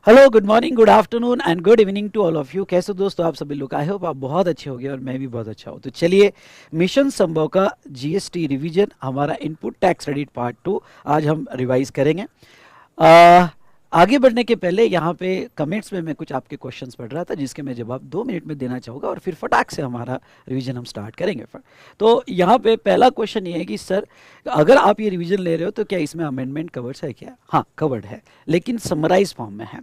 Hello, good morning, good afternoon and good evening to all of you. कैसे हो दोस्तों आप सभी लोग? आई होप आप बहुत अच्छे होंगे और मैं भी बहुत अच्छा हूँ। तो चलिए, मिशन संभव का जीएसटी रिवीजन, हमारा इनपुट टैक्स क्रेडिट पार्ट 2 आज हम रिवाइज करेंगे। आ, आगे बढ़ने के पहले यहाँ पे कमेंट्स में मैं कुछ आपके क्वेश्चंस पढ़ रहा था जिसके मैं जवाब 2 मिनट में देना चाहूँगा और फिर फटाक से हमारा रिवीजन हम स्टार्ट करेंगे। तो यहाँ पे पहला क्वेश्चन ये है कि सर, अगर आप ये रिवीजन ले रहे हो तो क्या इसमें अमेंडमेंट कवर्ड है? क्या? हाँ, कवर्ड है, लेकिन समराइज फॉर्म में है,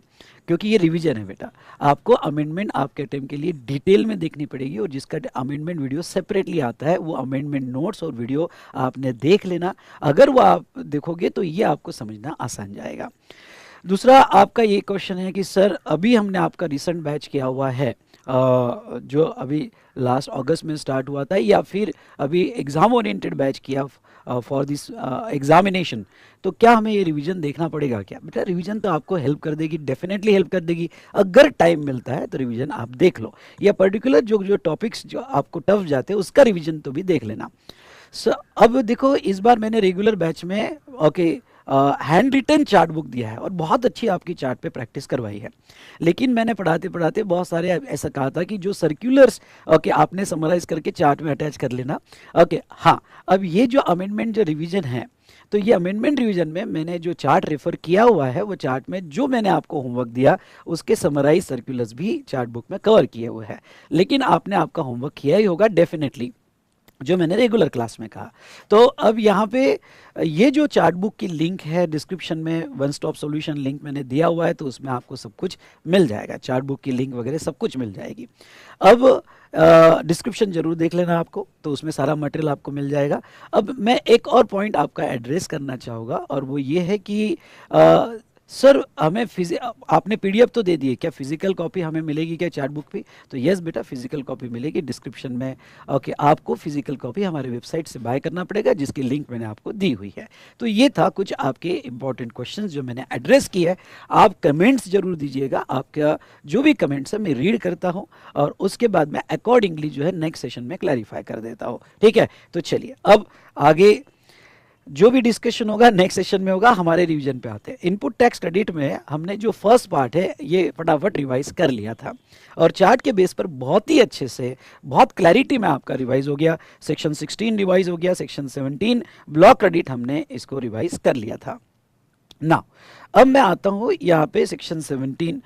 क्योंकि ये रिवीजन है बेटा। आपको अमेंडमेंट आपके अटेम्प्ट के लिए डिटेल में देखनी पड़ेगी और जिसका अमेंडमेंट वीडियो सेपरेटली आता है वो अमेंडमेंट नोट्स और वीडियो आपने देख लेना। अगर वो आप देखोगे तो ये आपको समझना आसान जाएगा। दूसरा आपका ये क्वेश्चन है कि सर, अभी हमने आपका रिसेंट बैच किया हुआ है, जो अभी लास्ट अगस्त में स्टार्ट हुआ था, या फिर अभी एग्ज़ाम ओरिएंटेड बैच किया फॉर दिस एग्जामिनेशन, तो क्या हमें ये रिवीजन देखना पड़ेगा क्या? बेटा, रिवीजन तो आपको हेल्प कर देगी, डेफिनेटली हेल्प कर देगी। अगर टाइम मिलता है तो रिवीजन आप देख लो, या पर्टिकुलर जो जो टॉपिक्स जो आपको टफ जाते हैं उसका रिवीजन तो भी देख लेना। अब देखो, इस बार मैंने रेगुलर बैच में हैंड रिटन चार्ट बुक दिया है और बहुत अच्छी आपकी चार्ट पे प्रैक्टिस करवाई है। लेकिन मैंने पढ़ाते पढ़ाते बहुत सारे ऐसा कहा था कि जो सर्कुलर्स आपने समराइज करके चार्ट में अटैच कर लेना। हाँ, अब ये जो अमेंडमेंट जो रिवीजन है, तो ये अमेंडमेंट रिवीजन में मैंने जो चार्ट रेफर किया हुआ है, वो चार्ट में जो मैंने आपको होमवर्क दिया उसके समराइज सर्कुलर्स भी चार्ट बुक में कवर किए हुए हैं। लेकिन आपने आपका होमवर्क किया ही होगा डेफिनेटली, जो मैंने रेगुलर क्लास में कहा। तो अब यहाँ पे ये जो चार्ट बुक की लिंक है डिस्क्रिप्शन में, वन स्टॉप सॉल्यूशन लिंक मैंने दिया हुआ है, तो उसमें आपको सब कुछ मिल जाएगा, चार्ट बुक की लिंक वगैरह सब कुछ मिल जाएगी। अब डिस्क्रिप्शन जरूर देख लेना आपको, तो उसमें सारा मटेरियल आपको मिल जाएगा। अब मैं एक और पॉइंट आपका एड्रेस करना चाहूँगा, और वो ये है कि सर, हमें आपने पीडीएफ तो दे दी है, क्या फिजिकल कॉपी हमें मिलेगी क्या चार्ट बुक पे? तो यस बेटा, फिजिकल कॉपी मिलेगी डिस्क्रिप्शन में। आपको फिजिकल कॉपी हमारे वेबसाइट से बाय करना पड़ेगा, जिसकी लिंक मैंने आपको दी हुई है। तो ये था कुछ आपके इंपॉर्टेंट क्वेश्चंस जो मैंने एड्रेस किए हैं। आप कमेंट्स जरूर दीजिएगा, आपका जो भी कमेंट्स है मैं रीड करता हूँ और उसके बाद मैं अकॉर्डिंगली जो है नेक्स्ट सेशन में क्लैरिफाई कर देता हूँ। ठीक है, तो चलिए अब आगे जो भी डिस्कशन होगा नेक्स्ट सेशन में होगा। हमारे रिवीजन पे आते हैं। इनपुट टैक्स क्रेडिट में हमने जो फर्स्ट पार्ट है ये फटाफट रिवाइज कर लिया था और चार्ट के बेस पर बहुत ही अच्छे से, बहुत क्लैरिटी में आपका रिवाइज हो गया। सेक्शन 16 रिवाइज हो गया, सेक्शन 17 ब्लॉक क्रेडिट हमने इसको रिवाइज कर लिया था ना। अब मैं आता हूँ यहाँ पे section 17(1),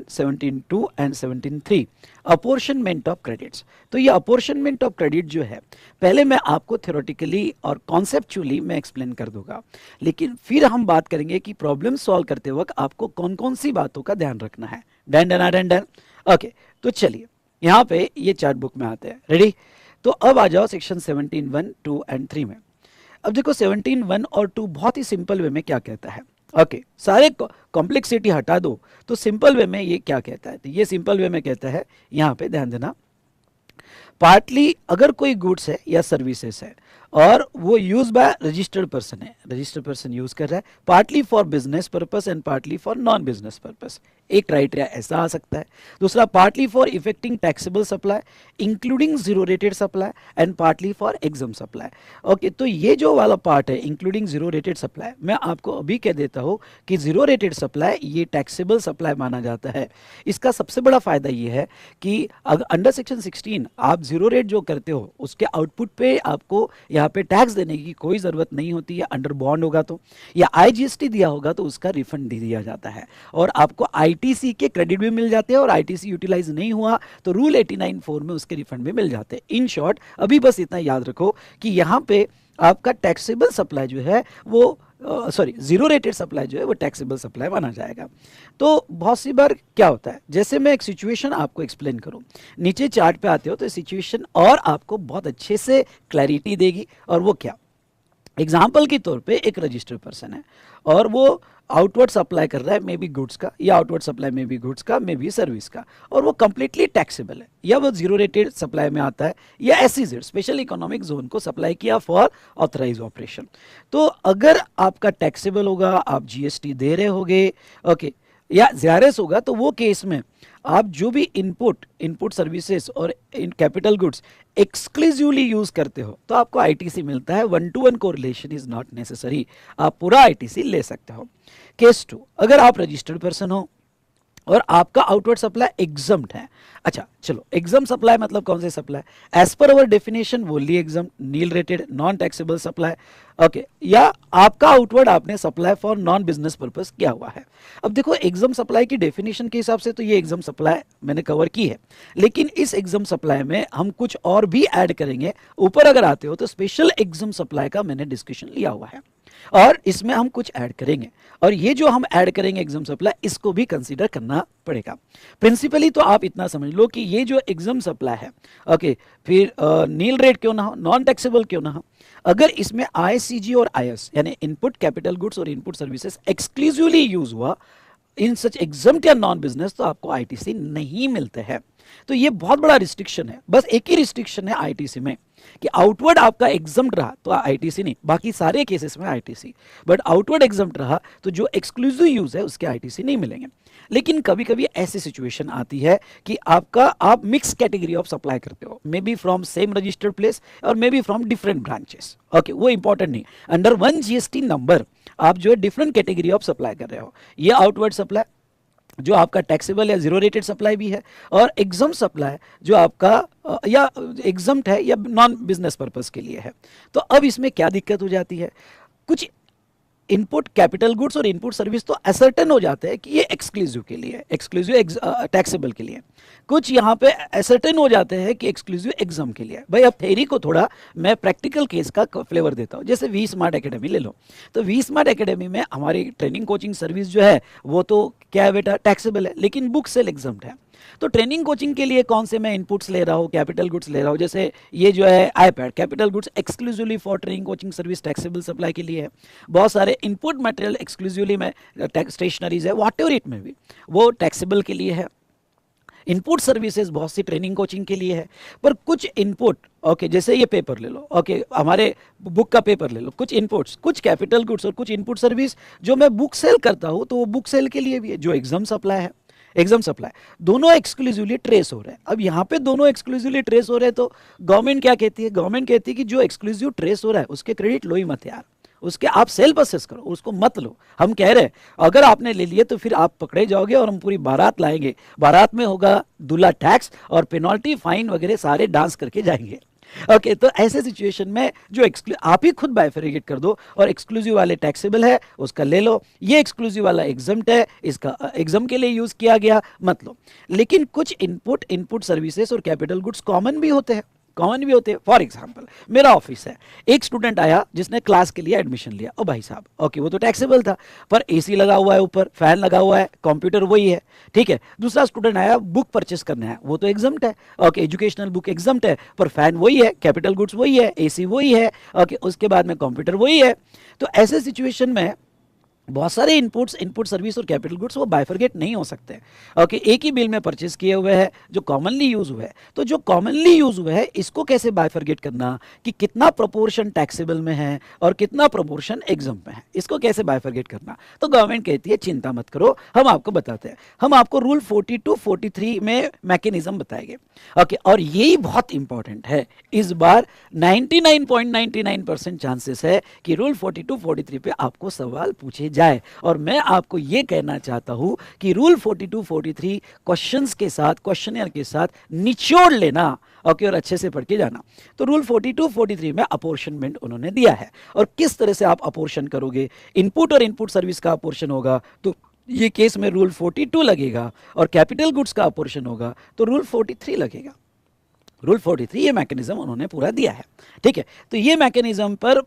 17(2) and 17(3) apportionment of credits. तो ये अपोर्शनमेंट ऑफ क्रेडिट जो है, पहले मैं आपको थ्योरेटिकली और कॉन्सेप्चुअली मैं एक्सप्लेन कर दूंगा, लेकिन फिर हम बात करेंगे कि प्रॉब्लम सॉल्व करते वक्त आपको कौन कौन सी बातों का ध्यान रखना है। Done done done done. Okay, तो चलिए यहाँ पे ये चार्ट बुक में आते हैं। रेडी? तो अब आ जाओ सेक्शन 17(1), 2 एंड 3 में। अब देखो 17(1) और 2 बहुत ही सिंपल वे में क्या कहता है। सारे कॉम्प्लेक्सिटी हटा दो, तो सिंपल वे में ये क्या कहता है? तो ये सिंपल वे में कहता है, यहाँ पे ध्यान देना, पार्टली अगर कोई गुड्स है या सर्विसेज है और वो यूज बाय रजिस्टर्ड पर्सन है, रजिस्टर्ड पर्सन यूज कर रहा है, partly for business purpose and partly for non business purpose, एक क्राइटेरिया ऐसा आ सकता है। दूसरा, partly for effecting taxable supply including zero rated supply and partly for exempt supply. तो ये जो वाला पार्ट है इंक्लूडिंग जीरो रेटेड सप्लाई, मैं आपको अभी कह देता हूँ कि जीरो रेटेड सप्लाई ये टैक्सेबल सप्लाई माना जाता है। इसका सबसे बड़ा फायदा ये है कि अंडर सेक्शन 16 आप जीरो रेट जो करते हो उसके आउटपुट पे आपको यहाँ पे टैक्स देने की कोई जरूरत नहीं होती है। अंडर बॉन्ड होगा तो, या आईजीएसटी दिया होगा तो उसका रिफंड दे दिया जाता है, और आपको आईटीसी के क्रेडिट भी मिल जाते हैं, और आईटीसी यूटिलाइज नहीं हुआ तो रूल 89(4) में उसके रिफंड भी मिल जाते हैं। इन शॉर्ट, अभी बस इतना याद रखो कि यहाँ पे आपका टैक्सेबल सप्लाई जो है वो जीरो रेटेड सप्लाई जो है वो टैक्सेबल सप्लाई माना जाएगा। तो बहुत सी बार क्या होता है, जैसे मैं एक सिचुएशन आपको एक्सप्लेन करूं, नीचे चार्ट पे आते हो तो सिचुएशन और आपको बहुत अच्छे से क्लैरिटी देगी। और वो क्या, एग्जाम्पल के तौर पे एक रजिस्टर्ड पर्सन है और वो आउटवर्ड सप्लाई कर रहा है, मे बी गुड्स का, या आउटवर्ड सप्लाई में भी गुड्स का, मे बी सर्विस का, और वो कंप्लीटली टैक्सेबल है, या वो जीरो रेटेड सप्लाई में आता है, या एसईजेड स्पेशल इकोनॉमिक जोन को सप्लाई किया फॉर ऑथराइज ऑपरेशन। तो अगर आपका टैक्सेबल होगा, आप जीएसटी दे रहे होगे, या ज़ेआरएस होगा, तो वो केस में आप जो भी इनपुट सर्विसेज और in capital goods exclusively use करते हो तो आपको आईटीसी मिलता है। 1-to-1 correlation is not necessary, आप पूरा आईटीसी ले सकते हो। केस 2, अगर आप रजिस्टर्ड पर्सन हो, और आपका आउटवर्ड सप्लाई एग्जम्प्ट है। अच्छा चलो, एग्जाम सप्लाई मतलब कौन से supply? As per our definition only exempt, nil rated, non taxable supply. Okay, या आपका आउटवर्ड आपने supply for non business purpose किया हुआ है। अब देखो, एग्जाम सप्लाई की डेफिनेशन के हिसाब से तो ये एग्जाम सप्लाई मैंने कवर की है, लेकिन इस एग्जाम सप्लाई में हम कुछ और भी ऐड करेंगे। ऊपर अगर आते हो तो स्पेशल एग्जाम सप्लाई का मैंने डिस्कशन लिया हुआ है, और इसमें हम कुछ ऐड करेंगे, और ये जो हम ऐड करेंगे एग्जाम सप्लाई, इसको भी कंसीडर करना पड़ेगा। प्रिंसिपली तो आप इतना समझ लो कि ये जो एग्जाम सप्लाई है, ओके, फिर नील रेट क्यों ना हो, नॉन टैक्सेबल क्यों ना हो, अगर इसमें आईसीजी और आईएस यानी इनपुट कैपिटल गुड्स और इनपुट सर्विसेज एक्सक्लूसिवली यूज हुआ इन सच एग्जम्प्ट या नॉन बिजनेस, तो आपको आईटीसी नहीं मिलते हैं। तो ये बहुत बड़ा रिस्ट्रिक्शन है। बस एक ही रिस्ट्रिक्शन है आईटीसी में कि आउटवर्ड आपका एग्जम्प्ट रहा तो आईटीसी नहीं, बाकी सारे केसेस में आईटीसी, बट आउटवर्ड एग्जम्प्ट रहा तो जो एक्सक्लूसिव यूज है उसके आईटीसी नहीं मिलेंगे। लेकिन कभी कभी ऐसी सिचुएशन आती है कि आप मिक्स कैटेगरी ऑफ सप्लाई करते हो, may be from same registered place और may be from different branches. Okay, वो इंपॉर्टेंट नहीं, अंडर वन जीएसटी नंबर आप जो है डिफरेंट कैटेगरी ऑफ सप्लाई कर रहे हो। ये आउटवर्ड सप्लाई जो आपका टैक्सेबल या जीरो रेटेड सप्लाई भी है, और एग्जाम सप्लाई जो आपका या एग्जम्प्ट है या नॉन बिजनेस पर्पस के लिए है। तो अब इसमें क्या दिक्कत हो जाती है, कुछ इनपुट कैपिटल गुड्स और इनपुट सर्विस तो असर्टेन हो जाते हैं कि ये एक्सक्लूसिव के लिए, एक्सक्लूसिव टैक्सेबल के लिए। कुछ यहाँ पे असर्टेन हो जाते हैं कि एक्सक्लूसिव एग्जाम के लिए। भाई अब थ्योरी को थोड़ा मैं प्रैक्टिकल केस का फ्लेवर देता हूँ। जैसे वी स्मार्ट एकेडमी ले लो, तो वी स्मार्ट एकेडमी में हमारी ट्रेनिंग कोचिंग सर्विस जो है वो तो क्या है बेटा, टैक्सेबल है, लेकिन बुक सेल एग्जाम्प्ट है। तो ट्रेनिंग कोचिंग के लिए कौन से मैं इनपुट्स ले रहा हूँ, कैपिटल गुड्स ले रहा हूँ। जैसे ये जो है iPad, capital goods exclusively for training coaching service taxable supply के लिए है। बहुत सारे इनपुट मटेरियल एक्सक्लूसिवली में स्टेशनरीज है, वॉट एवर इट में भी, वो टैक्सेबल के लिए है। इनपुट सर्विसेज बहुत सी ट्रेनिंग कोचिंग के लिए है। पर कुछ इनपुट, ओके, जैसे ये पेपर ले लो, ओके, हमारे बुक का पेपर ले लो, कुछ इनपुट्स, कुछ कैपिटल गुड्स और कुछ इनपुट सर्विस जो मैं बुक सेल करता हूँ, तो वो बुक सेल के लिए भी है। जो एग्जाम सप्लाई है, एग्जाम सप्लाई दोनों एक्सक्लूसिवली ट्रेस हो रहे हैं। अब यहाँ पे दोनों एक्सक्लूसिवली ट्रेस हो रहे हैं, तो गवर्नमेंट क्या कहती है, गवर्नमेंट कहती है कि जो एक्सक्लूसिव ट्रेस हो रहा है उसके क्रेडिट लो ही मत यार, उसके आप सेल परचेस करो, उसको मत लो। हम कह रहे हैं अगर आपने ले लिए तो फिर आप पकड़े जाओगे और हम पूरी बारात लाएंगे, बारात में होगा दूल्हा टैक्स और पेनल्टी फाइन वगैरह सारे डांस करके जाएंगे। ओके, तो ऐसे सिचुएशन में जो आप ही खुद बाइफरेट कर दो, और एक्सक्लूसिव वाले टैक्सेबल है उसका ले लो, ये एक्सक्लूसिव वाला एग्जम्प्ट है इसका एग्जाम के लिए यूज किया गया मत लो। लेकिन कुछ इनपुट सर्विसेज और कैपिटल गुड्स कॉमन भी होते हैं, कॉमन भी होते हैं। फॉर एग्जाम्पल मेरा ऑफिस है, एक स्टूडेंट आया जिसने क्लास के लिए एडमिशन लिया, ओ भाई साहब, ओके, वो तो टैक्सेबल था, पर एसी लगा हुआ है, ऊपर फैन लगा हुआ है, कंप्यूटर वही है, ठीक है। दूसरा स्टूडेंट आया बुक परचेस करना है, वो तो एग्जम्प्ट है, ओके, एजुकेशनल बुक एग्जम्प्ट है, पर फैन वही है, कैपिटल गुड्स वही है, एसी वही है, ओके, उसके बाद में कंप्यूटर वही है। तो ऐसे सिचुएशन में बहुत सारे इनपुट सर्विस और कैपिटल गुड्स वो बाइफरगेट नहीं हो सकते। ओके, एक ही बिल में परचेस किए हुए हैं जो कॉमनली यूज हुए हैं, तो जो कॉमनली यूज हुए हैं इसको कैसे बाइफरगेट करना कि कितना प्रोपोर्शन टैक्सेबल में है और कितना प्रोपोर्शन एग्जाम में है, इसको कैसे बाइफरगेट करना। तो गवर्नमेंट कहती है चिंता मत करो, हम आपको बताते हैं, हम आपको रूल 42-43 में मैकेनिज्म बताएंगे। ओके, और यही बहुत इंपॉर्टेंट है, इस बार 99.99% चांसेस है कि रूल 42-43 पे आपको सवाल पूछे जाए। और मैं आपको यह कहना चाहता हूं कि रूल 42-43 क्वेश्चंस के साथ, क्वेश्चनर के साथ निचोड़ लेना, ओके, और अच्छे से पढ़ के जाना। तो रूल 42-43 में अपोर्शनमेंट उन्होंने दिया है, और किस तरह से आप अपोर्शन करोगे, इनपुट और इनपुट सर्विस का अपोर्शन होगा तो ये केस में रूल 42 लगेगा, और कैपिटल गुड्स का अपोर्शन होगा तो रूल 43 लगेगा। रूल 43 ये मैकेनिज्म उन्होंने पूरा दिया है, ठीक है। तो ये मैकेनिज्म पर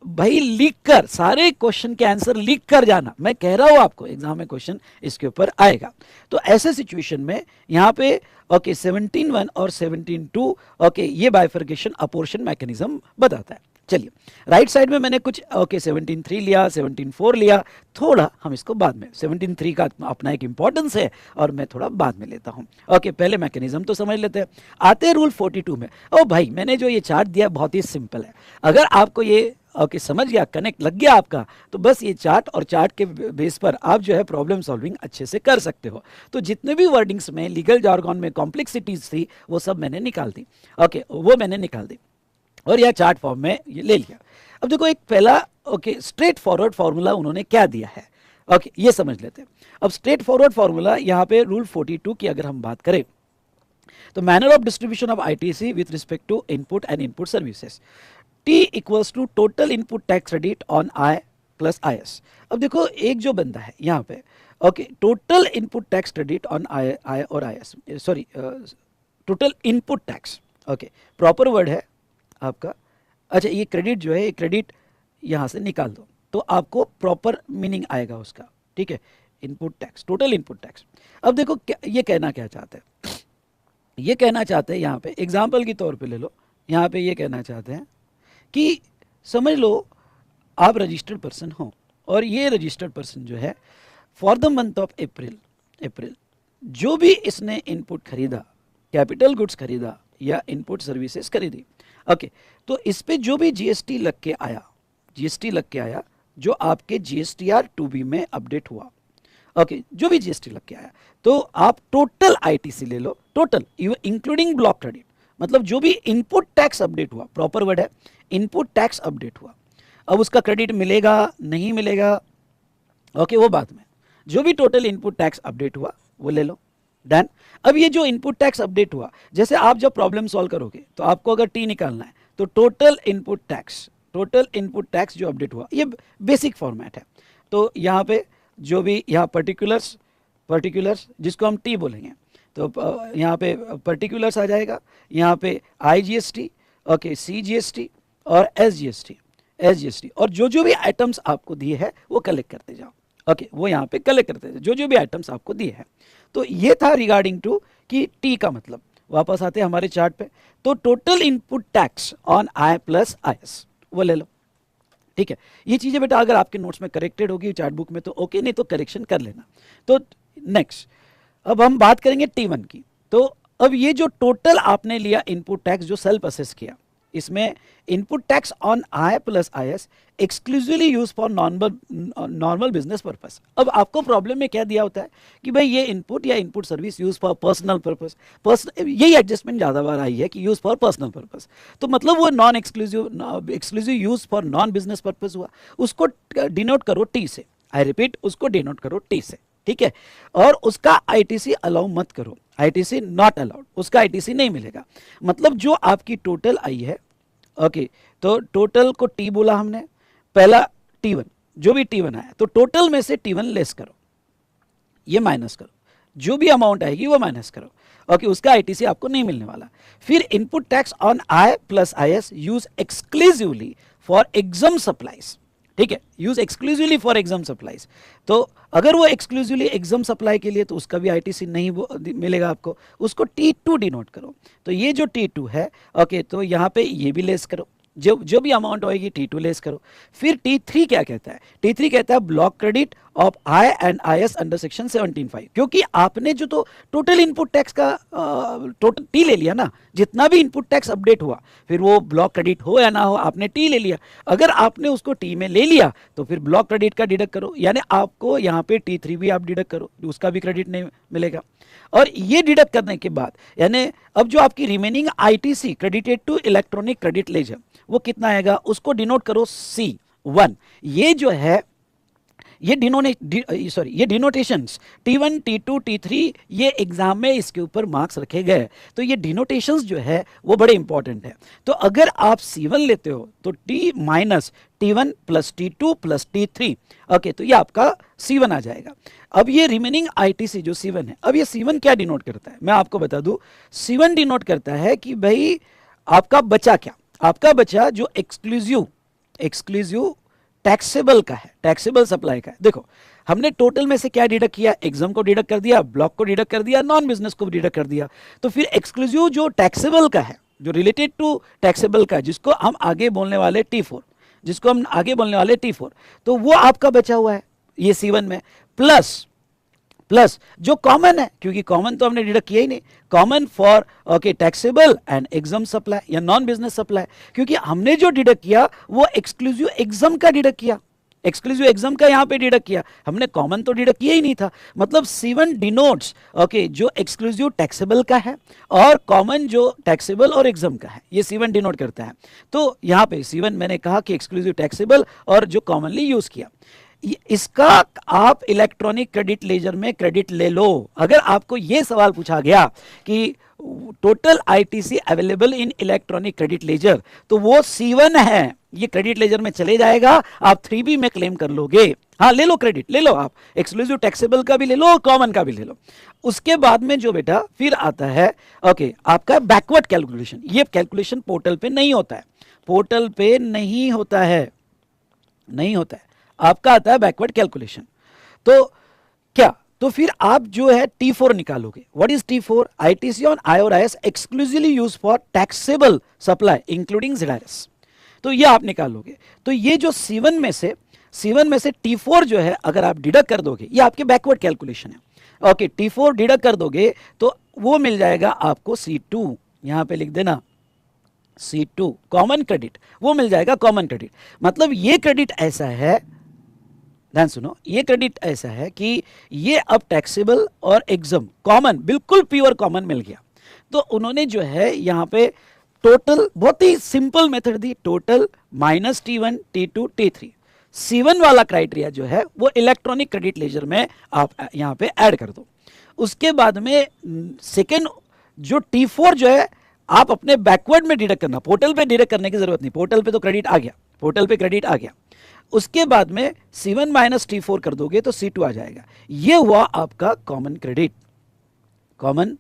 भाई लिख कर, सारे क्वेश्चन के आंसर लिख कर जाना, मैं कह रहा हूं आपको एग्जाम में क्वेश्चन इसके ऊपर आएगा। तो ऐसे सिचुएशन में यहां पे ओके 17(1) और 17(2) ओके ये बाइफर्केशन अपोर्शन मैकेनिज्म बताता है। चलिए, राइट साइड में मैंने कुछ ओके 17(3) लिया, 17(4) लिया, थोड़ा हम इसको बाद में, 17(3) का अपना एक इंपॉर्टेंस है और मैं थोड़ा बाद में लेता हूं। ओके, पहले मैकेनिज्म तो समझ लेते हैं। आते हैं रूल 42 में। ओ भाई, मैंने जो ये चार्ट दिया बहुत ही सिंपल है, अगर आपको ये ओके समझ गया, कनेक्ट लग गया आपका, तो बस ये चार्ट और चार्ट के बेस पर आप जो है प्रॉब्लम सॉल्विंग अच्छे से कर सकते हो। तो जितने भी वर्डिंग्स में, लीगल जार्गन में कॉम्प्लेक्सिटीज थी वो सब मैंने निकाल दी, ओके, वो मैंने निकाल दी और यह चार्ट फॉर्म में ये ले लिया। अब देखो, एक पहला ओके स्ट्रेट फॉरवर्ड फॉर्मूला उन्होंने क्या दिया है, ओके, ये समझ लेते हैं। अब स्ट्रेट फॉरवर्ड फॉर्मूला यहाँ पे रूल 42 की अगर हम बात करें तो manner of distribution of ITC with respect to input and input services, T equals to total input tax credit on I plus I S. अब देखो एक जो बंदा है यहाँ पे, okay, total input tax credit on I और I S, sorry total input tax, okay, proper word है आपका। अच्छा, ये क्रेडिट जो है, ये क्रेडिट यहाँ से निकाल दो तो आपको प्रॉपर मीनिंग आएगा उसका, ठीक है, input tax, total input tax. अब देखो ये कहना क्या चाहते हैं, ये कहना चाहते हैं यहाँ पे एग्जाम्पल के तौर पे ले लो, यहाँ पे ये कहना चाहते हैं कि समझ लो आप रजिस्टर्ड पर्सन हो और ये रजिस्टर्ड पर्सन जो है for the month of April जो भी इसने इनपुट खरीदा, कैपिटल गुड्स खरीदा या इनपुट सर्विसेज खरीदी, ओके, तो इस पे जो भी जीएसटी लग के आया, जीएसटी लग के आया जो आपके जीएसटीआर 2B में अपडेट हुआ, ओके, जो भी जीएसटी लग के आया, तो आप टोटल आईटीसी ले लो, टोटल इंक्लूडिंग ब्लॉक क्रेडिट, मतलब जो भी इनपुट टैक्स अपडेट हुआ, प्रॉपर वर्ड है इनपुट टैक्स अपडेट हुआ। अब उसका क्रेडिट मिलेगा नहीं मिलेगा, ओके, वो बाद में, जो भी टोटल इनपुट टैक्स अपडेट हुआ वो ले लो, डन। अब ये जो इनपुट टैक्स अपडेट हुआ, जैसे आप जब प्रॉब्लम सॉल्व करोगे तो आपको अगर टी निकालना है तो टोटल इनपुट टैक्स जो अपडेट हुआ, ये बेसिक फॉर्मेट है। तो यहाँ पे जो भी यहाँ पर्टिकुलर्स जिसको हम टी बोलेंगे, तो यहाँ पे पर्टिकुलर्स आ जाएगा, यहाँ पे IGST, ओके, CGST और SGST, और जो भी आइटम्स आपको दिए हैं वो कलेक्ट करते जाओ, ओके, वो यहाँ पे कलेक्ट करते जाओ जो भी आइटम्स आपको दिए हैं। तो ये था रिगार्डिंग टू कि टी का मतलब। वापस आते हैं हमारे चार्ट पे, तो total input tax on I plus I S वो ले लो, ठीक है। ये चीजें बेटा अगर आपके नोट्स में करेक्टेड होगी चार्ट बुक में तो ओके, नहीं तो करेक्शन कर लेना। तो नेक्स्ट अब हम बात करेंगे T1 की। तो अब ये जो टोटल आपने लिया इनपुट टैक्स जो सेल्फ असेस किया, इसमें input tax on I plus I S exclusively use for normal business purpose. अब आपको प्रॉब्लम में क्या दिया होता है कि भाई ये इनपुट या input service use for personal purpose, यही एडजस्टमेंट ज़्यादा बार आई है कि यूज फॉर पर्सनल पर्पस, तो मतलब वो non exclusive use for non business purpose हुआ, उसको डिनोट करो टी से, आई रिपीट उसको डिनोट करो टी से, ठीक है। और उसका आईटीसी अलाउ मत करो, आईटीसी नॉट अलाउड, उसका आईटीसी नहीं मिलेगा। मतलब जो आपकी टोटल आई है, ओके, तो टोटल को टी बोला हमने, पहला T1, जो भी T1 आया तो टोटल में से T1 लेस करो, ये माइनस करो, जो भी अमाउंट आएगी वो माइनस करो, ओके, उसका आईटीसी आपको नहीं मिलने वाला। फिर input tax on I plus I S use exclusively for exam supplies, ठीक है, use exclusively for exam supplies. तो अगर वो एक्सक्लूसिवली एग्जाम सप्लाई के लिए तो उसका भी आईटीसी नहीं मिलेगा आपको, उसको T2 डिनोट करो। तो ये जो T2 है, ओके, तो यहाँ पे ये भी लेस करो, जो भी अमाउंट होएगी T2 लेस करो। फिर T3 क्या कहता है, T3 कहता है block credit of I and I S under section 17(5), क्योंकि आपने जो तो टोटल इनपुट टैक्स का टोटल टी ले लिया ना, जितना भी इनपुट टैक्स अपडेट हुआ, फिर वो ब्लॉक क्रेडिट हो या ना हो आपने टी ले लिया। अगर आपने उसको टी में ले लिया तो फिर ब्लॉक क्रेडिट का डिडक्ट करो, यानी आपको यहाँ पे T3 भी आप डिडक्ट करो, उसका भी क्रेडिट नहीं मिलेगा। और ये डिडक्ट करने के बाद यानी अब जो आपकी remaining ITC credited to electronic credit ledger वो कितना आएगा, उसको डिनोट करो C1। ये जो है ये डिनोटेशंस T1, T2, T3 ये एग्जाम में इसके ऊपर मार्क्स रखे गए, तो ये डिनोटेशंस जो है वो बड़े इंपॉर्टेंट है। तो अगर आप C1 लेते हो तो T minus T1 plus T2 plus T3, okay, तो ये आपका C1 आ जाएगा। अब ये रिमेनिंग आईटीसी जो C1 है, अब ये C1 क्या डिनोट करता है मैं आपको बता दूं। C1 डिनोट करता है कि भाई आपका बचा क्या, आपका बचा जो एक्सक्लूसिव टैक्सेबल का है, टैक्सेबल सप्लाई का है। देखो हमने टोटल में से क्या डिडक्ट किया, एग्जाम को डिडक्ट कर दिया, ब्लॉक को डिडक्ट कर दिया, नॉन बिजनेस को डिडक्ट कर दिया। तो फिर एक्सक्लूसिव जो टैक्सेबल का है, जो रिलेटेड टू टैक्सेबल का है, जिसको हम आगे बोलने वाले T4, तो वो आपका बचा हुआ है ये C1 में, प्लस जो कॉमन है, क्योंकि कॉमन तो हमने डिडक्ट किया ही नहीं, common for okay taxable and exempt supply या नॉन बिजनेस सप्लाई, क्योंकि हमने जो डिडक्ट किया वो एक्सक्लूसिव एग्जाम का डिडक्ट किया, एक्सक्लूसिव एग्जाम का यहाँ पे डिडक्ट किया, हमने कॉमन तो डिडक्ट किया ही नहीं था। मतलब C1 डिनोट्स ओके जो एक्सक्लूसिव टैक्सेबल का है और कॉमन जो टैक्सेबल और एग्जाम का है, ये C1 डिनोट करता है। तो यहाँ पे C1 मैंने कहा कि एक्सक्लूसिव टैक्सेबल और जो कॉमनली यूज किया। इसका आप इलेक्ट्रॉनिक क्रेडिट लेजर में क्रेडिट ले लो। अगर आपको यह सवाल पूछा गया कि total ITC available in electronic credit laser, तो वो C1 है, ये क्रेडिट लेजर में चले जाएगा, आप 3B में क्लेम कर लोगे। हाँ ले लो, क्रेडिट ले लो, आप एक्सक्लूसिव टैक्सेबल का भी ले लो, कॉमन का भी ले लो। उसके बाद में जो बेटा फिर आता है ओके आपका बैकवर्ड कैलकुलेशन। ये कैलकुलेशन पोर्टल पे नहीं होता है, पोर्टल पे नहीं होता है, नहीं होता है, आपका आता है बैकवर्ड कैलकुलेशन। तो क्या, तो फिर आप जो है T4 निकालोगे। What is T4? ITC on IRS exclusively use for taxable supply including ZRS। तो ये आप निकालोगे। तो ये जो C1 में से T4 जो है अगर आप डिडक्ट कर दोगे, ये आपके बैकवर्ड कैलकुलेशन है। ओके T4 डिडक्ट कर दोगे तो वो मिल जाएगा आपको C2, यहां पे लिख देना C2 कॉमन क्रेडिट, वो मिल जाएगा कॉमन क्रेडिट। मतलब ये क्रेडिट ऐसा है, ध्यान सुनो, ये क्रेडिट ऐसा है कि ये अब टैक्सेबल और एग्जम कॉमन, बिल्कुल प्योर कॉमन मिल गया। तो उन्होंने जो है यहां पे टोटल बहुत ही सिंपल मेथड दी, total minus T1 T2 T3। C1 वाला क्राइटेरिया जो है वो इलेक्ट्रॉनिक क्रेडिट लेजर में आप यहां पे ऐड कर दो। उसके बाद में सेकेंड जो T4 जो है आप अपने बैकवर्ड में डिडक्ट करना, पोर्टल पे डिडक्ट करने की जरूरत नहीं, पोर्टल पे तो क्रेडिट आ गया, पोर्टल पे क्रेडिट आ गया। उसके बाद में C1 माइनस T4 कर दोगे तो C2 आ जाएगा। ये हुआ आपका कॉमन क्रेडिट, कॉमन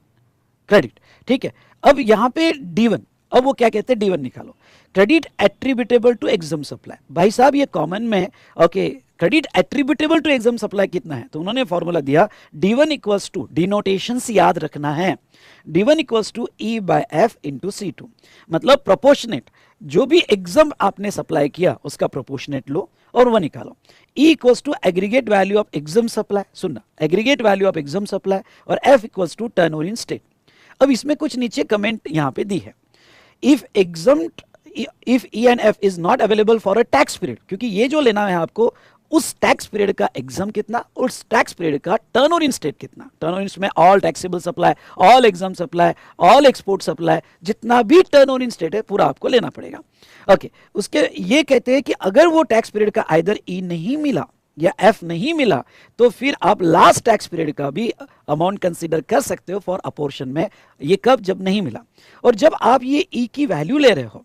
क्रेडिट। ठीक है, अब यहां पे D1, अब वो क्या कहते हैं, D1 निकालो, credit attributable to exempt supply. भाई साहब ये कॉमन में okay credit attributable to exempt supply कितना है, तो उन्होंने फॉर्मूला दिया D1 इक्वल्स टू, डिनोटेशन याद रखना है, D1 equals to E by F into C2। मतलब प्रोपोर्शनेट, जो भी एग्जाम आपने सप्लाई किया उसका प्रोपोर्शनेट लो और वो निकालो। E equals to aggregate value of exempt supply, सुनना aggregate value of exempt supply, और F equals to turnover in state. अब इसमें कुछ नीचे कमेंट यहां पे दी है, if E and F is not available for a tax period, क्योंकि ये जो लेना है आपको उस टैक्स पीरियड का एग्जाम कितना, उस टैक्स पीरियड का टर्नओवर इन स्टेट कितना। टर्नओवर इन में all taxable supply, all exempt supply, all export supply, जितना भी टर्नओवर इन स्टेट है पूरा आपको लेना पड़ेगा। ओके उसके ये कहते हैं कि अगर वो टैक्स पीरियड का आइदर E नहीं मिला या F नहीं मिला तो फिर आप लास्ट टैक्स पीरियड का भी अमाउंट कंसीडर कर सकते हो फॉर अपोर्शन में। ये कब, जब नहीं मिला। और जब आप ये E की वैल्यू ले रहे हो,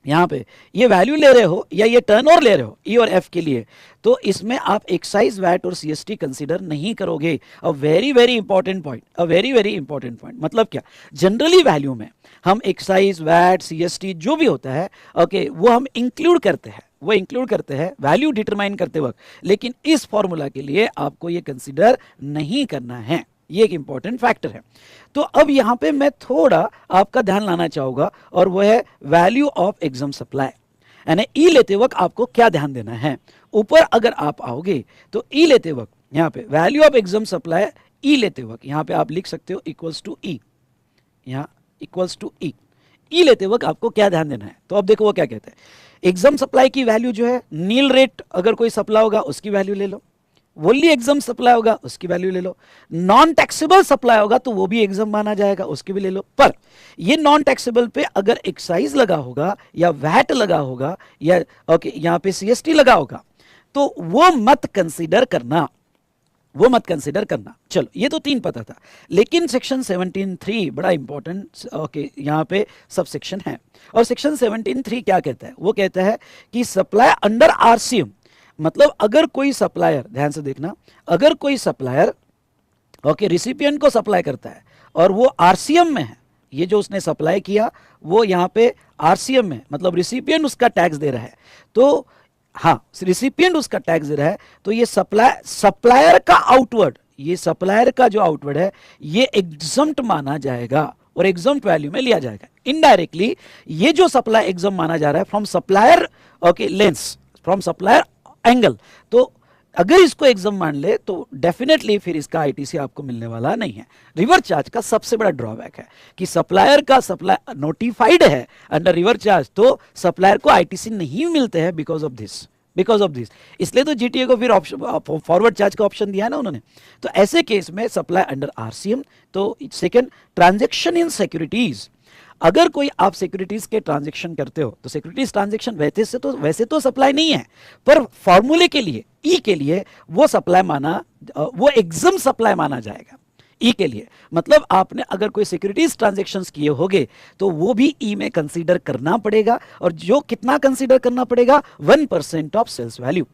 यहां पे ये वैल्यू ले रहे हो या ये टर्नओवर ले रहे हो E और F के लिए, तो इसमें आप एक्साइज, वैट और CST कंसीडर नहीं करोगे। A very very important point, a very very important point. मतलब क्या, जनरली वैल्यू में हम एक्साइज, वैट, CST जो भी होता है ओके वो हम इंक्लूड करते हैं, वो इंक्लूड करते हैं वैल्यू डिटरमाइन करते वक्त, लेकिन इस फॉर्मूला के लिए आपको ये कंसीडर नहीं करना है। ये एक इंपॉर्टेंट फैक्टर है। तो अब यहां पे मैं थोड़ा आपका ध्यान लाना चाहूंगा और वो है वैल्यू ऑफ एग्जाम सप्लाई। यानी E लेते वक्त आपको क्या ध्यान देना है। ऊपर अगर आप आओगे तो E लेते वक्त यहां पे value of exempt supply E लेते वक्त यहां पे आप लिख सकते हो इक्वल्स टू E, यहां इक्वल्स टू E। E लेते वक्त आपको क्या ध्यान देना है, तो अब देखो वो क्या कहते हैं, एग्जाम सप्लाई की वैल्यू जो है नील रेट, अगर कोई सप्लाई होगा उसकी वैल्यू ले लो, वोनली एग्जाम सप्लाई होगा उसकी वैल्यू ले लो, नॉन टैक्सेबल सप्लाई होगा तो वो भी एग्जाम माना जाएगा उसकी भी ले लो। पर ये नॉन टैक्सेबल पे अगर एक्साइज लगा होगा या वैट लगा होगा या ओके यहां पे CST लगा होगा तो वो मत कंसीडर करना, वो मत कंसीडर करना। चलो ये तो 3 पता था, लेकिन सेक्शन 17(3) बड़ा इंपॉर्टेंट ओके यहां पे सब सेक्शन है। और सेक्शन 17(3) क्या कहता है, वो कहता है कि सप्लाई अंडर RCM, मतलब अगर कोई सप्लायर, ध्यान से देखना, अगर कोई सप्लायर ओके रिसिपिएंट को सप्लाई करता है और वो RCM में है, ये जो उसने सप्लाई किया वो यहाँ पे RCM में, मतलब रिसिपिएंट उसका टैक्स दे रहा है, तो हाँ रिसिपिएंट उसका टैक्स दे रहा है, तो ये सप्लायर का आउटवर्ड, ये सप्लायर का जो आउटवर्ड है ये एग्जम्प्ट माना जाएगा और एग्जम्प्ट वैल्यू में लिया जाएगा। इनडायरेक्टली ये जो सप्लाई एग्जाम माना जा रहा है from supplier okay lens, from supplier angle, तो अगर इसको एग्जाम मान ले तो डेफिनेटली फिर इसका आईटीसी आपको मिलने वाला नहीं है। रिवर्स चार्ज का सबसे बड़ा ड्रॉबैक है कि सप्लायर का सप्लाई नोटिफाइड है अंडर रिवर्स चार्ज, तो सप्लायर को आईटीसी नहीं मिलते हैं बिकॉज ऑफ दिस, इसलिए तो जीटीए को फिर ऑप्शन फॉरवर्ड चार्ज का ऑप्शन दिया है ना उन्होंने। तो ऐसे केस में सप्लाई अंडर RCM। तो सेकंड, ट्रांजैक्शन इन सिक्योरिटीज, अगर कोई आप सिक्योरिटीज के ट्रांजैक्शन करते हो तो सिक्योरिटीज ट्रांजैक्शन वैसे तो सप्लाई नहीं है, पर फॉर्मूले के लिए ई के लिए वो सप्लाई माना, वो एग्जम सप्लाई माना जाएगा ई के लिए। मतलब आपने अगर कोई सिक्योरिटीज ट्रांजैक्शंस किए होंगे तो वो भी ई में कंसीडर करना पड़ेगा, और जो कितना कंसीडर करना पड़ेगा, 1% ऑफ सेल्स वैल्यू।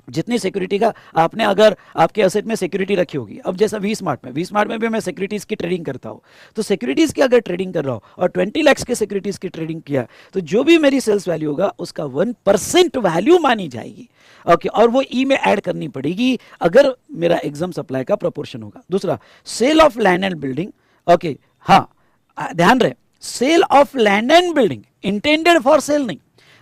जितनी सिक्योरिटी का आपने, अगर आपके एसेट में सिक्योरिटी रखी होगी, अब जैसा वी स्मार्ट में भी मैं सिक्योरिटीज की ट्रेडिंग करता हूं, तो सिक्योरिटीज की अगर ट्रेडिंग कर रहा हूं और 20 लाख के सिक्योरिटीज की ट्रेडिंग किया, तो जो भी मेरी सेल्स वैल्यू होगा उसका 1% वैल्यू मानी जाएगी। ओके, और वो ई में ऐड करनी पड़ेगी अगर मेरा एग्जाम सप्लाई का प्रोपोर्शन होगा। दूसरा, sale of land and building. Okay, हाँ ध्यान रहे, sale of land and building, intended for sale नहीं।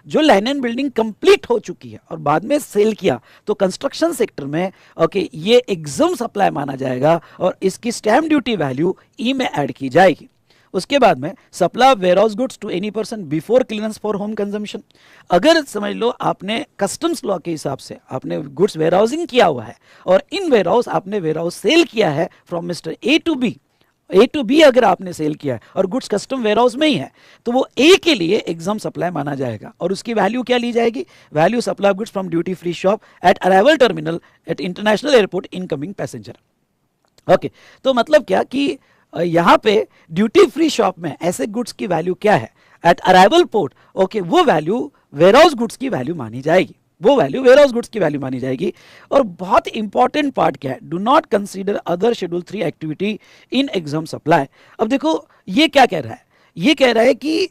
जो लैंड एंड बिल्डिंग कंप्लीट हो चुकी है और बाद में सेल किया, तो कंस्ट्रक्शन सेक्टर में ओके ये एग्जाम सप्लाई माना जाएगा और इसकी स्टैम्प ड्यूटी वैल्यू ई में ऐड की जाएगी। उसके बाद में supply of warehouse goods to any person before clearance for home consumption. अगर समझ लो आपने कस्टम्स लॉ के हिसाब से आपने गुड्स वेयरहाउसिंग किया हुआ है और इन वेयरहाउस आपने वेयरहाउस सेल किया है from mister A to B अगर आपने सेल किया है और गुड्स कस्टम वेयरहाउस में ही है, तो वो ए के लिए एग्जाम सप्लाई माना जाएगा। और उसकी वैल्यू क्या ली जाएगी? Value supply of goods from duty free shop at arrival terminal at international airport incoming passenger. Okay, तो मतलब क्या कि यहां पे ड्यूटी फ्री शॉप में ऐसे गुड्स की वैल्यू क्या है एट अराइवल पोर्ट, ओके वो वैल्यू वेयरहाउस गुड्स की वैल्यू मानी जाएगी, वो वैल्यू वेयरहाउस गुड्स की वैल्यू मानी जाएगी। और बहुत इंपॉर्टेंट पार्ट क्या है, do not consider other schedule 3 activity in exempt supply. अब देखो ये क्या कह रहा है, ये कह रहा है कि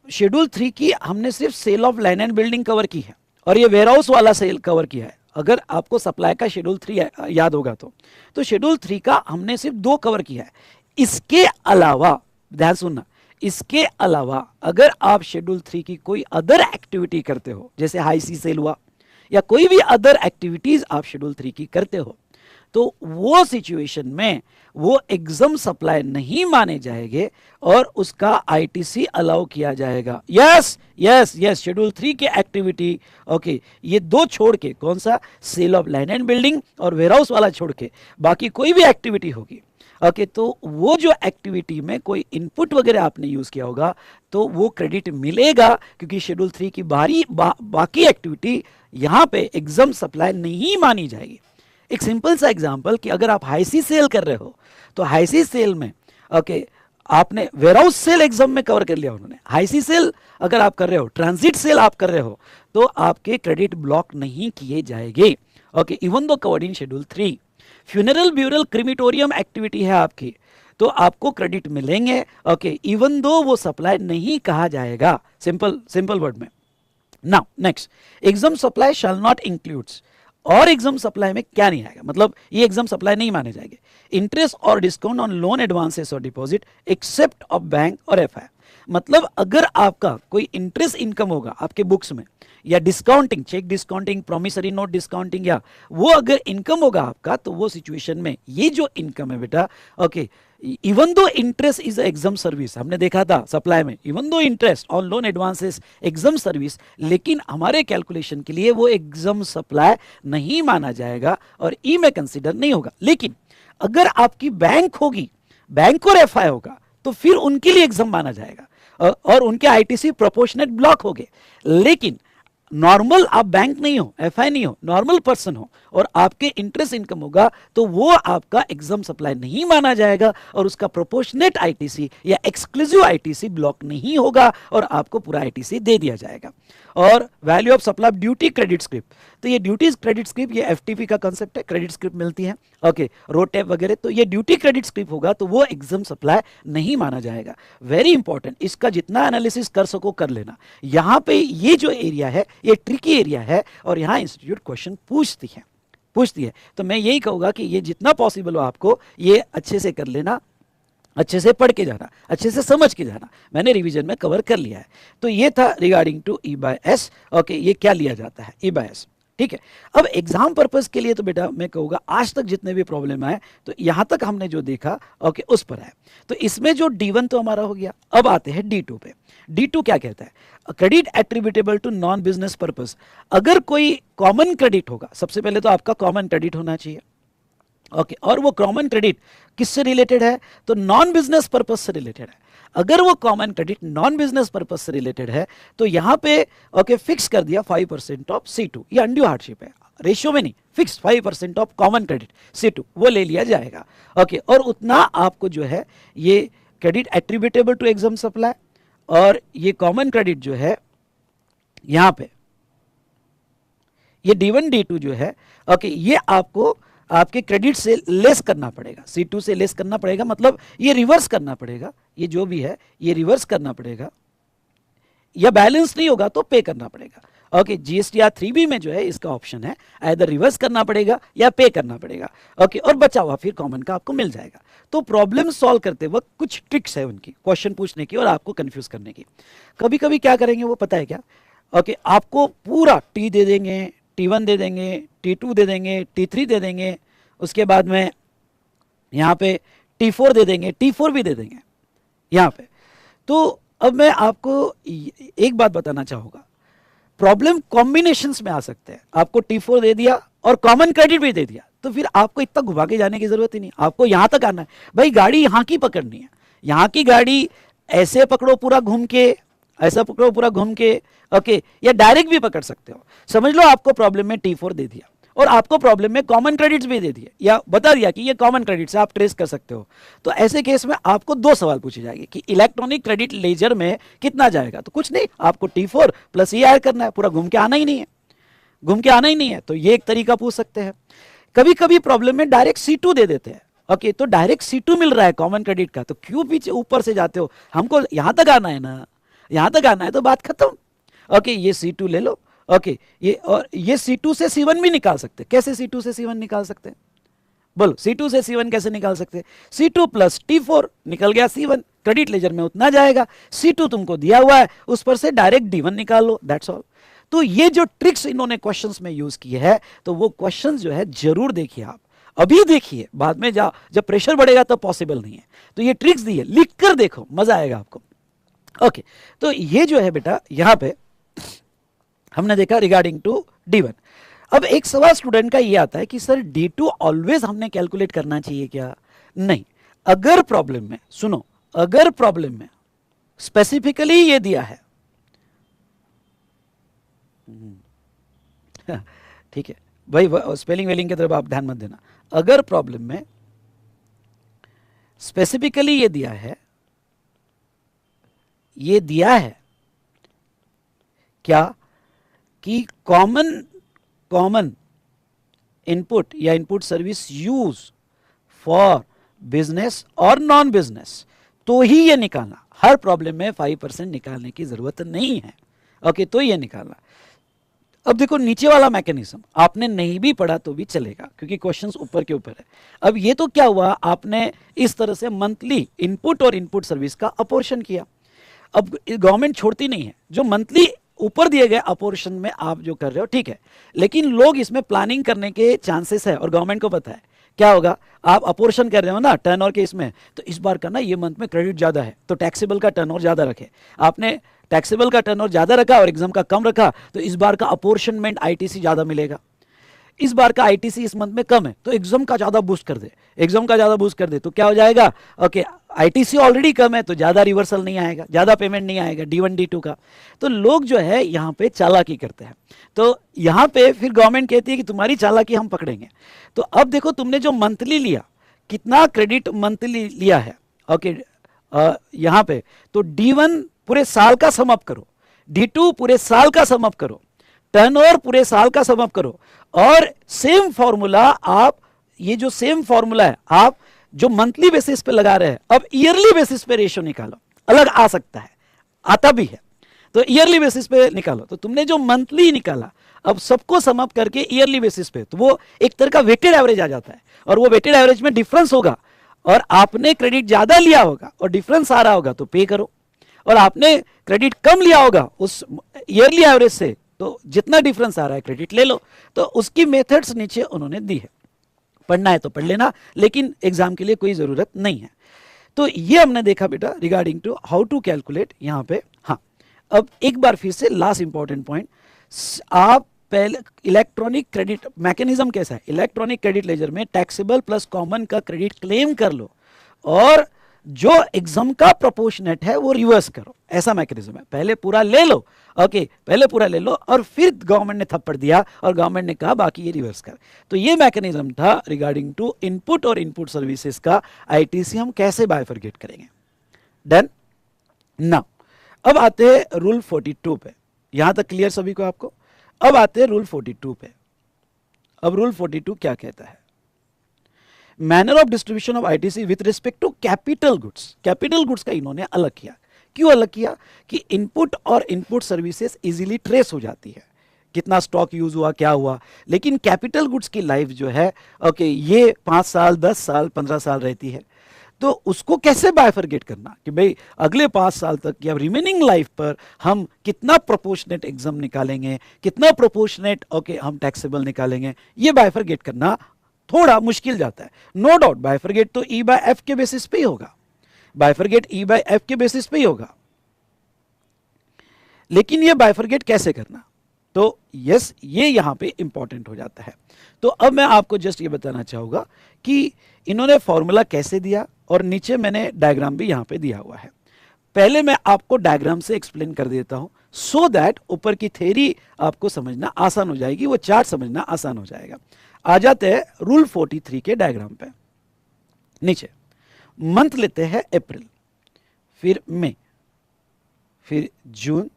शेड्यूल 3 की हमने सिर्फ sale of land and building cover की है और ये वेयरहाउस वाला सेल कवर किया है। अगर आपको सप्लाई का शेड्यूल 3 याद होगा तो शेड्यूल 3 का हमने सिर्फ 2 कवर किया है। इसके अलावा ध्यान सुनना, इसके अलावा अगर आप शेड्यूल 3 की कोई अदर एक्टिविटी करते हो, जैसे हाई सी सेल हुआ या कोई भी अदर एक्टिविटीज आप शेड्यूल 3 की करते हो, तो वो सिचुएशन में वो एग्जाम सप्लाई नहीं माने जाएंगे और उसका आईटीसी अलाउ किया जाएगा। यस यस यस, शेड्यूल 3 के एक्टिविटी ओके ये 2 छोड़ के, कौन सा, sale of land and building और वेयरहाउस वाला छोड़ के बाकी कोई भी एक्टिविटी होगी ओके तो वो जो एक्टिविटी में कोई इनपुट वगैरह आपने यूज किया होगा तो वो क्रेडिट मिलेगा, क्योंकि शेड्यूल 3 की बाकी एक्टिविटी यहां पे एग्जाम सप्लाई नहीं मानी जाएगी। एक सिंपल सा एग्जांपल कि अगर आप हाई सी सेल कर रहे हो तो हाई सी सेल में ओके आपने वेयरहाउस सेल एग्जाम में कवर कर लिया उन्होंने। हाई सी सेल अगर आप कर रहे हो, ट्रांजिट सेल आप कर रहे हो, तो आपके क्रेडिट ब्लॉक नहीं किए जाएंगे okay, even though covered in schedule 3। Funeral burial crematorium activity है आपकी, तो आपको क्रेडिट मिलेंगे ओके, इवन दो वो सप्लाई नहीं कहा जाएगा, सिंपल वर्ड में। Now next, exempt supply shall not includes, और एग्जाम सप्लाई में क्या नहीं आएगा, मतलब ये एग्जाम सप्लाई नहीं माने जाएंगे। इंटरेस्ट और डिस्काउंट ऑन लोन एडवांसेस और डिपॉजिट एक्सेप्ट ऑफ बैंक और एफआई। मतलब अगर आपका कोई इंटरेस्ट इनकम होगा आपके बुक्स में, या discounting, cheque discounting, promissory note discounting, या वो अगर इनकम होगा आपका, तो वो सिचुएशन में ये जो इनकम है बेटा ओके, इवन दो इंटरेस्ट इज एग्जाम सर्विस, हमने देखा था सप्लाई में, even though interest on loan advances exam service, लेकिन हमारे कैलकुलेशन के लिए वो एग्जाम सप्लाई नहीं माना जाएगा और ई में कंसीडर नहीं होगा। लेकिन अगर आपकी बैंक होगी, बैंक और एफआई होगा, तो फिर उनके लिए एग्जाम माना जाएगा और उनके आईटीसी प्रोपोर्शनेट ब्लॉक हो गए। लेकिन नॉर्मल आप बैंक नहीं हो, एफआई नहीं हो, नॉर्मल पर्सन हो और आपके इंटरेस्ट इनकम होगा, तो वो आपका एग्जाम सप्लाई नहीं माना जाएगा और उसका प्रोपोर्शनेट आईटीसी या एक्सक्लूसिव आईटीसी ब्लॉक नहीं होगा और आपको पूरा आईटीसी दे दिया जाएगा। और value of supply duty credit script, तो ये ड्यूटी क्रेडिट स्क्रिप ये एफटीपी का कांसेप्ट है, क्रेडिट स्क्रिप मिलती है ओके, रोड टैप वगैरह, तो ये ड्यूटी क्रेडिट स्क्रिप होगा तो वो एग्जाम सप्लाई नहीं माना जाएगा। वेरी इंपॉर्टेंट, इसका जितना एनालिसिस कर सको कर लेना। यहां पे ये जो एरिया है ये ट्रिकी एरिया है और यहां इंस्टीट्यूट क्वेश्चन पूछती है, तो मैं यही कहूंगा कि ये जितना पॉसिबल हो आपको ये अच्छे से कर लेना, अच्छे से पढ़ के जाना, अच्छे से समझ के जाना। मैंने रिवीजन में कवर कर लिया है। तो ये था regarding to E by S okay, ये क्या लिया जाता है ई बाय एस, ठीक है। अब एग्जाम पर्पस के लिए तो बेटा मैं कहूंगा आज तक जितने भी प्रॉब्लम आए तो यहां तक हमने जो देखा ओके उस पर है। तो इसमें जो D1 तो हमारा हो गया, अब आते हैं D2 पे। D2 क्या कहता है, credit attributable to non business purpose. अगर कोई कॉमन क्रेडिट होगा, सबसे पहले तो आपका कॉमन क्रेडिट होना चाहिए ओके, और वो कॉमन क्रेडिट किससे रिलेटेड है, तो नॉन बिजनेस पर्पस से रिलेटेड है। अगर वो common credit non business purpose से रिलेटेड है तो यहाँ पे ओके फिक्स कर दिया 5% ऑफ C2, ये अनड्यू हार्डशिप है, रेशियो में नहीं, fix 5% of common credit C2 वो ले लिया जाएगा। ओके, और उतना आपको जो है ये credit attributable to exempt supply, और ये कॉमन क्रेडिट जो है यहाँ पे ये D1 D2 जो है ओके, ये आपको आपके क्रेडिट से लेस करना पड़ेगा, C2 से लेस करना पड़ेगा, मतलब ये रिवर्स करना पड़ेगा, ये जो भी है ये रिवर्स करना पड़ेगा, या बैलेंस नहीं होगा तो पे करना पड़ेगा। ओके, GSTR 3B में जो है इसका ऑप्शन है आइदर रिवर्स करना पड़ेगा या पे करना पड़ेगा। ओके, और बचा हुआ फिर कॉमन का आपको मिल जाएगा। तो प्रॉब्लम सॉल्व करते वक्त कुछ ट्रिक्स है उनकी, क्वेश्चन पूछने की और आपको कंफ्यूज करने की। कभी कभी क्या करेंगे वो पता है क्या, ओके, आपको पूरा T दे देंगे, T1 दे देंगे, T2 दे देंगे, T3 दे देंगे, उसके बाद में यहाँ पे T4 दे देंगे, T4 भी दे देंगे यहाँ पे। तो अब मैं आपको एक बात बताना चाहूँगा, प्रॉब्लम कॉम्बिनेशंस में आ सकते हैं। आपको T4 दे दिया और कॉमन क्रेडिट भी दे दिया, तो फिर आपको इतना घुमा के जाने की जरूरत ही नहीं, आपको यहाँ तक आना है। भाई गाड़ी यहाँ की पकड़नी है, यहाँ की गाड़ी ऐसे पकड़ो पूरा घूम के, ऐसा पकड़ो पूरा घूम के, ओके, या डायरेक्ट भी पकड़ सकते हो। समझ लो आपको प्रॉब्लम में T4 दे दिया और आपको प्रॉब्लम में कॉमन क्रेडिट्स भी दे दिए या बता दिया कि ये कॉमन क्रेडिट्स है, आप ट्रेस कर सकते हो। तो ऐसे केस में आपको दो सवाल पूछे जाएंगे कि इलेक्ट्रॉनिक क्रेडिट लेजर में कितना जाएगा, तो कुछ नहीं, आपको T4 प्लस ये ऐड करना है, पूरा घूम के आना ही नहीं है, घूम के आना ही नहीं है। तो ये एक तरीका पूछ सकते हैं। कभी कभी प्रॉब्लम में डायरेक्ट C2 दे देते हैं, ओके, तो डायरेक्ट C2 मिल रहा है कॉमन क्रेडिट का, तो क्यों पीछे ऊपर से जाते हो, हमको यहां तक आना है ना, यहां तक आना है तो बात खत्म। ओके, ये C2 ले लो, ओके, ये और ये C2 से C1 भी निकाल सकते। कैसे C2 से C1 निकाल सकते, बोलो, C2 से C1 कैसे निकाल सकते, C2 प्लस T4 निकल गया C1, क्रेडिट लेजर में उतना जाएगा, C2 तुमको दिया हुआ है उस पर से डायरेक्ट D1 निकाल लो, दैट्स ऑल। तो ये जो ट्रिक्स इन्होंने क्वेश्चंस में यूज किए हैं, तो वो क्वेश्चंस जो है जरूर देखिए आप, अभी देखिए, बाद में जब प्रेशर बढ़ेगा तो पॉसिबल नहीं है। तो ये ट्रिक्स दी है, लिख कर देखो, मजा आएगा आपको। ओके, तो ये जो है बेटा यहां पे हमने देखा रिगार्डिंग टू D1। अब एक सवाल स्टूडेंट का ये आता है कि सर D2 ऑलवेज हमने कैलकुलेट करना चाहिए क्या? नहीं, अगर प्रॉब्लम में, सुनो, अगर प्रॉब्लम में स्पेसिफिकली ये दिया है, ठीक है भाई, स्पेलिंग वेलिंग की तरफ आप ध्यान मत देना। अगर प्रॉब्लम में स्पेसिफिकली ये दिया है, ये दिया है क्या कि कॉमन इनपुट या input service use for business और नॉन बिजनेस, तो ही ये निकालना। हर प्रॉब्लम में 5% निकालने की जरूरत नहीं है, ओके, तो ये निकालना। अब देखो नीचे वाला मैकेनिज्म आपने नहीं भी पढ़ा तो भी चलेगा, क्योंकि क्वेश्चंस ऊपर के ऊपर है। अब ये तो क्या हुआ, आपने इस तरह से मंथली इनपुट और इनपुट सर्विस का अपोर्शन किया। अब गवर्नमेंट छोड़ती नहीं है, जो मंथली ऊपर दिए गए अपोर्शन में आप जो कर रहे हो ठीक है, लेकिन लोग इसमें प्लानिंग करने के चांसेस है और गवर्नमेंट को पता है क्या होगा। आप अपोर्शन कर रहे हो ना टर्न ओवर के इसमें, तो इस बार का ना ये मंथ में क्रेडिट ज्यादा है तो टैक्सेबल का टर्न ओवर ज्यादा रखे। आपने टैक्सेबल का टर्न ओवर ज्यादा रखा और एग्जाम का कम रखा, तो इस बार का अपोर्शनमेंट ITC ज्यादा मिलेगा। इस बार का ITC इस मंथ में कम है तो एग्जाम का ज्यादा बूस्ट कर दे, एग्जाम का ज्यादा बूस्ट कर दे तो क्या हो जाएगा, ओके, ITC ऑलरेडी कम है तो ज्यादा रिवर्सल नहीं आएगा, ज्यादा पेमेंट नहीं आएगा D1 D2 का। तो लोग जो है यहाँ पे चालाकी करते हैं, तो यहाँ पे फिर गवर्नमेंट कहती है कि तुम्हारी चालाकी हम पकड़ेंगे। तो अब देखो तुमने जो मंथली लिया, कितना क्रेडिट मंथली लिया है, ओके, यहाँ पे तो D1 पूरे साल का सम अप करो, D2 पूरे साल का सम अप करो, टर्नओवर पूरे साल का सम अप करो, और सेम फॉर्मूला आप, ये जो सेम फॉर्मूला है आप जो मंथली बेसिस पे लगा रहे हैं, अब ईयरली बेसिस पे रेशियो निकालो, अलग आ सकता है, आता भी है, तो ईयरली बेसिस पे निकालो। तो तुमने जो मंथली निकाला अब सबको सम अप करके ईयरली बेसिस पे, तो वो एक तरह का वेटेड एवरेज आ जाता है, और वो वेटेड एवरेज में डिफरेंस होगा, और आपने क्रेडिट ज्यादा लिया होगा और डिफरेंस आ रहा होगा तो पे करो, और आपने क्रेडिट कम लिया होगा उस ईयरली एवरेज से तो जितना डिफरेंस आ रहा है क्रेडिट ले लो। तो उसकी मेथड्स नीचे उन्होंने दी है, पढ़ना है तो पढ़ लेना, लेकिन एग्जाम के लिए कोई जरूरत नहीं है। तो ये हमने देखा बेटा regarding to how to calculate यहाँ पे। हाँ, अब एक बार फिर से लास्ट इंपॉर्टेंट पॉइंट, आप पहले इलेक्ट्रॉनिक क्रेडिट मैकेनिज्म कैसा है, इलेक्ट्रॉनिक क्रेडिट लेजर में टैक्सेबल प्लस कॉमन का क्रेडिट क्लेम कर लो, और जो एग्जाम का प्रोपोर्शनेट है वो रिवर्स करो, ऐसा मैकेनिज्म है। पहले पूरा ले लो, ओके, पहले पूरा ले लो और फिर गवर्नमेंट ने थप्पड़ दिया और गवर्नमेंट ने कहा बाकी ये रिवर्स कर। तो ये मैकेनिज्म था रिगार्डिंग टू इनपुट और इनपुट सर्विसेज का आईटीसी हम कैसे बाइफरगेट करेंगे। डन। नाउ अब आते हैं रूल 42 पे। यहां तक क्लियर सभी को आपको? अब आते हैं रूल 42 पे। अब रूल 42 क्या कहता है? Manner of distribution of ITC with respect to capital goods. Capital goods का इन्होंने अलग किया। क्यों अलग किया? कि इनपुट और इनपुट सर्विसेज इजीली ट्रेस हो जाती है, कितना स्टॉक यूज हुआ, क्या हुआ। लेकिन कैपिटल गुड्स की लाइफ जो है, ओके, ये 5 साल 10 साल 15 साल रहती है। तो उसको कैसे बाइफरगेट करना कि भाई अगले 5 साल तक या रिमेनिंग लाइफ पर हम कितना प्रोपोर्शनेट एग्जाम निकालेंगे, कितना प्रोपोर्शनेट ओके हम टैक्सेबल निकालेंगे, ये बाइफरगेट करना थोड़ा मुश्किल जाता है। नो डाउट बाइफरगेट तो ई बाय एफ के बेसिस पे ही होगा, बाइफरगेट ई बाय एफ के बेसिस पे ही होगा। लेकिन ये बाइफरगेट कैसे करना, तो यस ये यहां पे इंपॉर्टेंट हो जाता है। तो अब मैं आपको जस्ट ये बताना चाहूंगा कि इन्होंने फॉर्मूला कैसे दिया और नीचे मैंने डायग्राम भी यहां पे दिया हुआ है। पहले मैं आपको डायग्राम से एक्सप्लेन कर देता हूं सो दैट ऊपर की थ्योरी आपको समझना आसान हो जाएगी, वो चार्ट समझना आसान हो जाएगा। आ जाते हैं रूल 43 के डायग्राम पे। नीचे मंथ लेते हैं अप्रैल, फिर मई, फिर जून,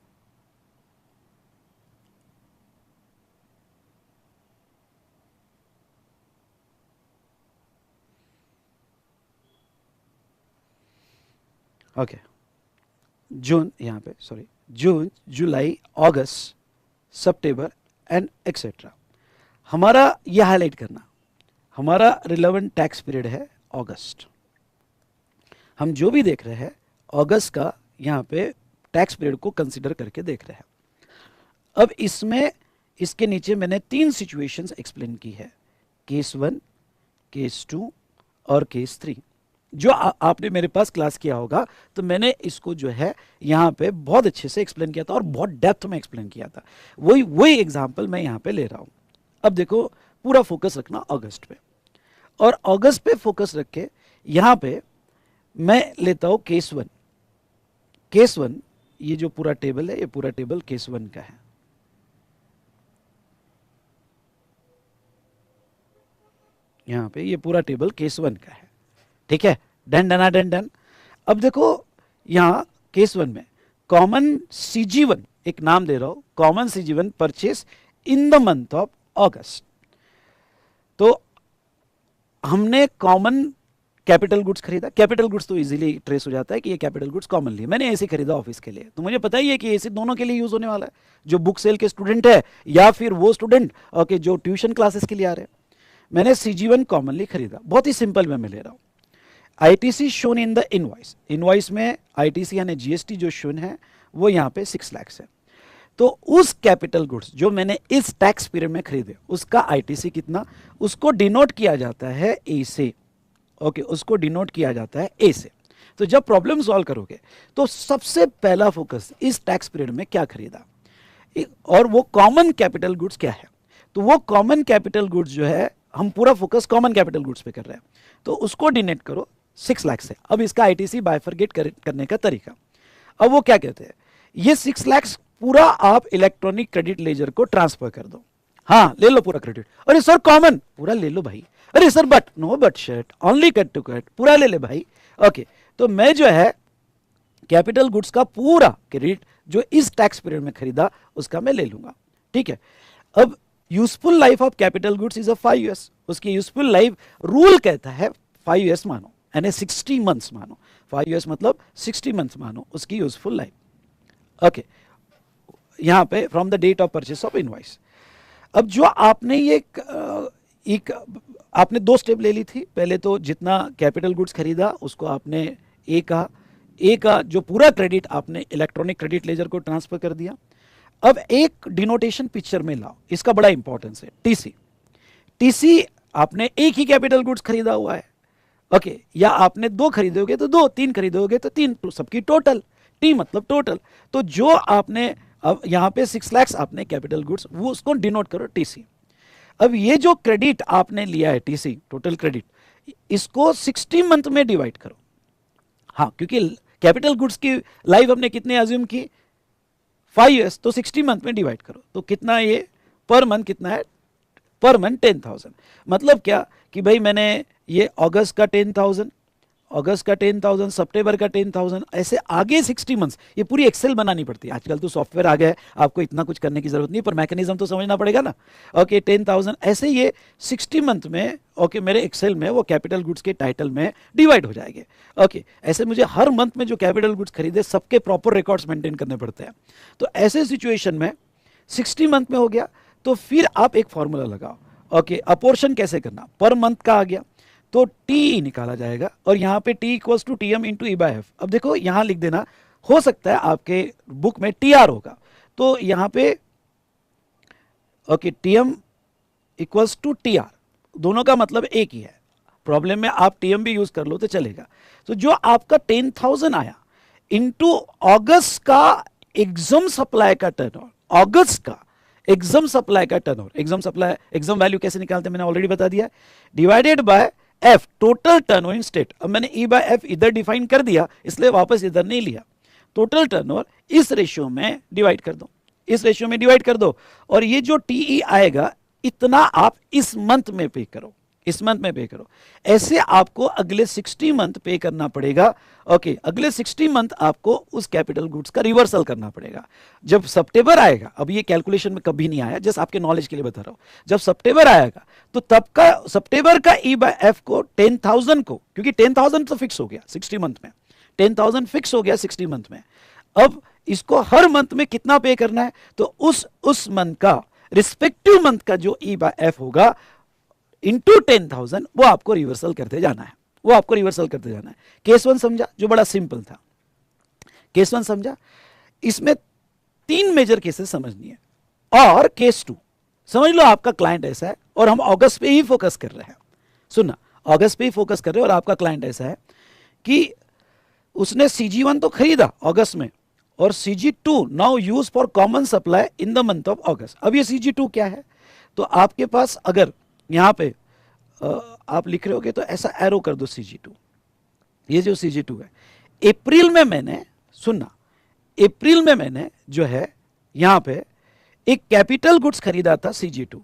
ओके, जून, यहां पे sorry, June, July, August, September and etcetera. हमारा यह हाईलाइट करना, हमारा रिलेवेंट टैक्स पीरियड है अगस्त। हम जो भी देख रहे हैं अगस्त का यहां पे टैक्स पीरियड को कंसीडर करके देख रहे हैं। अब इसमें इसके नीचे मैंने 3 सिचुएशंस एक्सप्लेन की है, केस 1, केस 2 और केस 3। जो आपने मेरे पास क्लास किया होगा तो मैंने इसको जो है यहाँ पे बहुत अच्छे से एक्सप्लेन किया था और बहुत डेप्थ में एक्सप्लेन किया था। वही एग्जांपल मैं यहाँ पे ले रहा हूँ। अब देखो पूरा फोकस रखना अगस्त पे, और अगस्त पे फोकस रख के यहाँ पे मैं लेता हूँ केस 1। केस 1, ये जो पूरा टेबल है, ये पूरा टेबल केस 1 का है। यहाँ पे ये पूरा टेबल केस 1 का है, ठीक है। डन डना डन डन। अब देखो यहां केस 1 में कॉमन CG1, एक नाम दे रहा हूं, common CG1 purchase in the month of अगस्त। तो हमने कॉमन कैपिटल गुड्स खरीदा। कैपिटल गुड्स तो इजीली ट्रेस हो जाता है कि ये कैपिटल गुड्स कॉमनली मैंने ऐसे खरीदा ऑफिस के लिए, तो मुझे पता ही है कि ऐसे दोनों के लिए यूज होने वाला है, जो बुक सेल के स्टूडेंट है या फिर वो स्टूडेंट ओके जो ट्यूशन क्लासेस के लिए आ रहे हैं। मैंने CG1 कॉमनली खरीदा, बहुत ही सिंपल वे में ले रहा हूं। ITC shown in the invoice, invoice में आईटीसी यानी जीएसटी जो शोन है वो यहाँ पे 6 लाख है। तो उस कैपिटल गुड्स जो मैंने इस टैक्स पीरियड में खरीदे उसका आईटीसी कितना, उसको डिनोट किया जाता है ए से, ओके, उसको डिनोट किया जाता है ए से। तो जब प्रॉब्लम सॉल्व करोगे तो सबसे पहला फोकस इस टैक्स पीरियड में क्या खरीदा और वो कॉमन कैपिटल गुड्स क्या है। तो वो कॉमन कैपिटल गुड्स जो है हम पूरा फोकस कॉमन कैपिटल गुड्स पे कर रहे हैं, तो उसको डिनेट करो 6 लाख से। अब इसका आईटीसी बाइफरगेट करने का तरीका, अब वो क्या कहते हैं, ये 6 लाख पूरा आप इलेक्ट्रॉनिक क्रेडिट लेजर को ट्रांसफर कर दो। हाँ ले लो पूरा क्रेडिट। अरे सर कॉमन पूरा ले लो भाई। अरे sir but no but shirt only cut to cut, पूरा ले ले भाई। ओके, तो मैं जो है कैपिटल गुड्स का पूरा क्रेडिट जो इस टैक्स पीरियड में खरीदा उसका मैं ले लूंगा, ठीक है। अब useful life of capital goods is 5 years, उसकी यूजफुल लाइफ रूल कहता है 5 ईयर्स मानो, यानी 60 मंथ्स मानो, 5 ईयर्स मतलब 60 मंथ्स मानो उसकी यूजफुल लाइफ। ओके, यहां पे from the date of purchase of invoice. अब जो आपने ये एक आपने 2 स्टेप ले ली थी। पहले तो जितना कैपिटल गुड्स खरीदा उसको आपने ए का जो पूरा क्रेडिट आपने इलेक्ट्रॉनिक क्रेडिट लेजर को ट्रांसफर कर दिया। अब एक डिनोटेशन पिक्चर में लाओ, इसका बड़ा इंपॉर्टेंस है, टीसी। टीसी आपने एक ही कैपिटल गुड्स खरीदा हुआ है, ओके, या आपने 2 खरीदोगे तो 2, 3 खरीदोगे तो 3, तो सबकी टोटल, टी मतलब टोटल। तो जो आपने अब यहां पे 6 लाख आपने कैपिटल गुड्स, वो उसको डिनोट करो टीसी। अब ये जो क्रेडिट आपने लिया है टीसी, टोटल क्रेडिट, इसको 60 मंथ में डिवाइड करो। हाँ, क्योंकि कैपिटल गुड्स की लाइफ हमने कितने अज्यूम की, 5 years, तो 60 मंथ में डिवाइड करो तो कितना, ये पर मंथ कितना है, पर मंथ 10,000। मतलब क्या कि भाई मैंने ये अगस्त का 10,000, अगस्त का 10,000, सितंबर का 10,000, ऐसे आगे 60 मंथ्स, ये पूरी एक्सेल बनानी पड़ती है। आजकल तो सॉफ्टवेयर आ गया है, आपको इतना कुछ करने की जरूरत नहीं, पर मैकेनिज्म तो समझना पड़ेगा ना। ओके, 10,000 ऐसे ये 60 मंथ में ओके मेरे एक्सेल में वो कैपिटल गुड्स के टाइटल में डिवाइड हो जाएंगे। ओके, ऐसे मुझे हर मंथ में जो कैपिटल गुड्स खरीदे सबके प्रॉपर रिकॉर्ड्स मेंटेन करने पड़ते हैं। तो ऐसे सिचुएशन में 60 मंथ में हो गया तो फिर आप एक फॉर्मूला लगाओ। ओके, अपोर्शन कैसे करना, पर मंथ का आ गया तो टी निकाला जाएगा और यहाँ पे T equals to T M into E by F. अब देखो यहाँ लिख देना, हो सकता है आपके बुक में टी आर होगा, तो यहाँ पे okay T M equals to T R, दोनों का मतलब एक ही है। प्रॉब्लम में आप टी एम भी यूज कर लो तो चलेगा। तो जो आपका 10,000 आया इंटू अगस्त का एग्जाम सप्लाई का टर्नओवर, अगस्त का एग्जाम सप्लाई का turnover, exempt supply exam value कैसे निकालते हैं मैंने ऑलरेडी बता दिया, divided by F total turnover in state. अब मैंने ई बाय एफ इधर डिफाइन कर दिया इसलिए वापस इधर नहीं लिया, टोटल टर्नओवर इस रेशियो में डिवाइड कर दो, इस रेशियो में डिवाइड कर दो और ये जो टीई आएगा इतना आप इस मंथ में पे करो, इस मंथ में पे करो। ऐसे आपको अगले 60 मंथ पे करना पड़ेगा। ओके, अगले 60 मंथ आपको उस कैपिटल गुड्स का रिवर्सल करना पड़ेगा। जब सितंबर आएगा, अब ये कैलकुलेशन में कभी नहीं आया, जस्ट आपके नॉलेज के लिए बता रहा हूं, जब सितंबर आएगा तो तब का सितंबर का ई बाय एफ को 10,000 को, क्योंकि 10,000 तो फिक्स हो गया 60 मंथ में, 10,000 फिक्स हो गया 60 मंथ में। अब इसको हर मंथ में कितना पे करना है, तो उस मंथ का रिस्पेक्टिव मंथ का जो ई बाय एफ होगा इंटू 10,000 वो आपको रिवर्सल करते जाना है, वो आपको रिवर्सल करते जाना है। केस 1 समझा, जो बड़ा सिंपल था, केस 1 समझा। इसमें 3 मेजर केसेस समझनी है और केस 2 समझ लो। आपका क्लाइंट ऐसा है और हम अगस्त पे ही फोकस कर रहे हैं, सुनना, अगस्त पे ही फोकस कर रहे हैं और आपका क्लाइंट ऐसा है कि उसने CG1 तो खरीदा अगस्त में और CG2 now use for common supply in the month of अगस्त। अब ये CG2 क्या है, तो आपके पास अगर यहां पे आप लिख रहे होगे तो ऐसा एरो कर दो CG2, ये जो CG2 है, अप्रैल में मैंने, सुनना, अप्रैल में मैंने जो है यहां पे एक कैपिटल गुड्स खरीदा था CG2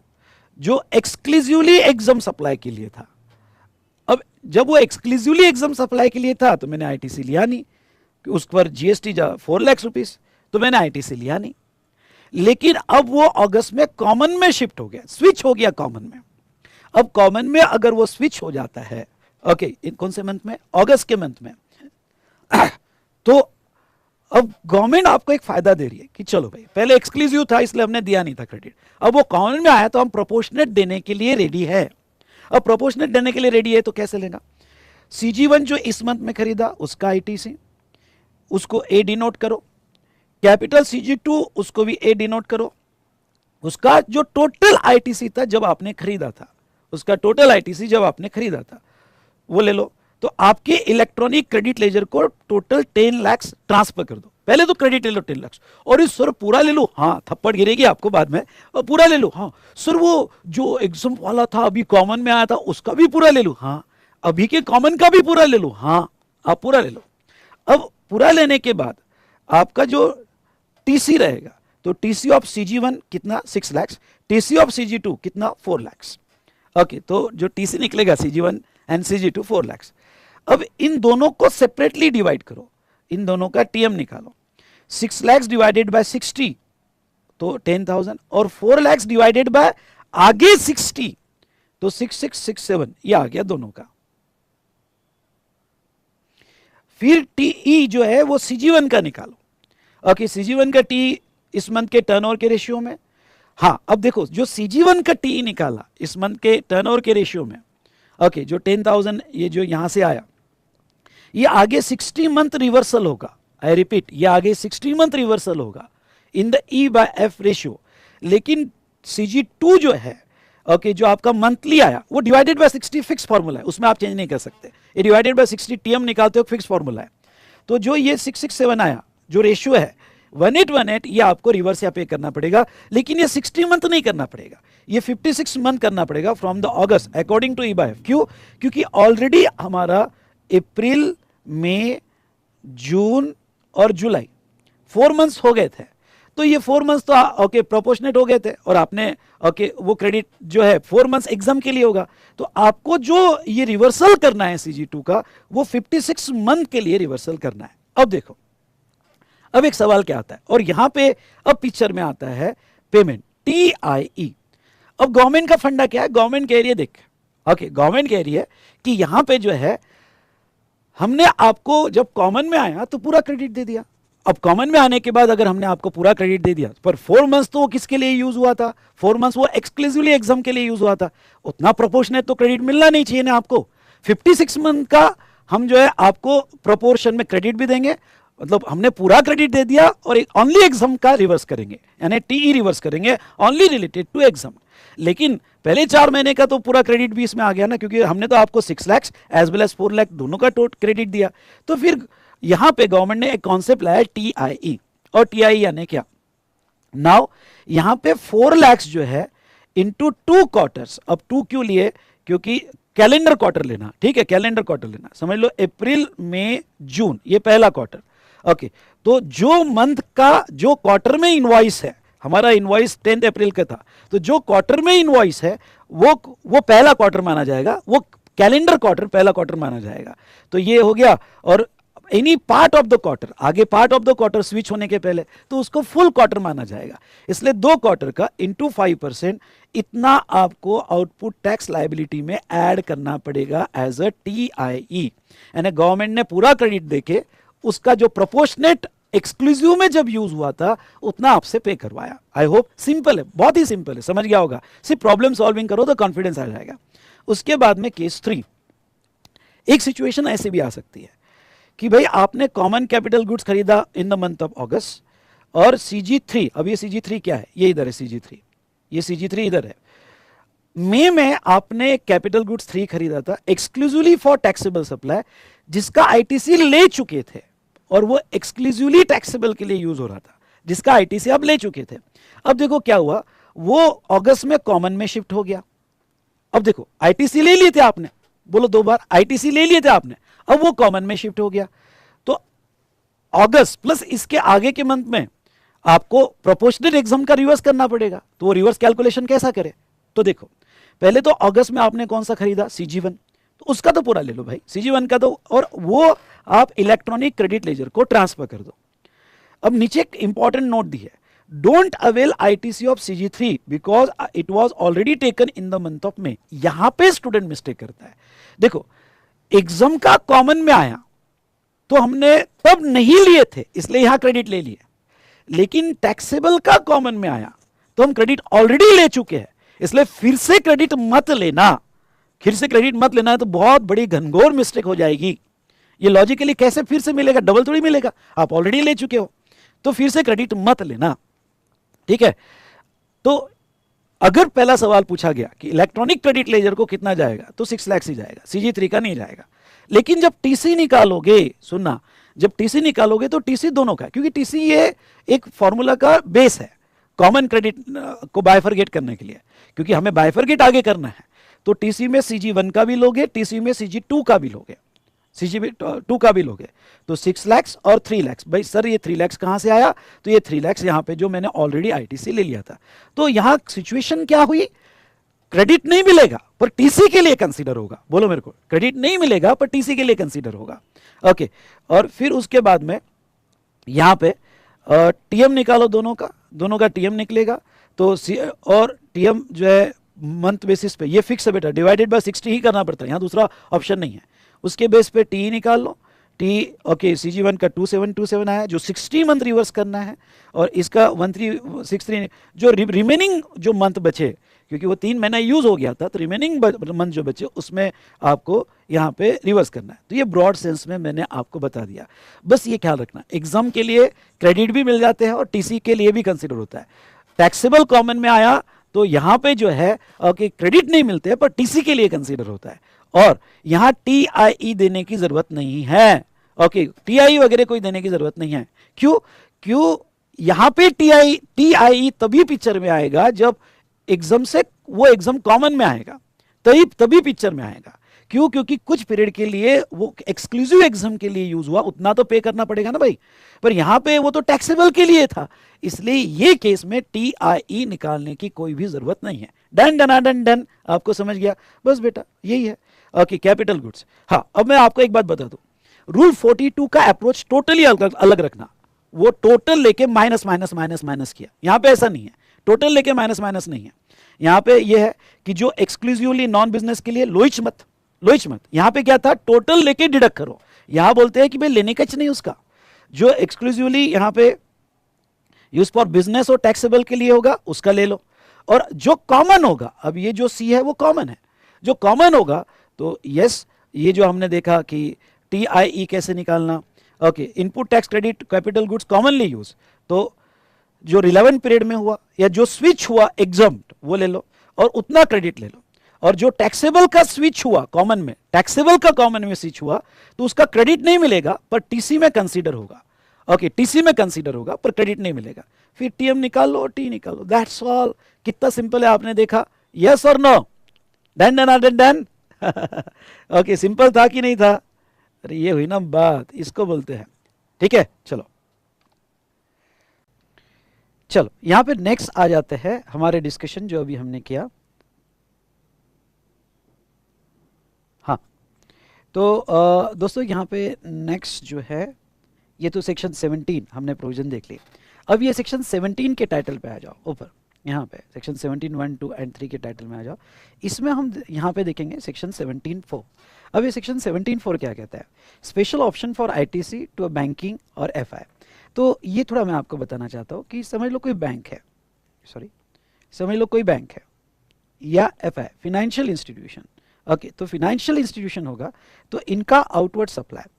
जो एक्सक्लूसिवली एग्जाम सप्लाई के लिए था। अब जब वो एक्सक्लूसिवली एग्जाम सप्लाई के लिए था तो मैंने ITC लिया नहीं, उस पर GST 4 लाख रुपीस, तो मैंने ITC लिया नहीं। लेकिन अब वो अगस्त में कॉमन में शिफ्ट हो गया, स्विच हो गया कॉमन में। अब कॉमन में अगर वो स्विच हो जाता है, ओके, कौन से मंथ में, अगस्त के मंथ में, तो अब गवर्नमेंट आपको एक फायदा दे रही है कि चलो भाई, पहले एक्सक्लूसिव था इसलिए हमने दिया नहीं था क्रेडिट, अब वो कॉमन में आया तो हम प्रोपोर्शनेट देने के लिए रेडी है। अब प्रोपोर्शनेट देने के लिए रेडी है तो कैसे लेना, CG1 जो इस मंथ में खरीदा उसका ITC, उसको A डिनोट करो, कैपिटल CG2 उसको भी A डिनोट करो, उसका जो टोटल ITC था जब आपने खरीदा था, उसका टोटल ITC जब आपने खरीदा था वो ले लो। तो आपके इलेक्ट्रॉनिक क्रेडिट लेजर को टोटल 10 लाख ट्रांसफर कर दो, पहले तो क्रेडिट ले लो 10 लाख, और इस सर पूरा ले लो, हाँ थप्पड़ गिरेगी आपको बाद में, और पूरा ले लो, हाँ सर वो जो एग्जाम वाला था अभी कॉमन में आया था उसका भी पूरा ले लो, हाँ अभी के कॉमन का भी पूरा ले लो, हाँ आप पूरा ले लो। अब पूरा लेने के बाद आपका जो TC रहेगा, तो TC ऑफ CG1 कितना 6 लाख, TC ऑफ CG2 कितना 4 लाख। ओके, तो जो TC निकलेगा CG1 एंड CG2 4 लाख। अब इन दोनों को सेपरेटली डिवाइड करो, इन दोनों का TM निकालो, 6 लाख डिवाइडेड बाय 60 तो 10,000 और 4 लाख डिवाइडेड बाय आगे 60 तो 6667, ये आ गया दोनों का। फिर TE जो है वो CG1 का निकालो। ओके, CG1 का TE इस मंथ के टर्नओवर के रेशियो में, हाँ अब देखो जो CG1 का TE निकाला इस मंथ के टर्नओवर के रेशियो में, ओके जो 10,000 ये जो यहां से आया, ये आगे 60 मंथ रिवर्सल होगा, आई रिपीट ये आगे 60 मंथ रिवर्सल होगा in the E by F ratio. लेकिन CG2 जो है, ओके जो आपका मंथली आया वो डिवाइडेड बाय 60 फिक्स फॉर्मूला है, उसमें आप चेंज नहीं कर सकते, ये डिवाइडेड बाय 60 TM निकालते हो फिक्स फॉर्मूला है। तो जो ये 667 आया जो रेशियो है 1818, ये आपको रिवर्स या पे करना पड़ेगा, लेकिन ये 60 मंथ नहीं करना पड़ेगा, ये 56 मंथ करना पड़ेगा from the August according to E by F। क्यों, क्योंकि ऑलरेडी हमारा अप्रैल मई जून और जुलाई 4 मंथ्स हो गए थे, तो ये 4 मंथ्स तो ओके प्रोपोर्शनेट हो गए थे, और आपने ओके वो क्रेडिट जो है 4 मंथ्स एग्जाम के लिए होगा, तो आपको जो ये रिवर्सल करना है CG2 का, वो 56 मंथ के लिए रिवर्सल करना है। अब देखो, अब एक सवाल क्या आता है, और यहां पे अब पिक्चर में आता है पेमेंट TIE। अब गवर्नमेंट का फंडा क्या है, गवर्नमेंट कह रही है देख, ओके गवर्नमेंट कह रही है कि यहां पे जो है हमने आपको जब कॉमन में आया तो पूरा क्रेडिट दे दिया। अब कॉमन में आने के बाद अगर हमने आपको पूरा क्रेडिट दे दिया, पर 4 मंथ्स तो वो किसके लिए यूज हुआ था, 4 मंथ्स वो एक्सक्लूसिवली एग्जाम के लिए यूज हुआ था, उतना प्रोपोर्शनेट तो क्रेडिट मिलना नहीं चाहिए ना आपको। 56 मंथ का हम जो है आपको प्रोपोर्शन में क्रेडिट भी देंगे, मतलब हमने पूरा क्रेडिट दे दिया, और एक ओनली एग्जाम का रिवर्स करेंगे, यानी TE रिवर्स करेंगे ओनली रिलेटेड टू एग्जाम। लेकिन पहले 4 महीने का तो पूरा क्रेडिट भी इसमें आ गया ना, क्योंकि हमने तो आपको 6 lakh as well as 4 lakh दोनों का क्रेडिट दिया। तो फिर यहां पे गवर्नमेंट ने एक कॉन्सेप्ट लाया TIE, और TIE यानी क्या, नाउ यहां पे 4 लाख जो है इंटू 2 क्वार्टर्स। अब 2 क्यों लिए, क्योंकि कैलेंडर क्वार्टर लेना, ठीक है, कैलेंडर क्वार्टर लेना, समझ लो अप्रैल मई जून ये पहला क्वार्टर, ओके। तो जो मंथ का जो क्वार्टर में इनवॉइस है, हमारा इनवॉइस 10 अप्रैल का था, तो जो क्वार्टर में इनवॉइस है वो पहला क्वार्टर माना जाएगा, वो कैलेंडर क्वार्टर पहला क्वार्टर माना जाएगा। तो ये हो गया, और any part of the quarter, आगे part of the quarter switch होने के पहले तो उसको फुल क्वार्टर माना जाएगा। इसलिए 2 क्वार्टर का इंटू 5% इतना आपको आउटपुट टैक्स लायबिलिटी में ऐड करना पड़ेगा एज अ TIE, यानी गवर्नमेंट ने पूरा क्रेडिट देके उसका जो प्रोपोर्शनेट एक्सक्लूसिव में जब यूज हुआ था उतना आपसे पे करवाया। आई होप सिंपल है, बहुत ही सिंपल है, समझ गया होगा। सिर्फ प्रॉब्लम सॉल्विंग करो तो कॉन्फिडेंस आ जाएगा। उसके बाद में केस 3, एक सिचुएशन ऐसे भी आ सकती है कि भाई आपने कॉमन कैपिटल गुड्स खरीदा इन द मंथ ऑफ अगस्त, और CG3, अब ये CG3 क्या है, ये इधर है CG3, ये CG3 इधर है। मई में आपने कैपिटल गुड्स 3 खरीदा था एक्सक्लूसिवली फॉर टैक्सेबल सप्लाई, जिसका ITC ले चुके थे, और वो एक्सक्लूसिवली टैक्सेबल के लिए यूज हो रहा था, जिसका ITC आप ले चुके थे। अब देखो क्या हुआ, वो अगस्त में कॉमन में शिफ्ट हो गया। अब देखो ITC ले लिए थे आपने, बोलो 2 बार ITC ले लिए थे आपने, अब वो कॉमन में शिफ्ट हो गया। तो अगस्त प्लस इसके आगे के मंथ में आपको प्रोपोर्शनल एग्जाम का रिवर्स करना पड़ेगा। तो वो रिवर्स कैलकुलेशन कैसा करे, तो देखो पहले तो अगस्त में आपने कौन सा खरीदा, CG1, तो उसका तो पूरा ले लो भाई, CG1 का तो, और वो आप इलेक्ट्रॉनिक क्रेडिट लेजर को ट्रांसफर कर दो। अब नीचे एक इंपॉर्टेंट नोट दी है, don't avail ITC of CG3 because it was already taken in the month of May. यहां पे स्टूडेंट मिस्टेक करता है। देखो एग्जाम का कॉमन में आया तो हमने तब नहीं लिए थे, इसलिए यहां क्रेडिट ले लिए, लेकिन टैक्सेबल का कॉमन में आया तो हम क्रेडिट ऑलरेडी ले चुके हैं, इसलिए फिर से क्रेडिट मत लेना। फिर से क्रेडिट मत लेना है तो बहुत बड़ी घनघोर मिस्टेक हो जाएगी। ये लॉजिकली कैसे फिर से मिलेगा, डबल थोड़ी मिलेगा, आप ऑलरेडी ले चुके हो, तो फिर से क्रेडिट मत लेना, ठीक है। तो अगर पहला सवाल पूछा गया कि इलेक्ट्रॉनिक क्रेडिट लेजर को कितना जाएगा, तो 6 लाख ही जाएगा, CG3 का नहीं जाएगा। लेकिन जब TC निकालोगे, सुनना, जब TC निकालोगे तो TC दोनों का, क्योंकि TC ये एक फॉर्मूला का बेस है कॉमन क्रेडिट को बाइफरगेट करने के लिए, क्योंकि हमें बाइफरगेट आगे करना है। तो TC में CG1 का भी लोगे, TC में CG2 का भी लोगे, CG2 का भी लोगे, तो 6 लाख और 3 लाख। भाई सर ये 3 लाख कहां से आया, तो ये 3 लाख यहां पे जो मैंने ऑलरेडी ITC ले लिया था। तो यहां सिचुएशन क्या हुई, क्रेडिट नहीं मिलेगा पर TC के लिए कंसीडर होगा। बोलो मेरे को, क्रेडिट नहीं मिलेगा पर TC के लिए कंसीडर होगा, ओके। और फिर उसके बाद में यहां पे TM निकालो, दोनों का TM निकलेगा। तो और TM जो है मंथ बेसिस पे, ये फिक्स है बेटा, डिवाइडेड बाय 60 ही करना पड़ता है, यहां दूसरा ऑप्शन नहीं है। उसके बेस पे TE निकाल लो, T ओके, CG1 का 2727 आया जो 60 मंथ रिवर्स करना है, और इसका 1363 जो रिमेनिंग जो मंथ बचे, क्योंकि वो 3 महीना यूज हो गया था, तो रिमेनिंग मंथ जो बचे उसमें आपको यहाँ पे रिवर्स करना है। तो ये ब्रॉड सेंस में मैंने आपको बता दिया। बस ये ख्याल रखना, एग्जाम के लिए क्रेडिट भी मिल जाते हैं और TC के लिए भी कंसिडर होता है। टैक्सेबल कॉमन में आया तो यहाँ पे जो है क्रेडिट नहीं मिलते पर TC के लिए कंसीडर होता है, और यहाँ TIE देने की जरूरत नहीं है, ओके। TIE वगैरह कोई देने की जरूरत नहीं है। क्यों यहाँ पे TIE तभी पिक्चर में आएगा जब एग्जाम से वो एग्जाम कॉमन में आएगा, तभी पिक्चर में आएगा, क्यों? क्योंकि कुछ पीरियड के लिए वो एक्सक्लूसिव एग्जाम के लिए यूज हुआ, उतना तो पे करना पड़ेगा ना भाई, पर यहां पे वो तो टैक्सेबल के लिए था, इसलिए ये केस में TIE निकालने की कोई भी जरूरत नहीं है। डन डन डन डन, आपको समझ गया? बस बेटा यही है। Okay, capital goods. हाँ, अब मैं आपको एक बात बता दूं, रूल 42 का अप्रोच टोटली अलग रखना। वो टोटल लेके माइनस माइनस माइनस माइनस किया, यहां पे ऐसा नहीं है, टोटल लेके माइनस माइनस नहीं है। यहां पे ये है कि जो एक्सक्लूसिवली नॉन बिजनेस के लिए लोइच मत, लोइच मत। यहां पे क्या था, टोटल लेके डिडक्ट करो। यहां बोलते हैं कि भाई लेने का नहीं उसका, जो एक्सक्लूसिवली यहां पे यूज फॉर बिजनेस और टैक्सेबल के लिए होगा उसका ले लो, और जो कॉमन होगा, अब ये जो सी है वो कॉमन है, जो कॉमन होगा तो यस, ये जो हमने देखा कि TIE कैसे निकालना। Okay, input tax credit capital goods commonly use, तो जो रिलेवेंट पीरियड में हुआ या जो स्विच हुआ एग्जम्प्ट वो ले लो और उतना क्रेडिट ले लो, और जो टैक्सेबल का स्विच हुआ कॉमन में, टैक्सेबल का कॉमन में स्विच हुआ तो उसका क्रेडिट नहीं मिलेगा पर TC में कंसीडर होगा। ओके, TC में कंसीडर होगा पर क्रेडिट नहीं मिलेगा, फिर TM निकाल लो और T निकालो, दैट्स ऑल। कितना सिंपल है, आपने देखा? यस और no? Done done done done. Okay, simple था कि नहीं था? अरे ये हुई ना बात, इसको बोलते हैं। ठीक है, चलो चलो यहां पे नेक्स्ट आ जाते हैं हमारे डिस्कशन जो अभी हमने किया। हाँ, तो दोस्तों यहां पे नेक्स्ट जो है, ये तो सेक्शन 17 हमने प्रोविजन देख ली। अब ये सेक्शन 17 के टाइटल पे आ जाओ, ऊपर यहाँ पे सेक्शन 17 1 2 एंड 3 के टाइटल में आ जाओ। इसमें हम यहाँ पे देखेंगे सेक्शन 17(4). अब ये सेक्शन 17(4) क्या कहता है? Special option for ITC to banking और FI। तो ये थोड़ा मैं आपको बताना चाहता हूँ कि समझ लो कोई बैंक है, समझ लो कोई बैंक है या FI फिनेंशियल इंस्टीट्यूशन। ओके, तो फिनेंशियल इंस्टीट्यूशन होगा तो इनका आउटवर्ड सप्लाई,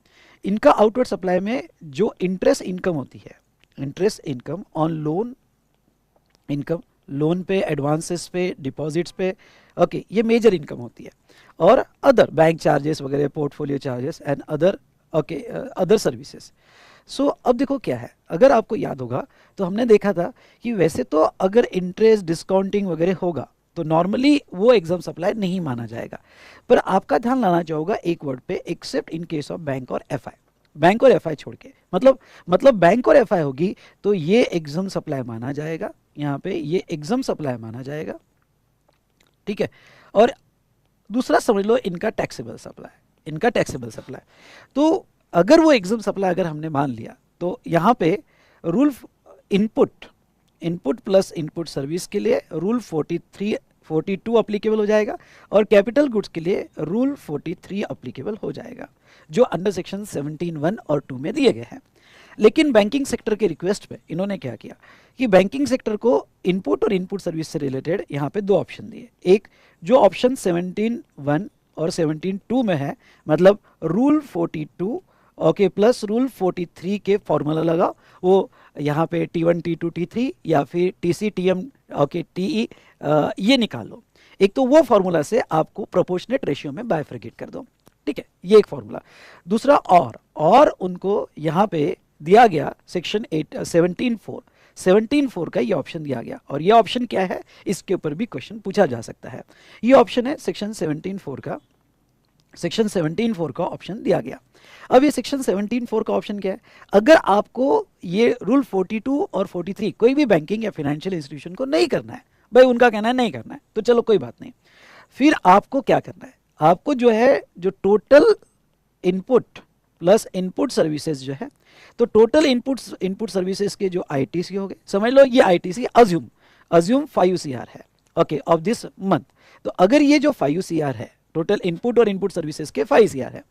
इनका आउटवर्ड सप्लाई में जो इंटरेस्ट इनकम होती है, interest income on loan income, loan पे, एडवांसेस पे, डिपॉजिट्स पे, ओके, ये मेजर इनकम होती है। और अदर बैंक चार्जेस वगैरह, portfolio charges and other, okay, other services. So अब देखो क्या है, अगर आपको याद होगा तो हमने देखा था कि वैसे तो अगर इंटरेस्ट डिस्काउंटिंग वगैरह होगा तो नॉर्मली वो एग्जाम सप्लाई नहीं माना जाएगा, पर आपका ध्यान लाना चाहूँगा एक वर्ड पे, accept in case of bank और FI। बैंक और FI छोड़ के, मतलब बैंक और FI होगी तो ये एग्जाम सप्लाई माना जाएगा, यहाँ पे ये एग्जाम सप्लाई माना जाएगा। ठीक है, और दूसरा समझ लो इनका टैक्सेबल सप्लाई, इनका टैक्सेबल सप्लाई। तो अगर वो एग्जाम सप्लाई अगर हमने मान लिया तो यहाँ पे rule input plus input service के लिए रूल 42 अप्लीकेबल हो जाएगा, और कैपिटल गुड्स के लिए रूल 43 अप्लीकेबल हो जाएगा, जो अंडर सेक्शन 17(1) और 2 में दिए गए हैं। लेकिन बैंकिंग सेक्टर के रिक्वेस्ट पे इन्होंने क्या किया कि बैंकिंग सेक्टर को इनपुट और इनपुट सर्विस से रिलेटेड यहाँ पे दो ऑप्शन दिए। एक जो ऑप्शन 17(1) और 17(2) में है, मतलब रूल 42 ओके प्लस रूल 43 के फॉर्मूला लगा, वो यहाँ पे T1 T2 T3 या फिर TC TM ओके TE ये निकालो। एक तो वो फॉर्मूला से आपको प्रोपोर्शनेट रेशियो में बाइफरकेट कर दो, ठीक है, ये एक फॉर्मूला। दूसरा और उनको यहाँ पे दिया गया सेक्शन 17(4) का ये ऑप्शन दिया गया, और ये ऑप्शन क्या है इसके ऊपर भी क्वेश्चन पूछा जा सकता है। ये ऑप्शन है सेक्शन 17(4) का ऑप्शन दिया गया। अब ये सेक्शन 17(4) का ऑप्शन क्या है? अगर आपको ये रूल 42 और 43 कोई भी बैंकिंग या फाइनेंशियल इंस्टीट्यूशन को नहीं करना है, भाई उनका कहना है नहीं करना है, तो चलो कोई बात नहीं, फिर आपको क्या करना है? आपको जो है जो total input plus input services जो है, तो टोटल इनपुट सर्विसेज के जो ITC हो गए, समझ लो ये ITC अज्यूम 5 CR है, ओके, ऑफ दिस मंथ। तो अगर ये जो 5 CR है, टोटल इनपुट और इनपुट सर्विसेज के 5 CR है,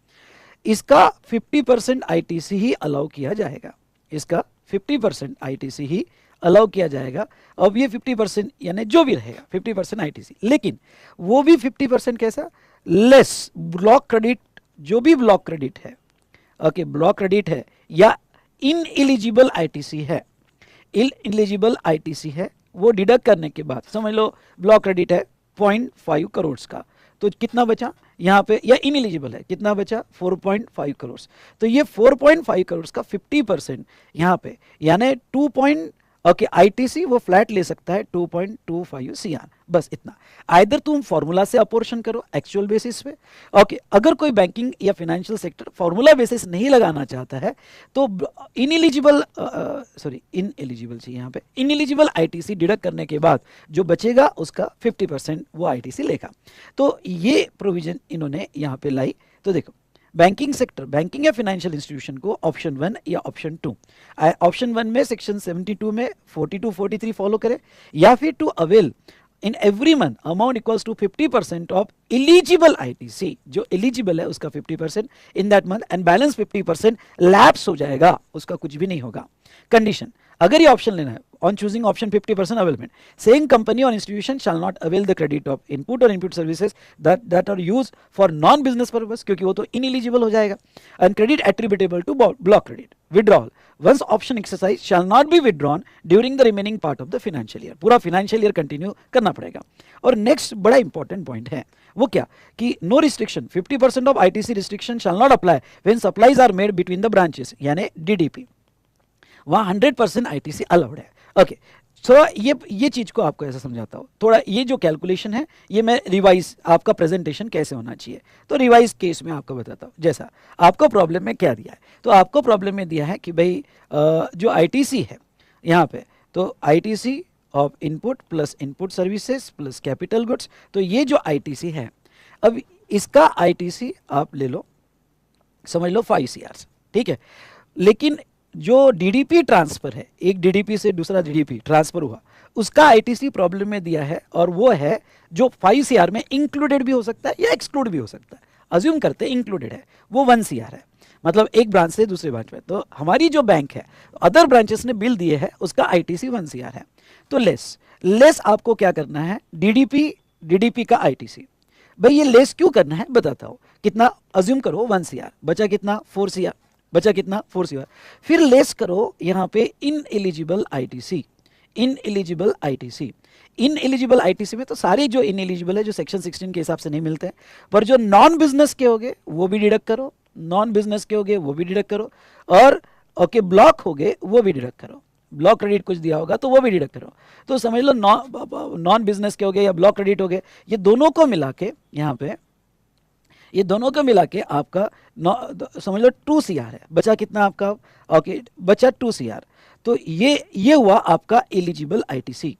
इसका 50% ITC ही अलाउ किया जाएगा, इसका 50% ITC ही अलाउ किया जाएगा। अब ये 50% यानी जो भी रहेगा 50% ITC, लेकिन वो भी 50% कैसा? लेस ब्लॉक क्रेडिट, जो भी ब्लॉक क्रेडिट है, ओके, ब्लॉक क्रेडिट है या इनएलिजिबल ITC है, इनएलिजिबल ITC है, वो डिडक्ट करने के बाद समझ लो ब्लॉक क्रेडिट है 0.5 करोड़ का, तो कितना बचा यहाँ पे, या इनएलिजिबल है कितना बचा? 4.5 करोड़। तो ये 4.5 करोड़ का 50% यहाँ पे, यानी ओके आईटीसी वो फ्लैट ले सकता है 2.25 सीआर, बस इतना। आइदर तुम फॉर्मूला से अपोर्शन करो एक्चुअल बेसिस पे। ओके अगर कोई बैंकिंग या फाइनेंशियल सेक्टर फॉर्मूला बेसिस नहीं लगाना चाहता है तो इनएलिजिबल चाहिए यहाँ पे, इनएलिजिबल आईटीसी डिडक्ट करने के बाद जो बचेगा उसका 50% वो आईटीसी लेगा। तो ये प्रोविजन इन्होंने यहाँ पे लाई। तो देखो बैंकिंग सेक्टर, बैंकिंग या फाइनेंशियल इंस्टीट्यूशन को ऑप्शन 1 या ऑप्शन 2, ऑप्शन 1 में सेक्शन 72 में 42 43 फॉलो करे, या फिर to avail in every month amount equals to 50% of eligible ITC, जो एलिजिबल है उसका 50% in that month and balance 50% lapse हो जाएगा, उसका कुछ भी नहीं होगा। कंडीशन, अगर ये ऑप्शन लेना है on choosing option 50% availment, saying company और institution shall not avail the credit of input और input services that are use for non business purpose, क्योंकि वो तो इनएलिजिबल हो जाएगा। And credit attributable to block credit. Withdrawal, once option exercise shall not be withdrawn during the remaining part of the financial year, पूरा financial year continue करना पड़ेगा। और next बड़ा इंपॉर्टेंट पॉइंट है वो क्या कि no restriction, 50% of ITC restriction shall not apply when supplies are made between the branches, यानी डीडीपी, वहां 100% आईटीसी अलाउड है। ओके थोड़ा ये चीज को आपको ऐसा समझाता हूँ, थोड़ा ये जो कैलकुलेशन है ये मैं रिवाइज आपका प्रेजेंटेशन कैसे होना चाहिए तो रिवाइज केस में आपको बताता हूँ। जैसा आपको प्रॉब्लम में क्या दिया है, तो आपको प्रॉब्लम में दिया है कि भाई जो आईटीसी है यहाँ पे, तो ITC of input plus input services plus capital goods, तो ये जो आईटीसी है अब इसका आईटीसी आप ले लो, समझ लो 5 CR, ठीक है। लेकिन जो डीडीपी ट्रांसफर है, एक डीडीपी से दूसरा डीडीपी ट्रांसफर हुआ, उसका आईटीसी प्रॉब्लम में दिया है, और वो है जो 5 CR में इंक्लूडेड भी हो सकता है या एक्सक्लूड भी हो सकता है। अज्यूम करते हैं इंक्लूडेड है, वो 1 CR है, मतलब एक ब्रांच से दूसरे ब्रांच में। तो हमारी जो बैंक है अदर ब्रांचेस ने बिल दिए है, उसका आईटीसी 1 CR है। तो लेस आपको क्या करना है, डीडीपी का आईटीसी। भाई ये लेस क्यों करना है बताता हूँ। कितना अज्यूम करो 1 CR, बचा कितना 4 CR, बचा कितना 4 CR। फिर लेस करो यहाँ पे in eligible ITC, in eligible ITC. In eligible ITC में तो सारे जो इन एलिजिबल है जो सेक्शन 16 के हिसाब से नहीं मिलते हैं, पर जो नॉन बिजनेस के होगे वो भी डिडक्ट करो, नॉन बिजनेस के होगे वो भी डिडक्ट करो, और ओके ब्लॉक हो गए वो भी डिडक्ट करो, ब्लॉक क्रेडिट कुछ दिया होगा तो वो भी डिडक्ट करो। तो समझ लो नॉन बिजनेस के हो गए या ब्लॉक क्रेडिट हो गए, ये दोनों को मिला के यहाँ पे, ये दोनों को मिला के आपका समझ लो 2 CR है, बचा कितना आपका, ओके बचा 2 CR। तो ये हुआ आपका एलिजिबल आईटीसी,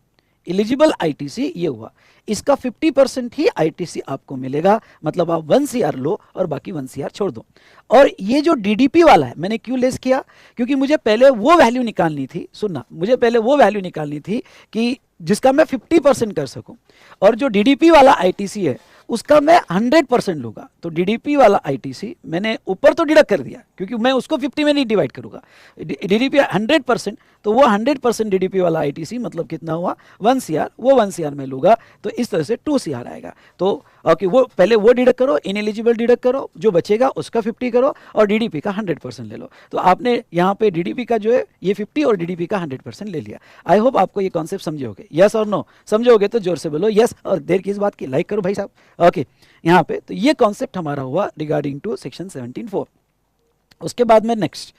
एलिजिबल आईटीसी ये हुआ, इसका 50% ही आईटीसी आपको मिलेगा, मतलब आप 1 CR लो और बाकी 1 CR छोड़ दो। और ये जो डीडीपी वाला है मैंने क्यों लेस किया, क्योंकि मुझे पहले वो वैल्यू निकालनी थी, सुनना, मुझे पहले वो वैल्यू निकालनी थी कि जिसका मैं 50% कर सकूं, और जो डीडीपी वाला आईटीसी है उसका मैं 100% लूंगा। तो डीडीपी वाला आईटीसी मैंने ऊपर तो डिडक्ट कर दिया, क्योंकि मैं उसको 50 में नहीं डिवाइड करूंगा, डीडीपी 100%, तो वो 100% डीडीपी वाला आईटीसी मतलब कितना हुआ 1 CR, वो 1 CR में लूंगा, तो इस तरह से 2 CR आएगा। तो ओके वो पहले वो डिडक्ट करो, इनएलिजिबल डिडक्ट करो, जो बचेगा उसका 50 करो, और डीडीपी का 100% ले लो। तो आपने यहाँ पे डीडीपी का जो है ये 50 और डीडीपी का 100% ले लिया। आई होप आपको ये कॉन्सेप्ट समझे होगे, यस और नो, समझोगे तो जोर से बोलो यस, और देर किस बात की, लाइक करो भाई साहब। ओके यहाँ पे तो ये कॉन्सेप्ट हमारा हुआ रिगार्डिंग टू सेक्शन 17(4). उसके बाद में नेक्स्ट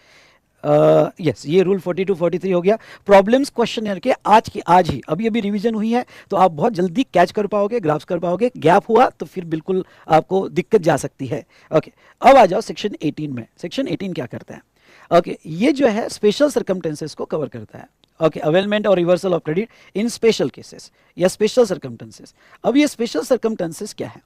यस ये रूल 42 43 हो गया। प्रॉब्लम्स क्वेश्चन के आज ही अभी अभी रिवीजन हुई है, तो आप बहुत जल्दी कैच कर पाओगे, ग्राफ्स कर पाओगे। गैप हुआ तो फिर बिल्कुल आपको दिक्कत जा सकती है। ओके अब आ जाओ सेक्शन 18 में। सेक्शन 18 क्या करता है, ओके ये जो है स्पेशल सर्कमटेंसेस को कवर करता है। ओके अवेलमेंट और reversal of credit in special cases या स्पेशल सर्कमटेंसेस। अब ये स्पेशल सर्कमटेंसेस क्या है,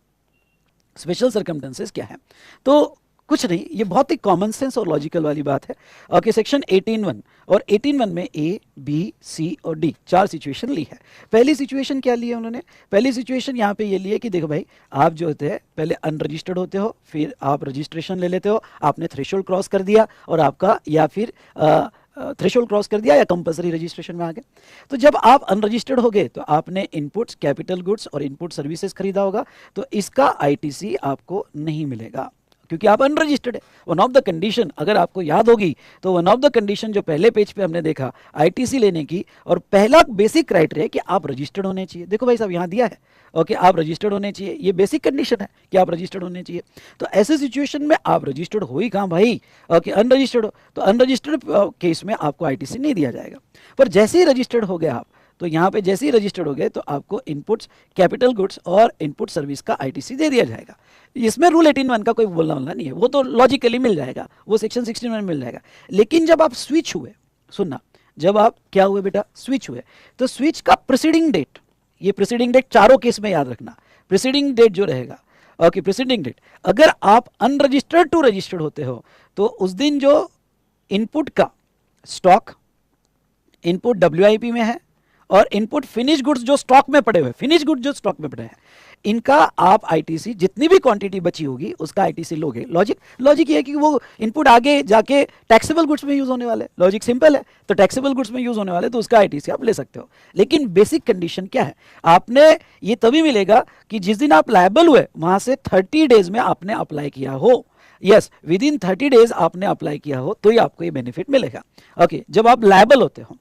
स्पेशल सर्कमटेंसेस क्या है, तो कुछ नहीं, ये बहुत ही कॉमन सेंस और लॉजिकल वाली बात है। ओके सेक्शन 18(1) और 18(1) में ए बी सी और डी 4 सिचुएशन ली है। पहली सिचुएशन क्या ली है उन्होंने, पहली सिचुएशन यहाँ पे ये ली है कि देखो भाई आप जो होते हैं पहले अनरजिस्टर्ड होते हो, फिर आप रजिस्ट्रेशन ले लेते हो, आपने थ्रेशोल्ड क्रॉस कर दिया और आपका या फिर थ्रेशोल्ड क्रॉस कर दिया या कंपलसरी रजिस्ट्रेशन में आ गए। तो जब आप अनरजिस्टर्ड हो गए तो आपने इनपुट्स कैपिटल गुड्स और इनपुट सर्विसेज खरीदा होगा, तो इसका आईटीसी आपको नहीं मिलेगा। क्योंकि आप अनरजिस्टर्ड है। वन ऑफ द कंडीशन अगर आपको याद होगी तो वन ऑफ द कंडीशन जो पहले पेज पे हमने देखा आईटीसी लेने की, और पहला बेसिक क्राइटेरिया कि आप रजिस्टर्ड होने चाहिए। देखो भाई साहब यहाँ दिया है, ओके, आप रजिस्टर्ड होने चाहिए, ये बेसिक कंडीशन है कि आप रजिस्टर्ड होने चाहिए। तो ऐसे सिचुएशन में आप रजिस्टर्ड हो ही कहाँ भाई, ओके, अनरजिस्टर्ड हो, तो अनरजिस्टर्ड केस में आपको आईटीसी नहीं दिया जाएगा। पर जैसे ही रजिस्टर्ड हो गए आप, तो यहाँ पे जैसे ही रजिस्टर्ड हो गए तो आपको इनपुट्स कैपिटल गुड्स और इनपुट सर्विस का आईटीसी दे दिया जाएगा। इसमें रूल 18(1) का कोई बोलना वाला नहीं है, वो तो लॉजिकली मिल जाएगा, वो सेक्शन 16 में मिल जाएगा। लेकिन जब आप स्विच हुए, सुनना, जब आप क्या हुए बेटा, स्विच हुए, तो स्विच का प्रीसीडिंग डेट, ये प्रीसीडिंग डेट चारों केस में याद रखना, प्रीसीडिंग डेट जो रहेगा, ओके, प्रीसीडिंग डेट, अगर आप अनरजिस्टर्ड टू रजिस्टर्ड होते हो तो उस दिन जो इनपुट का स्टॉक, इनपुट डब्ल्यूआईपी में है और इनपुट फिनिश गुड्स जो स्टॉक में पड़े हुए, फिनिश गुड्स जो स्टॉक में पड़े हैं, इनका आप आईटीसी जितनी भी क्वांटिटी बची होगी उसका आईटीसी लोगे। लॉजिक ये है कि वो इनपुट आगे जाके टैक्सेबल गुड्स में यूज होने वाले, लॉजिक सिंपल है, तो टैक्सेबल गुड्स में यूज होने वाले तो उसका आईटीसी आप ले सकते हो। लेकिन बेसिक कंडीशन क्या है, आपने ये तभी मिलेगा कि जिस दिन आप लायबल हुए वहां से 30 डेज में आपने अप्लाई किया हो, यस, विद इन 30 डेज आपने अप्लाई किया हो तो ही आपको ये बेनिफिट मिलेगा, ओके, जब आप लायबल होते हो।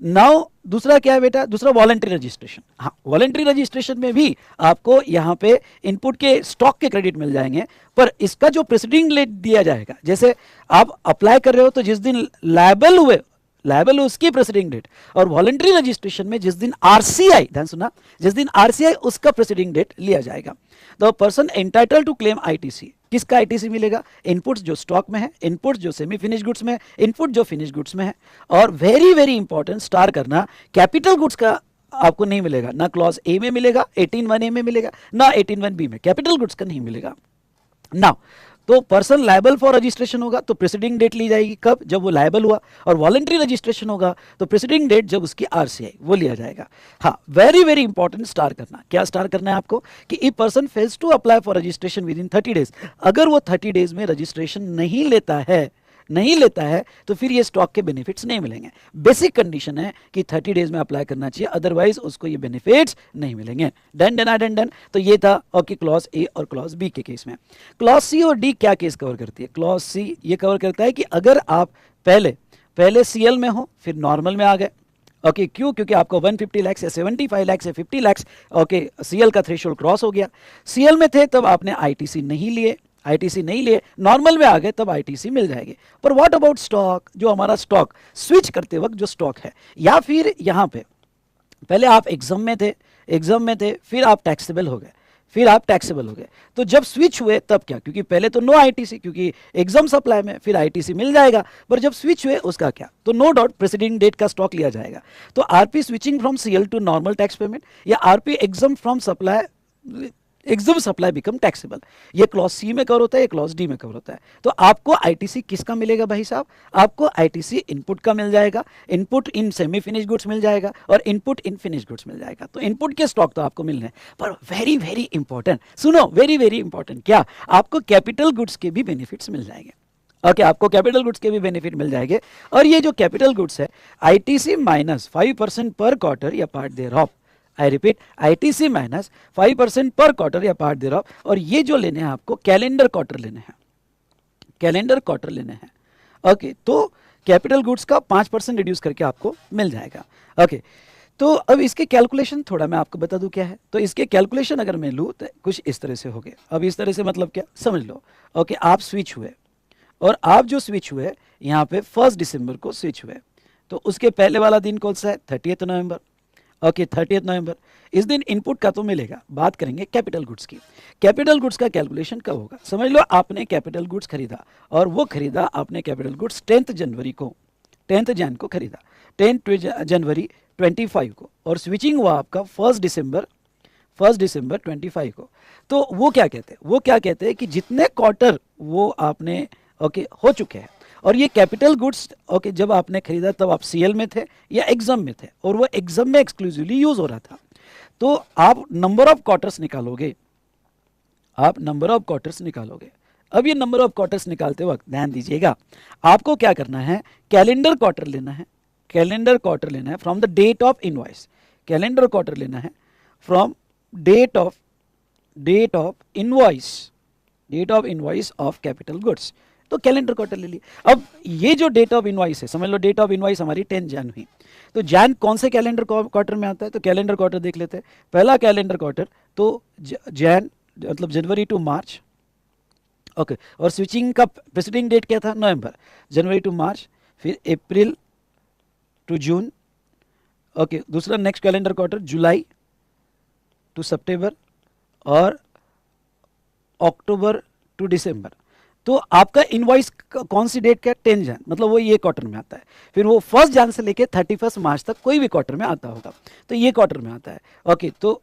नाउ दूसरा क्या है बेटा, दूसरा वॉलंटरी रजिस्ट्रेशन। हाँ, वॉलंटरी रजिस्ट्रेशन में भी आपको यहाँ पे इनपुट के स्टॉक के क्रेडिट मिल जाएंगे, पर इसका जो प्रीसीडिंग डेट दिया जाएगा, जैसे आप अप्लाई कर रहे हो तो जिस दिन लायबल हुए उसकी प्रीसीडिंग डेट, और वॉलंटरी रजिस्ट्रेशन में जिस दिन आरसीआई, ध्यान सुना, जिस दिन आरसीआई उसका प्रीसीडिंग डेट लिया जाएगा। The person entitle to claim ITC, किसका आईटीसी मिलेगा, इनपुट्स जो स्टॉक में है, इनपुट्स जो सेमी फिनिश गुड्स में है, इनपुट जो फिनिश गुड्स में है। और वेरी वेरी इंपॉर्टेंट, स्टार करना, कैपिटल गुड्स का आपको नहीं मिलेगा, ना क्लॉज ए में मिलेगा, 18(1) में मिलेगा, ना 18(1) में, कैपिटल गुड्स का नहीं मिलेगा। नाउ तो पर्सन लायबल फॉर रजिस्ट्रेशन होगा तो प्रीसीडिंग डेट ली जाएगी, कब, जब वो लायबल हुआ, और वॉलंटरी रजिस्ट्रेशन होगा तो प्रीसीडिंग डेट जब उसकी आरसीआई वो लिया जाएगा। हाँ, वेरी वेरी इंपॉर्टेंट, स्टार करना, क्या स्टार करना है आपको, कि a person fails to apply for registration within 30 days, अगर वो 30 डेज में रजिस्ट्रेशन नहीं लेता है तो फिर ये स्टॉक के बेनिफिट्स नहीं मिलेंगे। बेसिक कंडीशन है कि 30 डेज में अप्लाई करना चाहिए, अदरवाइज उसको ये बेनिफिट्स नहीं मिलेंगे। डन। तो ये था ओके क्लॉज ए और क्लॉज बी के केस में। क्लॉज सी और डी क्या केस कवर करती है, क्लॉज सी ये कवर करता है कि अगर आप पहले सीएल में हो फिर नॉर्मल में आ गए, ओके, क्यों, क्योंकि आपको 150 लाख या 75 लाख या 50 लाख, ओके, सीएल का थ्रेशोल्ड क्रॉस हो गया, सीएल में थे तब आपने आईटीसी नहीं लिए, नॉर्मल में आ गए तब आईटीसी मिल जाएगी। पर व्हाट अबाउट स्टॉक, जो हमारा स्टॉक स्विच करते वक्त जो स्टॉक है, या फिर यहाँ पे पहले आप एग्जाम में थे फिर आप टैक्सेबल हो गए, तो जब स्विच हुए तब क्या, क्योंकि पहले तो नो आईटीसी, क्योंकि एग्जाम सप्लाई में फिर आईटीसी मिल जाएगा, पर जब स्विच हुए उसका क्या, तो नो डाउट प्रीसीडिंग डेट का स्टॉक लिया जाएगा। तो RP switching from CL to normal tax payment, या RP exempt from supply, exempt supply become taxable, ये क्लॉज सी में कवर होता है, ये क्लॉज डी में कवर होता है। तो आपको आईटीसी किसका मिलेगा भाई साहब, आपको आईटीसी इनपुट का मिल जाएगा, input in semi finish goods मिल जाएगा और इनपुट इन फिनिश गुड्स मिल जाएगा। तो इनपुट के स्टॉक तो आपको मिलने हैं, पर वेरी वेरी इंपॉर्टेंट, सुनो, वेरी वेरी इंपॉर्टेंट, क्या आपको कैपिटल गुड्स के भी बेनिफिट्स मिल जाएंगे, ओके, आपको कैपिटल गुड्स के भी बेनिफिट मिल जाएंगे। और ये जो कैपिटल गुड्स है, आईटीसी माइनस 5% पर क्वार्टर या part thereof, I repeat, ITC minus 5% पर क्वार्टर या पार्ट देयर ऑफ, और ये जो लेने हैं आपको कैलेंडर क्वार्टर लेने हैं, ओके, तो कैपिटल गुड्स का 5% रिड्यूस करके आपको मिल जाएगा, ओके। तो अब इसके कैलकुलेशन थोड़ा मैं आपको बता दूं क्या है। तो इसके कैलकुलेशन अगर मैं लूँ तो कुछ इस तरह से हो गए। अब इस तरह से मतलब क्या, समझ लो, ओके, आप स्विच हुए, और आप जो स्विच हुए यहाँ पे 1 दिसंबर को स्विच हुए, तो उसके पहले वाला दिन कौन सा है, 30 नवंबर, ओके, 30 नवंबर। इस दिन इनपुट का तो मिलेगा, बात करेंगे कैपिटल गुड्स की। कैपिटल गुड्स का कैलकुलेशन कब होगा, समझ लो आपने कैपिटल गुड्स खरीदा, और वो खरीदा आपने कैपिटल गुड्स 10 जनवरी को, 10 जन को खरीदा, 10 जनवरी 25 को, और स्विचिंग हुआ आपका 1 दिसंबर 25 को। तो वो क्या कहते हैं कि जितने क्वार्टर वो आपने ओके हो चुके हैं, और ये कैपिटल गुड्स ओके जब आपने खरीदा तब आप सीएल में थे या एग्जाम में थे, और वो एग्जाम में एक्सक्लूसिवली यूज हो रहा था, तो आप नंबर ऑफ क्वार्टर्स निकालोगे, अब ये नंबर ऑफ क्वार्टर्स निकालते वक्त ध्यान दीजिएगा, आपको क्या करना है, कैलेंडर क्वार्टर लेना है from the date of invoice, calendar quarter लेना है from date of invoice, date of invoice of capital goods, तो कैलेंडर क्वार्टर ले लिया। अब ये जो डेट ऑफ इनवॉइस है, समझ लो डेट ऑफ इनवॉइस हमारी 10 जन हुई, तो जैन कौन से कैलेंडर क्वार्टर में आता है, तो कैलेंडर क्वार्टर देख लेते हैं। पहला कैलेंडर क्वार्टर तो जैन मतलब जनवरी टू मार्च, ओके, और स्विचिंग का प्रेसिडिंग डेट क्या था, नवंबर, जनवरी टू मार्च, फिर अप्रैल टू जून, ओके, दूसरा next calendar quarter July to September, और अक्टूबर टू दिसंबर। तो आपका इनवॉइस कौन सी डेट का, 10 जन, मतलब वो ये क्वार्टर में आता है। फिर वो 1 जन से लेके 31 मार्च तक कोई भी क्वार्टर में आता होगा, तो ये क्वार्टर में आता है। ओके, तो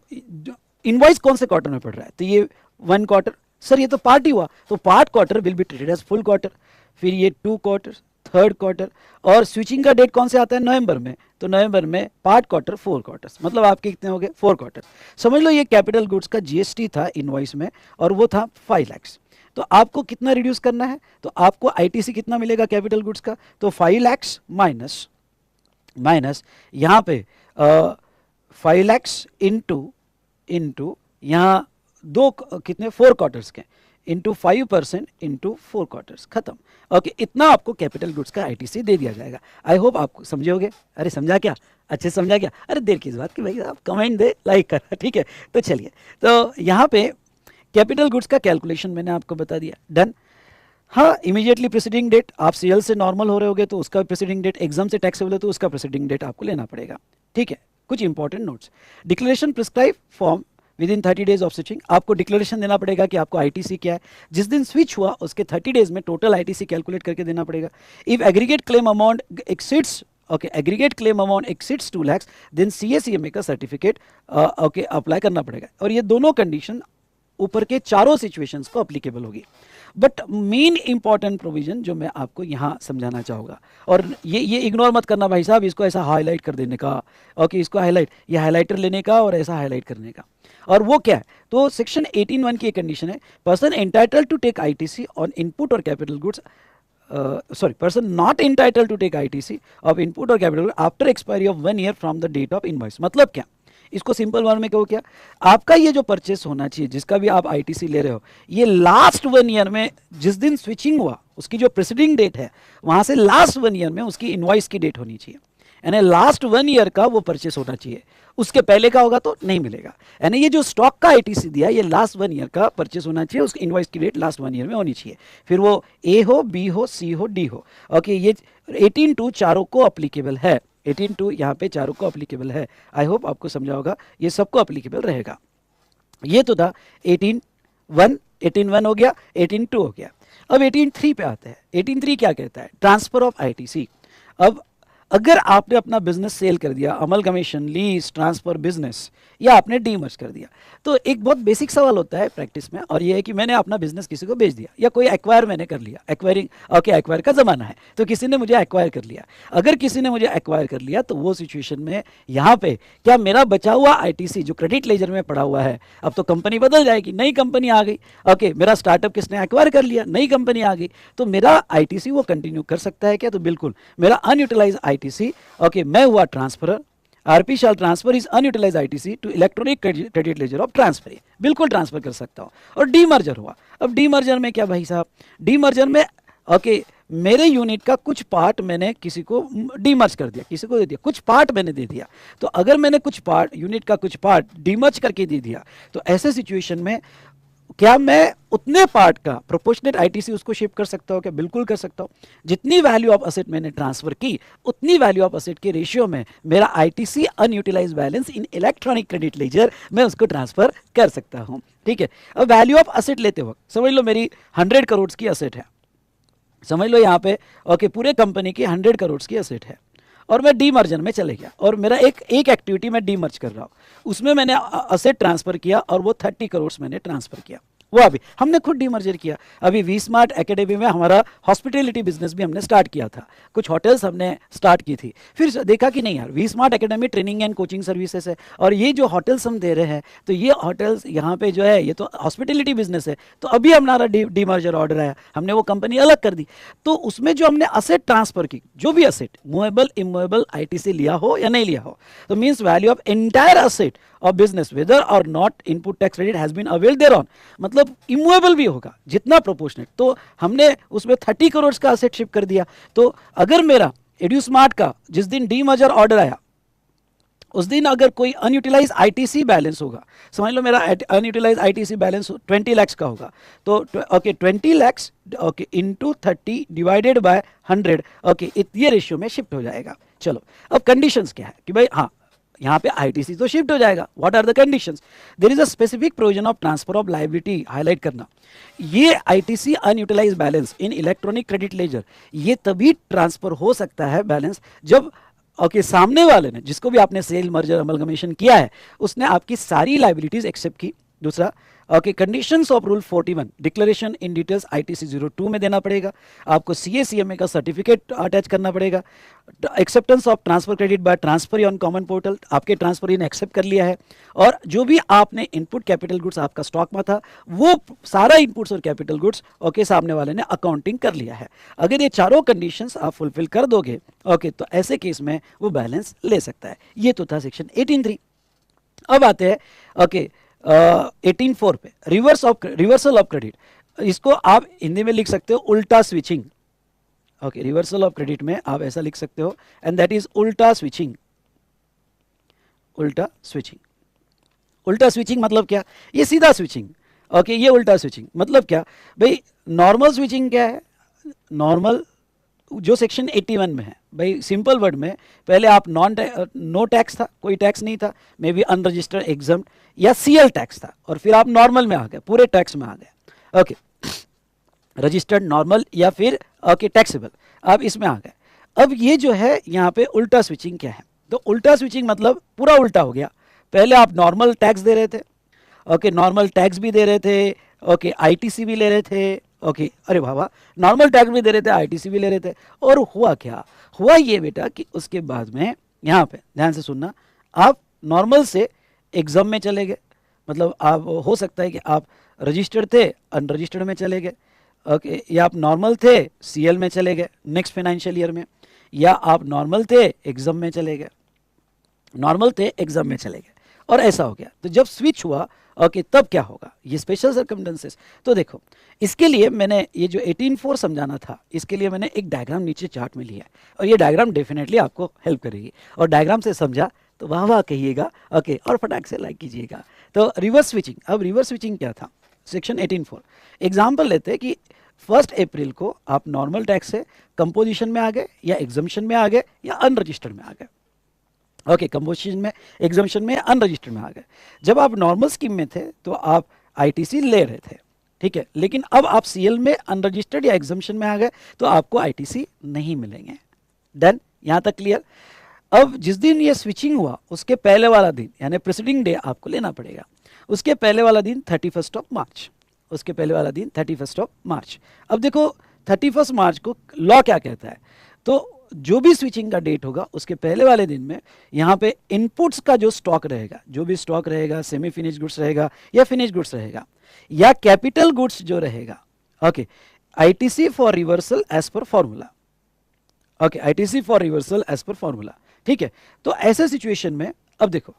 इनवॉइस कौन से क्वार्टर में पड़ रहा है, तो ये 1 क्वार्टर। सर ये तो पार्ट ही हुआ, तो part quarter will be treated as full quarter. फिर ये 2 क्वार्टर, 3rd क्वार्टर, और स्विचिंग का डेट कौन से आता है, नवंबर में, तो नवंबर में पार्ट क्वार्टर 4 क्वार्टर्स, मतलब आपके कितने हो गए, 4 क्वार्टर। समझ लो ये कैपिटल गुड्स का जीएसटी था इनवॉइस में, और वो था 5 लाख। तो आपको कितना रिड्यूस करना है, तो आपको आईटीसी कितना मिलेगा कैपिटल गुड्स का, तो 5 लाख माइनस यहाँ पे 5 लाख इंटू यहाँ दो कितने 4 क्वार्टर्स के, इंटू 5% इंटू 4 क्वार्टर्स, खत्म। ओके, इतना आपको कैपिटल गुड्स का आईटीसी दे दिया जाएगा। आई होप आप समझोगे। अरे समझा क्या, अच्छे से समझा क्या, अरे देर किस बात की भाई, आप कमेंट दे, लाइक कर, ठीक है। तो चलिए, तो यहाँ पे कैपिटल गुड्स का कैलकुलेशन मैंने आपको बता दिया, डन। हाँ, इमीडिएटली प्रेसिडिंग डेट, आप सेल से नॉर्मल हो रहे होगे तो उसका प्रेसिडिंग डेट, एग्जाम से टैक्सेबल है तो उसका प्रेसिडिंग डेट आपको लेना पड़ेगा, ठीक है। कुछ important notes, declaration prescribe form with in 30 days of switching, आपको डिक्लेरेशन देना पड़ेगा कि आपको आईटीसी क्या है, जिस दिन स्विच हुआ उसके 30 डेज में टोटल आईटीसी कैलकुलेट करके देना पड़ेगा। If aggregate claim amount exceeds, okay, aggregate claim amount exceeds 2 lakh, then CACMA का सर्टिफिकेट ओके अप्लाई करना पड़ेगा। और ये दोनों कंडीशन ऊपर के चारों सिचुएशंस को अप्लीकेबल होगी। बट मेन इंपॉर्टेंट प्रोविजन जो मैं आपको यहाँ समझाना चाहूँगा, और ये इग्नोर मत करना भाई साहब, इसको ऐसा हाईलाइट कर देने का, ओके, इसको हाईलाइट, ये हाईलाइटर लेने का और ऐसा हाईलाइट करने का। और वो क्या है, तो सेक्शन 18(1) की एक कंडीशन है, person entitled to take ITC on input और capital goods, person not entitled to take ITC of input or capital after expiry of 1 year from the date of invoice। मतलब क्या, इसको सिंपल वर्ड में कहो क्या, आपका ये जो परचेस होना चाहिए, जिसका भी आप आईटीसी ले रहे हो, ये लास्ट 1 ईयर में जिस दिन स्विचिंग हुआ उसकी जो प्रेसिडिंग डेट है, वहां से लास्ट 1 ईयर में उसकी इनवॉइस की डेट होनी चाहिए, यानी लास्ट 1 ईयर का वो परचेस होना चाहिए। उसके पहले का होगा तो नहीं मिलेगा। यानी ये जो स्टॉक का आईटीसी दिया, ये लास्ट 1 ईयर का परचेस होना चाहिए, उसकी इनवॉइस की डेट लास्ट 1 ईयर में होनी चाहिए। फिर वो ए हो, बी हो, सी हो, डी हो, ओके। ये 18(2) चारों को अप्लीकेबल है, 18(2) यहाँ पे चारों को अप्लीकेबल है। आई होप आपको समझा होगा, ये सबको अप्लीकेबल रहेगा। ये तो था 18(1) हो गया, 18(2) हो गया। अब 18(3) पे आते हैं। 18(3) क्या कहता है, ट्रांसफर ऑफ आईटीसी। अब अगर आपने अपना बिजनेस सेल कर दिया, अमलगमेशन, लीज, ट्रांसफर बिजनेस, या आपने डीमर्ज कर दिया, तो एक बहुत बेसिक सवाल होता है प्रैक्टिस में, और ये है कि मैंने अपना बिजनेस किसी को बेच दिया, या कोई एक्वायर मैंने कर लिया, एक्वायरिंग, ओके, एक्वायर का जमाना है, तो किसी ने मुझे एक्वायर कर लिया। अगर किसी ने मुझे एक्वायर कर लिया, तो वो सिचुएशन में यहाँ पे क्या मेरा बचा हुआ आईटीसी जो क्रेडिट लेजर में पड़ा हुआ है, अब तो कंपनी बदल जाएगी, नई कंपनी आ गई, ओके, मेरा स्टार्टअप किसने एक्वायर कर लिया, नई कंपनी आ गई, तो मेरा आईटीसी वो कंटिन्यू कर सकता है क्या, तो बिल्कुल। मेरा अनयूटिलाइज आईटीसी, ओके, मैं हुआ transferor, RP shall transfer is unutilise ITC to electronic credit ledger of transfer, बिल्कुल ट्रांसफर कर सकता हूं। और डीमर्जर हुआ, अब डीमर्जर में क्या भाई साहब, डीमर्जर में ओके, मेरे यूनिट का कुछ पार्ट मैंने किसी को डीमर्ज कर दिया, किसी को दे दिया, कुछ पार्ट मैंने दे दिया। तो अगर मैंने कुछ पार्ट, यूनिट का कुछ पार्ट डीमर्ज करके दे दिया, तो ऐसे सिचुएशन में क्या मैं उतने पार्ट का प्रोपोर्शनेट आईटीसी उसको शिफ्ट कर सकता हूँ क्या, बिल्कुल कर सकता हूँ। जितनी वैल्यू ऑफ असेट मैंने ट्रांसफर की, उतनी वैल्यू ऑफ असेट के रेशियो में मेरा ITC unutilised balance in electronic credit laser मैं उसको ट्रांसफर कर सकता हूँ, ठीक है। अब वैल्यू ऑफ असेट लेते वक्त समझ लो मेरी 100 करोड़ की असेट है, समझ लो यहाँ पे, ओके, पूरे कंपनी की 100 करोड़ की असेट है, और मैं डीमर्जर में चले गया, और मेरा एक एक्टिविटी मैं डीमर्ज कर रहा हूँ, उसमें मैंने असेट ट्रांसफर किया, और वो 30 करोड़ मैंने ट्रांसफर किया, वो अभी हमने खुद डीमर्जर किया। अभी वी स्मार्ट एकेडमी में हमारा हॉस्पिटैलिटी बिजनेस भी हमने स्टार्ट किया था, कुछ होटल्स हमने स्टार्ट की थी, फिर देखा कि नहीं यार, V Smart Academy training and coaching services है, और ये जो होटल्स हम दे रहे हैं, तो ये होटल्स यहाँ पे जो है, ये तो हॉस्पिटैलिटी बिजनेस है, तो अभी हमारा डीमर्जर ऑर्डर आया, हमने वो कंपनी अलग कर दी। तो उसमें जो हमने असेट ट्रांसफर की, जो भी असेट मूवेबल इमूवेबल आईटीसी लिया हो या नहीं लिया हो, तो means value of entire asset of business whether or not input tax credit has been availed thereon, मतलब मतलब इमूवेबल भी होगा जितना प्रोपोर्शनेट। तो हमने उसमें 30 करोड़ का असेट शिफ्ट कर दिया। तो अगर मेरा एड्यूस्मार्ट का जिस दिन डीमर्जर ऑर्डर आया उस दिन अगर कोई अनयूटिलाइज आईटीसी बैलेंस होगा, समझ लो मेरा अनयूटिलाइज आईटीसी बैलेंस 20 लाख का होगा, तो okay 20 lakh okay into 30 divided by 100 okay ये रेशियो में शिफ्ट हो जाएगा। चलो अब कंडीशंस क्या है कि भाई हाँ यहाँ पे आईटीसी तो शिफ्ट हो जाएगा। What are the conditions? There is a specific provision of transfer of liability, highlight करना। ये ITC unutilise balance in electronic credit ledger ये तभी ट्रांसफर हो सकता है बैलेंस जब ओके सामने वाले ने जिसको भी आपने सेल मर्जर अमलगमेशन किया है उसने आपकी सारी लायबिलिटीज एक्सेप्ट की। दूसरा okay conditions of rule 41 declaration in details ITC 02 में देना पड़ेगा। आपको सीएसीएमए का सर्टिफिकेट अटैच करना पड़ेगा। Acceptance of transfer credit by transfer on common portal, आपके ट्रांसफर ने एक्सेप्ट कर लिया है। और जो भी आपने इनपुट कैपिटल गुड्स आपका स्टॉक में था वो सारा इनपुट्स और कैपिटल गुड्स ओके सामने वाले ने अकाउंटिंग कर लिया है। अगर ये चारों कंडीशंस आप फुलफिल कर दोगे ओके तो ऐसे केस में वो बैलेंस ले सकता है। ये तो था सेक्शन 18(3). अब आते हैं ओके 18(4) पे रिवर्सल ऑफ क्रेडिट। इसको आप हिंदी में लिख सकते हो उल्टा switching. Okay reversal of credit में आप ऐसा लिख सकते हो एंड दैट इज उल्टा स्विचिंग। उल्टा स्विचिंग, उल्टा स्विचिंग मतलब क्या? ये सीधा स्विचिंग। ओके ये उल्टा स्विचिंग मतलब क्या भाई? नॉर्मल स्विचिंग क्या है? नॉर्मल जो सेक्शन 81 में है भाई, सिंपल वर्ड में पहले आप नो टैक्स था, कोई टैक्स नहीं था, मे बी अनरजिस्टर्ड एग्जम्प्ट या सीएल टैक्स था, और फिर आप नॉर्मल में आ गए, पूरे टैक्स में आ गए। ओके रजिस्टर्ड नॉर्मल या फिर ओके टैक्सेबल, आप इसमें आ गए। अब ये जो है यहाँ पे उल्टा स्विचिंग क्या है? तो उल्टा स्विचिंग मतलब पूरा उल्टा हो गया। पहले आप नॉर्मल टैक्स दे रहे थे, ओके नॉर्मल टैक्स भी दे रहे थे, ओके आईटीसी भी ले रहे थे, ओके अरे बाबा नॉर्मल टैक्स भी दे रहे थे, आईटीसी भी ले रहे थे, और हुआ क्या? हुआ ये बेटा कि उसके बाद में यहाँ पे ध्यान से सुनना, आप नॉर्मल से एग्जाम में चले गए, मतलब आप हो सकता है कि आप रजिस्टर्ड थे अनरजिस्टर्ड में चले गए, ओके या आप नॉर्मल थे सीएल में चले गए नेक्स्ट फाइनेंशियल ईयर में, या आप नॉर्मल थे एग्जाम में चले गए, नॉर्मल थे एग्जाम में चले गए, और ऐसा हो गया। तो जब स्विच हुआ ओके तब क्या होगा? ये स्पेशल सर्कमस्टेंसेस। तो देखो इसके लिए मैंने ये जो 18(4) समझाना था, इसके लिए मैंने एक डायग्राम नीचे चार्ट में लिया है, और ये डायग्राम डेफिनेटली आपको हेल्प करेगी, और डायग्राम से समझा तो वाह वाह कहिएगा ओके, और फटाक से लाइक कीजिएगा। तो रिवर्स स्विचिंग, अब रिवर्स स्विचिंग क्या था? सेक्शन 18(4) एग्जाम्पल लेते हैं कि 1 अप्रैल को आप नॉर्मल टैक्स से कंपोजिशन में आ गए, या एग्जम्पशन में आ गए, या अनरजिस्टर्ड में आ गए। ओके कंपोजिशन में, एग्जम्पशन में, अनरजिस्टर्ड में आ गए। जब आप नॉर्मल स्कीम में थे तो आप आईटीसी ले रहे थे, ठीक है, लेकिन अब आप सीएल में अनरजिस्टर्ड या एग्जम्पशन में आ गए तो आपको आईटीसी नहीं मिलेंगे। डन, यहां तक क्लियर? अब जिस दिन ये स्विचिंग हुआ उसके पहले वाला दिन यानी प्रीसीडिंग डे आपको लेना पड़ेगा। उसके पहले वाला दिन 31 मार्च, उसके पहले वाला दिन 31 मार्च। अब देखो 31 मार्च को लॉ क्या कहता है? तो जो भी स्विचिंग का डेट होगा उसके पहले वाले दिन में यहाँ पे इनपुट्स का जो स्टॉक रहेगा, जो भी स्टॉक रहेगा, सेमी फिनिश गुड्स रहेगा या फिनिश गुड्स रहेगा या कैपिटल गुड्स जो रहेगा, okay ITC for reversal as per formula, okay ITC for reversal as per formula, ठीक है। तो ऐसे सिचुएशन में अब देखो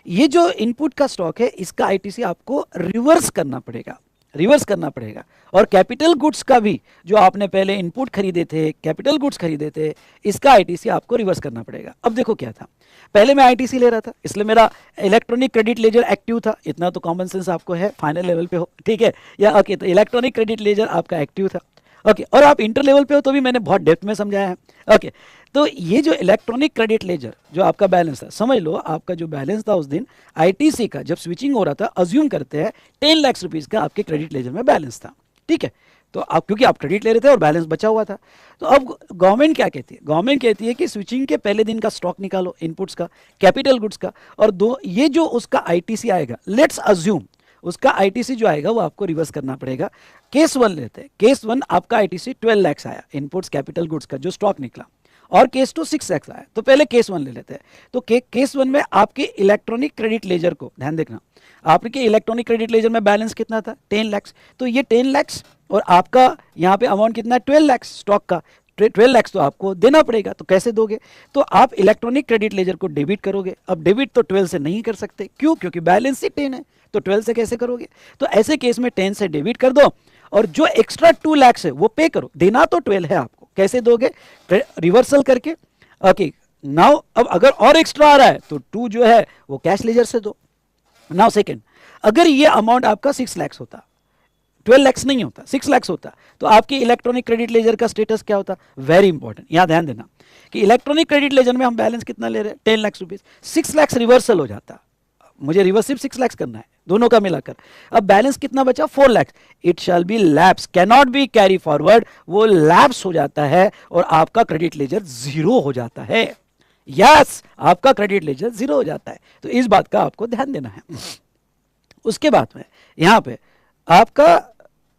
ये जो इनपुट का स्टॉक है इसका आईटीसी आपको रिवर्स करना पड़ेगा, रिवर्स करना पड़ेगा। और कैपिटल गुड्स का भी जो आपने पहले इनपुट खरीदे थे, कैपिटल गुड्स खरीदे थे, इसका आईटीसी आपको रिवर्स करना पड़ेगा। अब देखो क्या था, पहले मैं आईटीसी ले रहा था इसलिए मेरा इलेक्ट्रॉनिक क्रेडिट लेजर एक्टिव था, इतना तो कॉमन सेंस आपको है, फाइनल लेवल पे हो, ठीक है, या ओके तो इलेक्ट्रॉनिक क्रेडिट लेजर आपका एक्टिव था, ओके और आप इंटर लेवल पे हो तो भी मैंने बहुत डेप्थ में समझाया है, ओके। तो ये जो इलेक्ट्रॉनिक क्रेडिट लेजर जो आपका बैलेंस था, समझ लो आपका जो बैलेंस था उस दिन आईटीसी का जब स्विचिंग हो रहा था, अज्यूम करते हैं 10 लाख रुपीस का आपके क्रेडिट लेजर में बैलेंस था, ठीक है। तो आप क्योंकि आप क्रेडिट ले रहे थे और बैलेंस बचा हुआ था, तो अब गवर्नमेंट क्या कहती है? गवर्नमेंट कहती है कि स्विचिंग के पहले दिन का स्टॉक निकालो, इनपुट्स का, कैपिटल गुड्स का, और दो ये जो उसका आईटीसी आएगा, लेट्स अज्यूम उसका आईटीसी जो आएगा वो आपको रिवर्स करना पड़ेगा। केस 1 लेते हैं, केस 1 आपका आईटीसी 12 लाख आया, इनपुट्स कैपिटल गुड्स का जो स्टॉक निकला, और केस 2 6 लाख आया। तो पहले केस 1 ले लेते हैं। तो केस 1 में आपके इलेक्ट्रॉनिक क्रेडिट लेजर को ध्यान देखना, आपके इलेक्ट्रॉनिक क्रेडिट लेजर में बैलेंस कितना था? 10 लाख। तो ये 10 लाख और आपका यहाँ पे अमाउंट कितना है? 12 लाख स्टॉक का, 12 लाख तो आपको देना पड़ेगा। तो कैसे दोगे? तो आप इलेक्ट्रॉनिक क्रेडिट लेजर को डेबिट करोगे। अब डेबिट तो 12 से नहीं कर सकते, क्यों? क्योंकि बैलेंस ही 10 है, तो 12 से कैसे करोगे? तो ऐसे केस में 10 से डेबिट कर दो और जो एक्स्ट्रा 2 लाख है वो पे करो। देना तो 12 है आपको, कैसे दोगे? रिवर्सल करके। ओके, नाउ अब अगर और एक्स्ट्रा आ रहा है तो 2 जो है वो कैश लेजर से दो। नाउ सेकेंड, अगर ये अमाउंट आपका 6 लाख होता, 12 लाख नहीं होता, 6 लाख होता, तो आपकी इलेक्ट्रॉनिक क्रेडिट लेजर का स्टेटस क्या होता? वेरी इंपॉर्टेंट, यहां ध्यान देना कि इलेक्ट्रॉनिक क्रेडिट लेजर में हम बैलेंस कितना ले रहे हैं? 10 लाख रुपीज। 6 लाख रिवर्सल हो जाता, मुझे रिवर्स सिर्फ 6 लाख करना है, दोनों का मिलाकर। अब बैलेंस कितना बचा? 4 lakh. It shall be lapse, cannot be carry forward, वो लैप्स हो जाता है और आपका क्रेडिट लेजर जीरो हो जाता है। यस, आपका क्रेडिट लेजर जीरो हो जाता है। तो इस बात का आपको ध्यान देना है। उसके बाद में यहां पे आपका,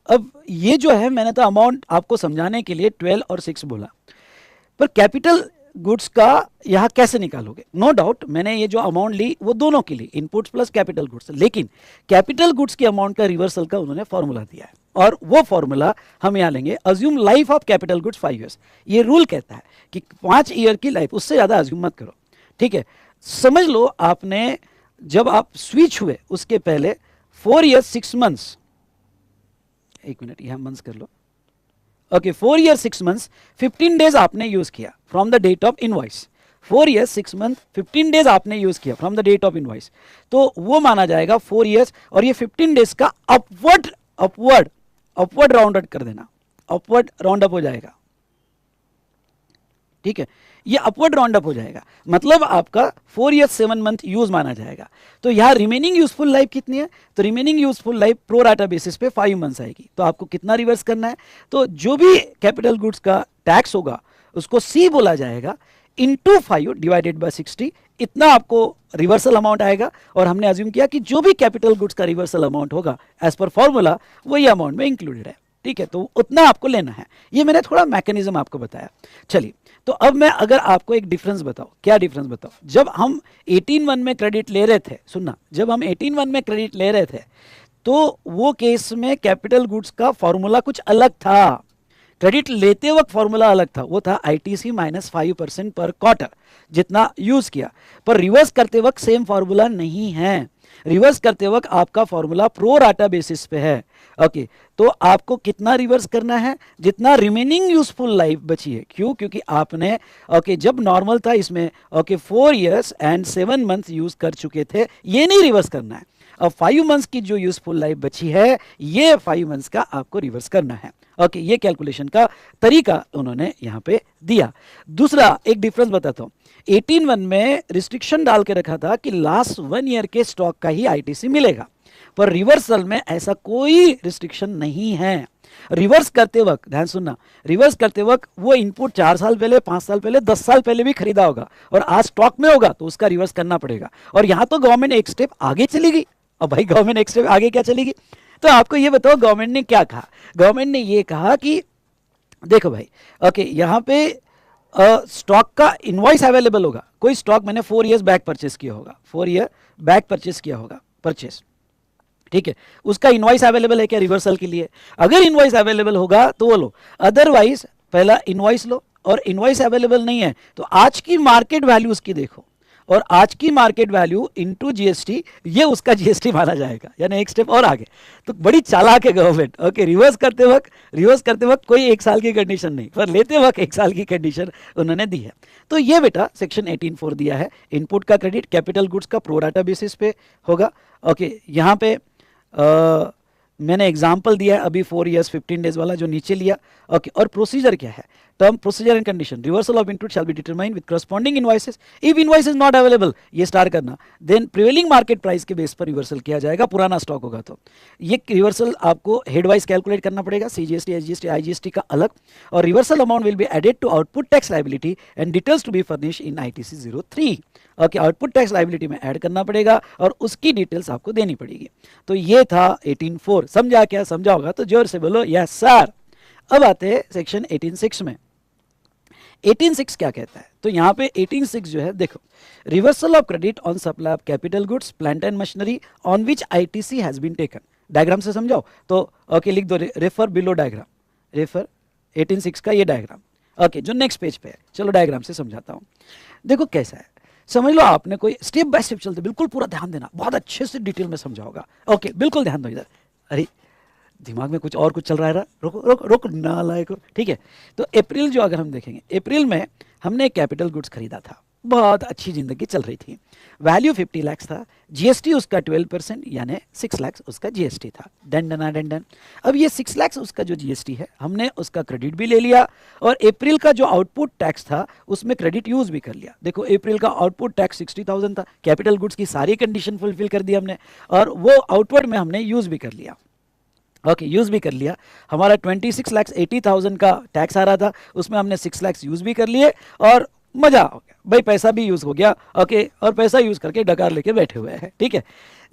अब ये जो है मैंने तो अमाउंट आपको समझाने के लिए 12 और 6 बोला, पर कैपिटल गुड्स का यहां कैसे निकालोगे? नो डाउट मैंने ये जो अमाउंट ली वो दोनों के लिए, इनपुट्स प्लस कैपिटल गुड्स, लेकिन कैपिटल गुड्स की अमाउंट का रिवर्सल का उन्होंने फॉर्मूला दिया है और वो फॉर्मूला हम यहां लेंगे। Assume life of capital goods 5 years. ये रूल कहता है कि 5 ईयर की लाइफ, उससे ज्यादा अज्यूम मत करो, ठीक है? समझ लो आपने जब आप स्विच हुए उसके पहले 4 ईयर्स 6 मंथ्स, एक मिनट यहां मंथ्स कर लो, ओके, 4 ईयर 6 मंथ्स 15 डेज आपने यूज किया from the date of invoice. 4 year 6 month 15 days आपने यूज किया from the date of invoice, तो वो माना जाएगा 4 ईयर्स और ये 15 डेज का upward upward upward round up कर देना, अपवर्ड राउंड अप हो जाएगा, ठीक है? ये अपवर्ड राउंड अप हो जाएगा, मतलब आपका 4 ईयर 7 मंथ यूज माना जाएगा। तो यहां रिमेनिंग यूजफुल लाइफ कितनी है? तो remaining useful life pro rata basis पे 5 मंथ्स आएगी। तो आपको कितना रिवर्स करना है? तो जो भी कैपिटल गुड्स का टैक्स होगा उसको सी बोला जाएगा, इंटू 5 डिवाइडेड बाय 60, इतना आपको रिवर्सल अमाउंट आएगा। और हमने अज्यूम किया कि जो भी कैपिटल गुड्स का रिवर्सल अमाउंट होगा एज पर फॉर्मूला वही अमाउंट में इंक्लूडेड है, ठीक है? तो उतना आपको लेना है। ये मैंने थोड़ा मैकेनिज्म आपको बताया। चलिए, तो अब मैं अगर आपको एक डिफरेंस बताऊं, क्या डिफरेंस बताऊं? जब हम 18(1) में क्रेडिट ले रहे थे, सुनना, जब हम 18(1) में क्रेडिट ले रहे थे तो वो केस में कैपिटल गुड्स का फॉर्मूला कुछ अलग था। क्रेडिट लेते वक्त फॉर्मूला अलग था, वो था ITC माइनस 5% पर क्वार्टर, जितना यूज किया। पर रिवर्स करते वक्त सेम फॉर्मूला नहीं है, रिवर्स करते वक्त आपका फॉर्मूला प्रो राटा बेसिस पे है। ओके, तो आपको कितना रिवर्स करना है? जितना रिमेनिंग यूजफुल लाइफ बची है। क्यों? क्योंकि आपने जब नॉर्मल था इसमें 4 ईयर्स एंड 7 मंथ यूज कर चुके थे, ये नहीं रिवर्स करना है। अब 5 मंथ्स की जो यूजफुल लाइफ बची है, ये 5 मंथ्स का आपको रिवर्स करना है। ओके, ये कैलकुलेशन का तरीका उन्होंने यहां पे दिया। दूसरा एक डिफरेंस बताता हूं, 18(1) में रिस्ट्रिक्शन डाल के रखा था कि लास्ट 1 ईयर के स्टॉक का ही ITC मिलेगा, पर रिवर्सल में ऐसा कोई रिस्ट्रिक्शन नहीं है। रिवर्स करते वक्त ध्यान सुनना, रिवर्स करते वक्त वो इनपुट 4 साल पहले, 5 साल पहले, 10 साल पहले भी खरीदा होगा और आज स्टॉक में होगा तो उसका रिवर्स करना पड़ेगा। और यहां तो गवर्नमेंट एक स्टेप आगे चली गई। अब भाई गवर्नमेंट एक स्टेप आगे क्या चलेगी? तो आपको ये बताओ गवर्नमेंट ने क्या कहा। गवर्नमेंट ने ये कहा कि देखो भाई, ओके, यहां पे स्टॉक का इनवॉइस अवेलेबल होगा। कोई स्टॉक मैंने 4 ईयर्स बैक परचेस किया होगा, 4 ईयर बैक परचेस किया होगा, परचेस, ठीक है? उसका इनवॉइस अवेलेबल है क्या रिवर्सल के लिए? अगर इनवॉइस अवेलेबल होगा तो वो लो, अदरवाइज पहला इनवॉइस लो। और इनवॉइस अवेलेबल नहीं है तो आज की मार्केट वैल्यू उसकी देखो, और आज की मार्केट वैल्यू इनटू GST, ये उसका GST माना जाएगा, यानी एक स्टेप और आगे। तो बड़ी चालाक है गवर्नमेंट। ओके, रिवर्स करते वक्त कोई 1 साल की कंडीशन नहीं, पर लेते वक्त 1 साल की कंडीशन उन्होंने दी है। तो ये बेटा सेक्शन 18(4) दिया है, इनपुट का क्रेडिट कैपिटल गुड्स का प्रो राटा बेसिस पे होगा। ओके, यहाँ पे मैंने एग्जाम्पल दिया है अभी 4 ईयर्स 15 डेज वाला जो नीचे लिया। ओके, और प्रोसीजर क्या है? Term, procedure and condition, reversal of input shall be determined with corresponding invoices. If invoice is not available, ये स्टार करना, देन प्रिवेलिंग मार्केट प्राइस के बेस पर रिवर्सल किया जाएगा, पुराना स्टॉक होगा तो। ये रिवर्सल आपको हेड वाइज कैलकुलेट करना पड़ेगा, CGST, SGST, IGST का अलग, और reversal amount will be added to output tax liability and details to be furnish in ITC 03। Okay, output tax liability में ऐड करना पड़ेगा और उसकी डिटेल्स आपको देनी पड़ेगी। तो ये था 18(4). समझा क्या? समझा होगा तो जोर से बोलो यस सर। अब आते हैं सेक्शन 18(6) में। 18(6) क्या कहता है? तो यहाँ पे 18(6) जो है, देखो, reversal of credit on supply of capital goods, plant and machinery on which ITC has been taken. Diagram से समझाओ तो ओके, लिख दो, रेफर बिलो डायग्राम, रेफर 18(6) का ये डायग्राम। ओके, जो नेक्स्ट पेज पे है, चलो डायग्राम से समझाता हूँ। देखो कैसा है, समझ लो आपने कोई स्टेप बाय स्टेप चलते, बिल्कुल पूरा ध्यान देना, बहुत अच्छे से डिटेल में समझा होगा। ओके, बिल्कुल ध्यान दो इधर। अरे दिमाग में कुछ और कुछ चल रहा है, रुको रुको रुको ना लायक। ठीक है, तो अप्रैल जो अगर हम देखेंगे, अप्रैल में हमने कैपिटल गुड्स खरीदा था, बहुत अच्छी जिंदगी चल रही थी, वैल्यू 50 लाख था, जीएसटी उसका 12% यानी 6 लाख उसका जीएसटी था। Done done done done. अब ये 6 लाख उसका जो जीएसटी है, हमने उसका क्रेडिट भी ले लिया, और अप्रैल का जो आउटपुट टैक्स था उसमें क्रेडिट यूज भी कर लिया। देखो अप्रैल का आउटपुट टैक्स 60,000 था, कैपिटल गुड्स की सारी कंडीशन फुलफिल कर दी हमने, और वो आउटपुट में हमने यूज भी कर लिया। ओके, यूज भी कर लिया। हमारा 26,80,000 का टैक्स आ रहा था, उसमें हमने 6 लाख यूज भी कर लिए, और मजा हो गया भाई, पैसा भी यूज हो गया। ओके, और पैसा यूज करके डकार लेके बैठे हुए हैं। ठीक है,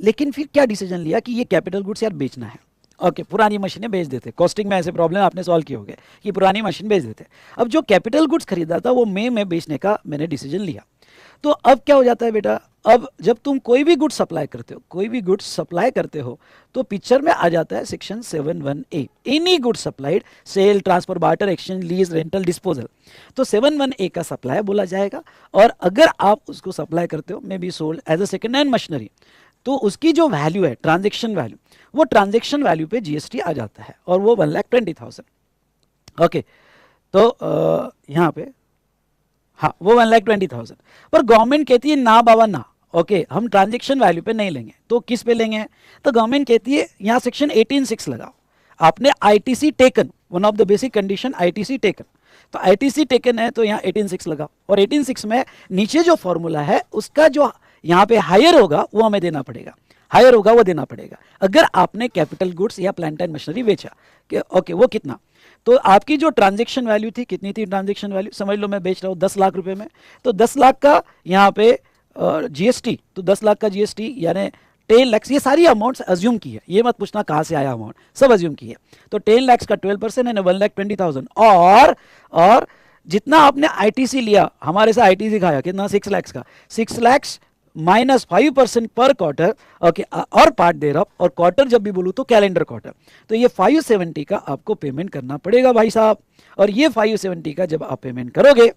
लेकिन फिर क्या डिसीजन लिया कि ये कैपिटल गुड्स यार बेचना है। ओके, पुरानी मशीनें बेच देते, कॉस्टिंग में ऐसे प्रॉब्लम आपने सॉल्व किए होंगे कि पुरानी मशीन बेच देते। अब जो कैपिटल गुड्स खरीदा था वो मई में बेचने का मैंने डिसीजन लिया। तो अब क्या हो जाता है बेटा, अब जब तुम कोई भी गुड्स सप्लाई करते हो, कोई भी गुड्स सप्लाई करते हो, तो पिक्चर में आ जाता है section 7(1)(a), any goods supplied, sale, transfer, barter, exchange, lease, rental, disposal, तो 7(1)(a) का सप्लाई बोला जाएगा। और अगर आप उसको सप्लाई करते हो, may be sold as a second hand machinery, तो उसकी जो वैल्यू है, ट्रांजेक्शन वैल्यू, वो ट्रांजेक्शन वैल्यू पे जीएसटी आ जाता है, और वो 1,20,000। ओके, तो यहाँ पे हाँ, वो 1,20,000, पर गवर्नमेंट कहती है ना बाबा ना। ओके, हम ट्रांजेक्शन वैल्यू पे नहीं लेंगे, तो किस पे लेंगे, तो गवर्नमेंट कहती है यहाँ सेक्शन 18(6) लगाओ। आपने ITC taken, one of the basic condition ITC taken, तो आईटीसी टेकन है तो यहाँ 18(6) लगाओ, और 18(6) में नीचे जो फॉर्मूला है उसका जो यहाँ पे हायर होगा वो हमें देना पड़ेगा, हायर होगा वो देना पड़ेगा। अगर आपने कैपिटल गुड्स या प्लांट एंड मशीनरी बेचा, ओके, वो कितना, तो आपकी जो ट्रांजेक्शन वैल्यू थी, कितनी थी ट्रांजेक्शन वैल्यू, समझ लो मैं बेच रहा हूँ 10 लाख रुपए में, तो 10 लाख का यहाँ पे जीएसटी, तो 10 लाख का जीएसटी यानी 10 लाख, ये सारी अमाउंट्स अज्यूम की है, ये मत पूछना कहाँ से आया अमाउंट, सब अज्यूम की है। तो 10 लाख का 12% है 1,20,000, और जितना आपने आईटीसी लिया, हमारे से आईटीसी खाया कितना, 6 लाख का, 6 लाख -5% पर क्वार्टर। ओके, और पार्ट दे रहा हूं, और क्वार्टर जब भी बोलूं तो कैलेंडर क्वार्टर, तो ये 570 का आपको पेमेंट करना पड़ेगा भाई साहब। और ये 570 का जब आप पेमेंट करोगे,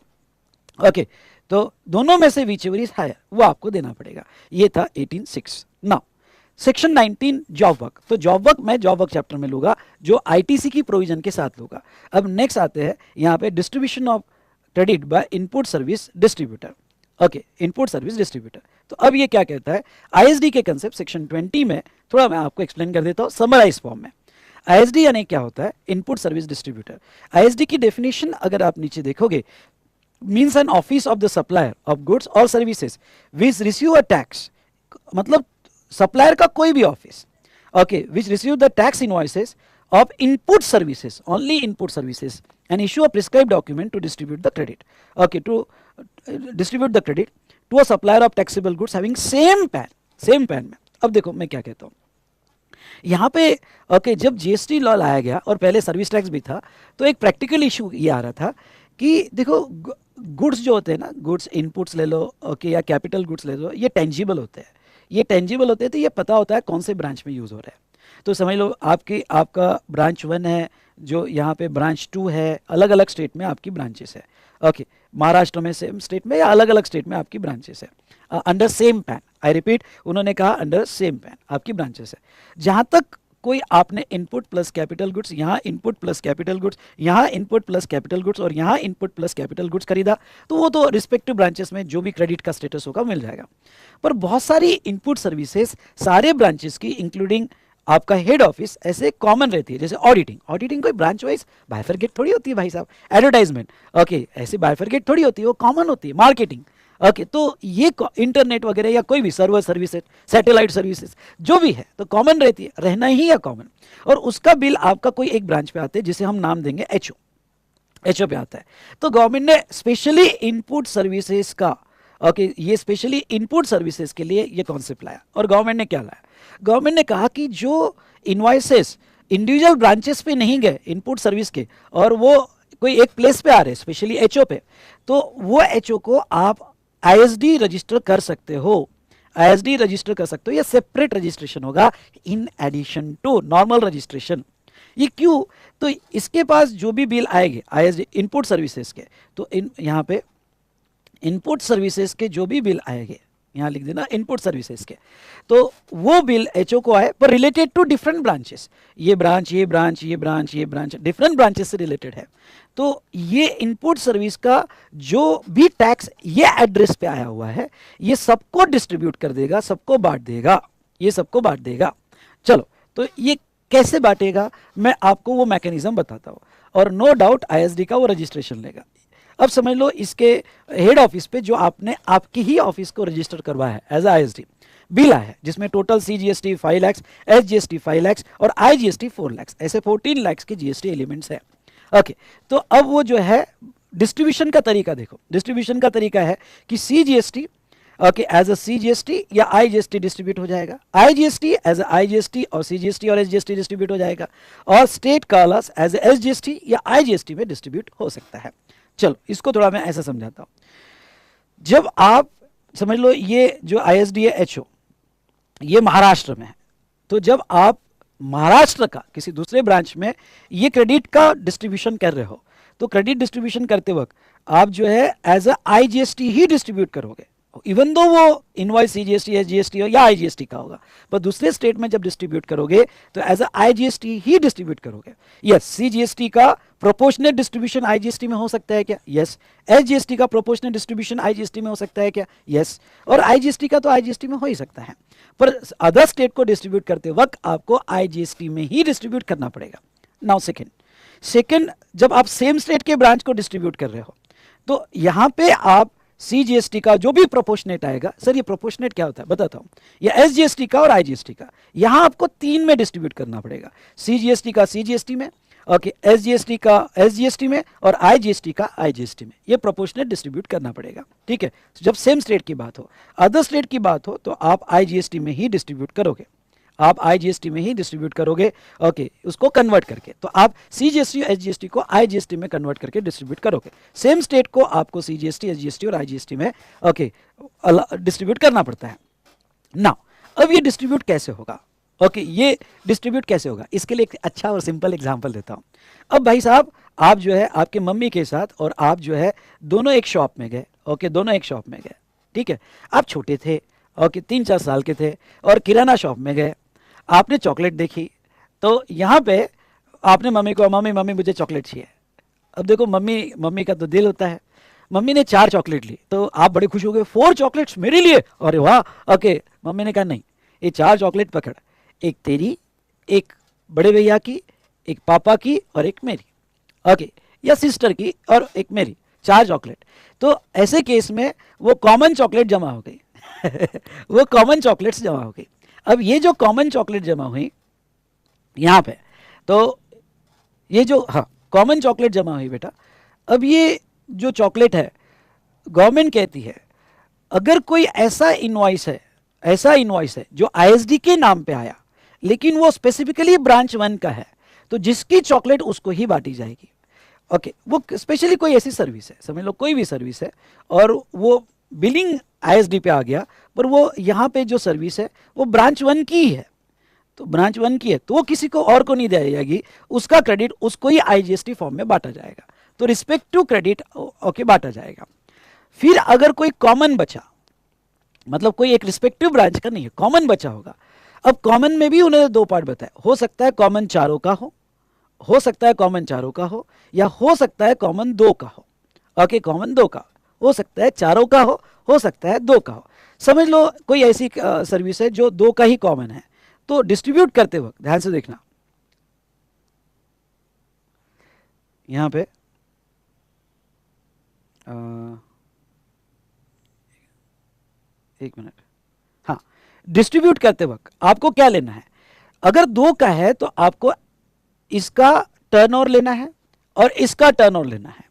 ओके, तो दोनों में से व्हिचएवर इज हायर वो आपको देना पड़ेगा। ये था 18(6). नाउ सेक्शन 19 जॉब वर्क, तो जॉब वर्क मैं जॉब वर्क चैप्टर में लूंगा, जो आईटीसी की प्रोविजन के साथ लूंगा। अब नेक्स्ट आते हैं यहाँ पे distribution of credit by input service distributor. Okay, input service distributor, तो अब ये क्या कहता है, आईएसडी के कंसेप्ट सेक्शन 20 में थोड़ा मैं आपको एक्सप्लेन कर देता हूँ समराइज फॉर्म में। आईएसडी यानी क्या होता है, इनपुट सर्विस डिस्ट्रीब्यूटर। आईएसडी की डेफिनेशन अगर आप नीचे देखोगे, means an office of the supplier of goods और services which receive a tax, मतलब सप्लायर का कोई भी office, okay, which receive the tax invoices of input services, only input services, and issue a prescribed document to distribute the credit. Okay, to distribute the credit to a supplier of taxable goods having same pan में। अब देखो मैं क्या कहता हूँ यहाँ पे, okay, जब जीएसटी लॉ लाया गया और पहले सर्विस टैक्स भी था, तो एक प्रैक्टिकल इशू ये आ रहा था कि देखो गुड्स जो होते हैं ना, गुड्स इनपुट्स ले लो, ओके, या कैपिटल गुड्स ले लो, ये टेंजिबल होते हैं, ये टेंजिबल होते हैं, तो ये पता होता है कौन से ब्रांच में यूज़ हो रहा है। तो समझ लो आपका ब्रांच 1 है, जो यहाँ पे ब्रांच 2 है, अलग अलग स्टेट में आपकी ब्रांचेस है। ओके, महाराष्ट्र में सेम स्टेट में या अलग अलग स्टेट में आपकी ब्रांचेस है, under same pan, I repeat, उन्होंने कहा अंडर सेम पैन आपकी ब्रांचेस है। जहाँ तक कोई आपने इनपुट प्लस कैपिटल गुड्स, यहाँ इनपुट प्लस कैपिटल गुड्स, यहाँ इनपुट प्लस कैपिटल गुड्स और यहाँ इनपुट प्लस कैपिटल गुड्स खरीदा, तो वो तो रिस्पेक्टिव ब्रांचेस में जो भी क्रेडिट का स्टेटस होगा मिल जाएगा। पर बहुत सारी इनपुट सर्विसेज सारे ब्रांचेस की, इंक्लूडिंग आपका हेड ऑफिस, ऐसे कॉमन रहती है। जैसे ऑडिटिंग कोई ब्रांच वाइज बाइफरकेट थोड़ी होती है भाई साहब। एडवर्टाइजमेंट, ओके, ऐसी बाइफरकेट थोड़ी होती है, वो कॉमन होती है। मार्केटिंग, ओके, तो ये इंटरनेट वगैरह या कोई भी सर्वर सर्विसेज, सैटेलाइट सर्विसेज जो भी है, तो कॉमन रहती है, रहना ही है कॉमन। और उसका बिल आपका कोई एक ब्रांच पे आते हैं, जिसे हम नाम देंगे एचओ पे आता है। तो गवर्नमेंट ने स्पेशली इनपुट सर्विसेज का, ओके, ये स्पेशली इनपुट सर्विसेज के लिए ये कॉन्सेप्ट लाया। और गवर्नमेंट ने क्या लाया, गवर्नमेंट ने कहा कि जो इनवॉइसेस इंडिविजुअल ब्रांचेस पे नहीं गए इनपुट सर्विस के, और वो कोई एक प्लेस पे आ रहे, स्पेशली एचओ पे, तो वो एचओ को आप आईएसडी रजिस्टर कर सकते हो, आईएसडी रजिस्टर कर सकते हो। ये सेपरेट रजिस्ट्रेशन होगा in addition to normal registration. ये क्यों, तो इसके पास जो भी बिल आएंगे आईएसडी इनपुट सर्विसेज के, तो यहाँ पे इनपुट सर्विसेज के जो भी बिल आएंगे, यहाँ लिख देना इनपुट सर्विसेज के, तो वो बिल एचओ को आए पर रिलेटेड टू डिफरेंट ब्रांचेस, ये ब्रांच ये ब्रांच ये ब्रांच ये ब्रांच डिफरेंट ब्रांचेस से रिलेटेड है। तो ये इनपुट सर्विस का जो भी टैक्स ये एड्रेस पे आया हुआ है ये सबको डिस्ट्रीब्यूट कर देगा, सबको बांट देगा, ये सबको बांट देगा। चलो तो ये कैसे बांटेगा मैं आपको वो मैकेनिज्म बताता हूँ, और नो डाउट आईएसडी का वो रजिस्ट्रेशन लेगा। अब समझ लो इसके हेड ऑफिस पे जो आपने आपकी ही ऑफिस को रजिस्टर करवाया है एज आईएसडी, बिल आया है जिसमें total CGST 5 lakh, SGST 5 lakh और आईजीएसटी 4 लाख, ऐसे 14 लाख के जीएसटी एलिमेंट्स है। ओके, तो अब वो जो है डिस्ट्रीब्यूशन का तरीका देखो, डिस्ट्रीब्यूशन का तरीका है कि CGST okay as a CGST या आईजीएसटी डिस्ट्रीब्यूट हो जाएगा, आईजीएसटी एज अ आईजीएसटी और सीजीएसटी और एसजीएसटी डिस्ट्रीब्यूट हो जाएगा, और स्टेट का लॉस एज अ एसजीएसटी या आईजीएसटी में डिस्ट्रीब्यूट हो सकता है। चलो इसको थोड़ा मैं ऐसा समझाता हूं। जब आप समझ लो ये जो आईएसडी है एचओ ये महाराष्ट्र में है, तो जब आप महाराष्ट्र का किसी दूसरे ब्रांच में ये क्रेडिट का डिस्ट्रीब्यूशन कर रहे हो, तो क्रेडिट डिस्ट्रीब्यूशन करते वक्त आप जो है एज अ आईजीएसटी ही डिस्ट्रीब्यूट करोगे, इवन दो वो इनवॉइस सीजीएसटी एसजीएसटी या आईजीएसटी का होगा, पर दूसरे स्टेट में जब डिस्ट्रीब्यूट करोगे तो एज अ आईजीएसटी ही डिस्ट्रीब्यूट करोगे। यस, सीजीएसटी का प्रोपोर्शनल डिस्ट्रीब्यूशन आईजीएसटी में हो सकता है क्या? यस। एसजीएसटी का प्रोपोर्शनल डिस्ट्रीब्यूशन आईजीएसटी में हो सकता है क्या? यस। और आईजीएसटी का तो आईजीएसटी में हो ही सकता है, पर अदर स्टेट को डिस्ट्रीब्यूट करते वक्त आपको आईजीएसटी में ही डिस्ट्रीब्यूट करना पड़ेगा। नाउ सेकेंड जब आप सेम स्टेट के ब्रांच को डिस्ट्रीब्यूट कर रहे हो तो यहां पे आप सीजीएसटी का जो भी प्रोपोर्शनेट आएगा, सर ये प्रोपोर्शनेट क्या होता है बताता हूं, या एसजीएसटी का और आईजीएसटी का, यहां आपको 3 में डिस्ट्रीब्यूट करना पड़ेगा, सीजीएसटी का सीजीएसटी में, ओके, एसजीएसटी का एसजीएसटी में और आईजीएसटी का आईजीएसटी में, ये प्रोपोर्शनेट डिस्ट्रीब्यूट करना पड़ेगा। ठीक है, जब सेम स्टेट की बात हो, अदर स्टेट की बात हो तो आप आईजीएसटी में ही डिस्ट्रीब्यूट करोगे, आप आईजीएसटी में ही डिस्ट्रीब्यूट करोगे, ओके, उसको कन्वर्ट करके, तो आप सीजीएसटी और एसजीएसटी को आईजीएसटी में कन्वर्ट करके डिस्ट्रीब्यूट करोगे। सेम स्टेट को आपको सीजीएसटी एसजीएसटी और आईजीएसटी में ओके डिस्ट्रीब्यूट करना पड़ता है। नाउ अब ये डिस्ट्रीब्यूट कैसे होगा? ओके, ये डिस्ट्रीब्यूट कैसे होगा इसके लिए एक अच्छा और सिंपल एग्जांपल देता हूं। अब भाई साहब आप जो है आपके मम्मी के साथ और आप जो है दोनों एक शॉप में गए, ओके, दोनों एक शॉप में गए, ठीक है, आप छोटे थे, ओके, 3-4 साल के थे, और किराना शॉप में गए, आपने चॉकलेट देखी, तो यहाँ पे आपने मम्मी को, मम्मी मुझे चॉकलेट चाहिए। अब देखो मम्मी का तो दिल होता है, मम्मी ने 4 चॉकलेट ली तो आप बड़े खुश हो गए, 4 चॉकलेट्स मेरे लिए, अरे वाह, ओके। मम्मी ने कहा नहीं, ये 4 चॉकलेट पकड़, एक तेरी, एक बड़े भैया की, एक पापा की और एक मेरी, ओके, या सिस्टर की और एक मेरी, 4 चॉकलेट। तो ऐसे केस में वो कॉमन चॉकलेट जमा हो गई वो कॉमन चॉकलेट्स जमा हो गई। अब ये जो कॉमन चॉकलेट जमा हुई यहाँ पे, तो ये जो कॉमन चॉकलेट जमा हुई बेटा, अब ये जो चॉकलेट है गवर्नमेंट कहती है अगर कोई ऐसा इनवॉइस है जो आईएसडी के नाम पे आया लेकिन वो स्पेसिफिकली ब्रांच 1 का है, तो जिसकी चॉकलेट उसको ही बांटी जाएगी। ओके, वो स्पेशली कोई ऐसी सर्विस है, समझ लो कोई भी सर्विस है और वो बिलिंग आईएसडी पे आ गया, पर वो यहाँ पे जो सर्विस है वो ब्रांच 1 की ही है, तो ब्रांच 1 की है तो वो किसी को और को नहीं दी जाएगी, उसका क्रेडिट उसको ही आईजीएसटी फॉर्म में बांटा जाएगा, तो रिस्पेक्टिव क्रेडिट ओके बांटा जाएगा। फिर अगर कोई कॉमन बचा, मतलब कोई एक रिस्पेक्टिव ब्रांच का नहीं है, कॉमन बचा होगा, अब कॉमन में भी उन्होंने 2 पार्ट बताए, हो सकता है कॉमन चारों का हो सकता है कॉमन चारों का हो, या हो सकता है कॉमन 2 का हो, ओके, कॉमन 2 का हो सकता है, चारों का हो सकता है 2 का हो। समझ लो कोई ऐसी सर्विस है जो 2 का ही कॉमन है, तो डिस्ट्रीब्यूट करते वक्त ध्यान से देखना, यहां पे एक मिनट, हाँ, डिस्ट्रीब्यूट करते वक्त आपको क्या लेना है, अगर 2 का है तो आपको इसका टर्नओवर लेना है और इसका टर्नओवर लेना है।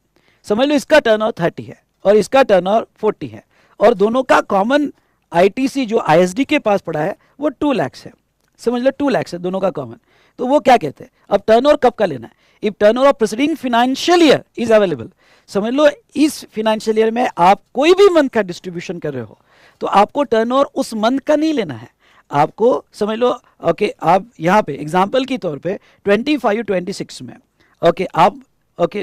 समझ लो इसका टर्नओवर 30 है और इसका टर्नओवर 40 है, और दोनों का कॉमन आईटीसी जो आईएसडी के पास पड़ा है वो 2 लाख है, समझ लो 2 लाख है दोनों का कॉमन। तो वो क्या कहते हैं, अब टर्नओवर कब का लेना है, if turnover of preceding financial year is available, समझ लो इस फाइनेंशियल ईयर में आप कोई भी मंथ का डिस्ट्रीब्यूशन कर रहे हो तो आपको टर्नओवर उस मंथ का नहीं लेना है, आपको समझ लो ओके, आप यहाँ पे एग्जांपल के तौर पे 25-26 में ओके आप ओके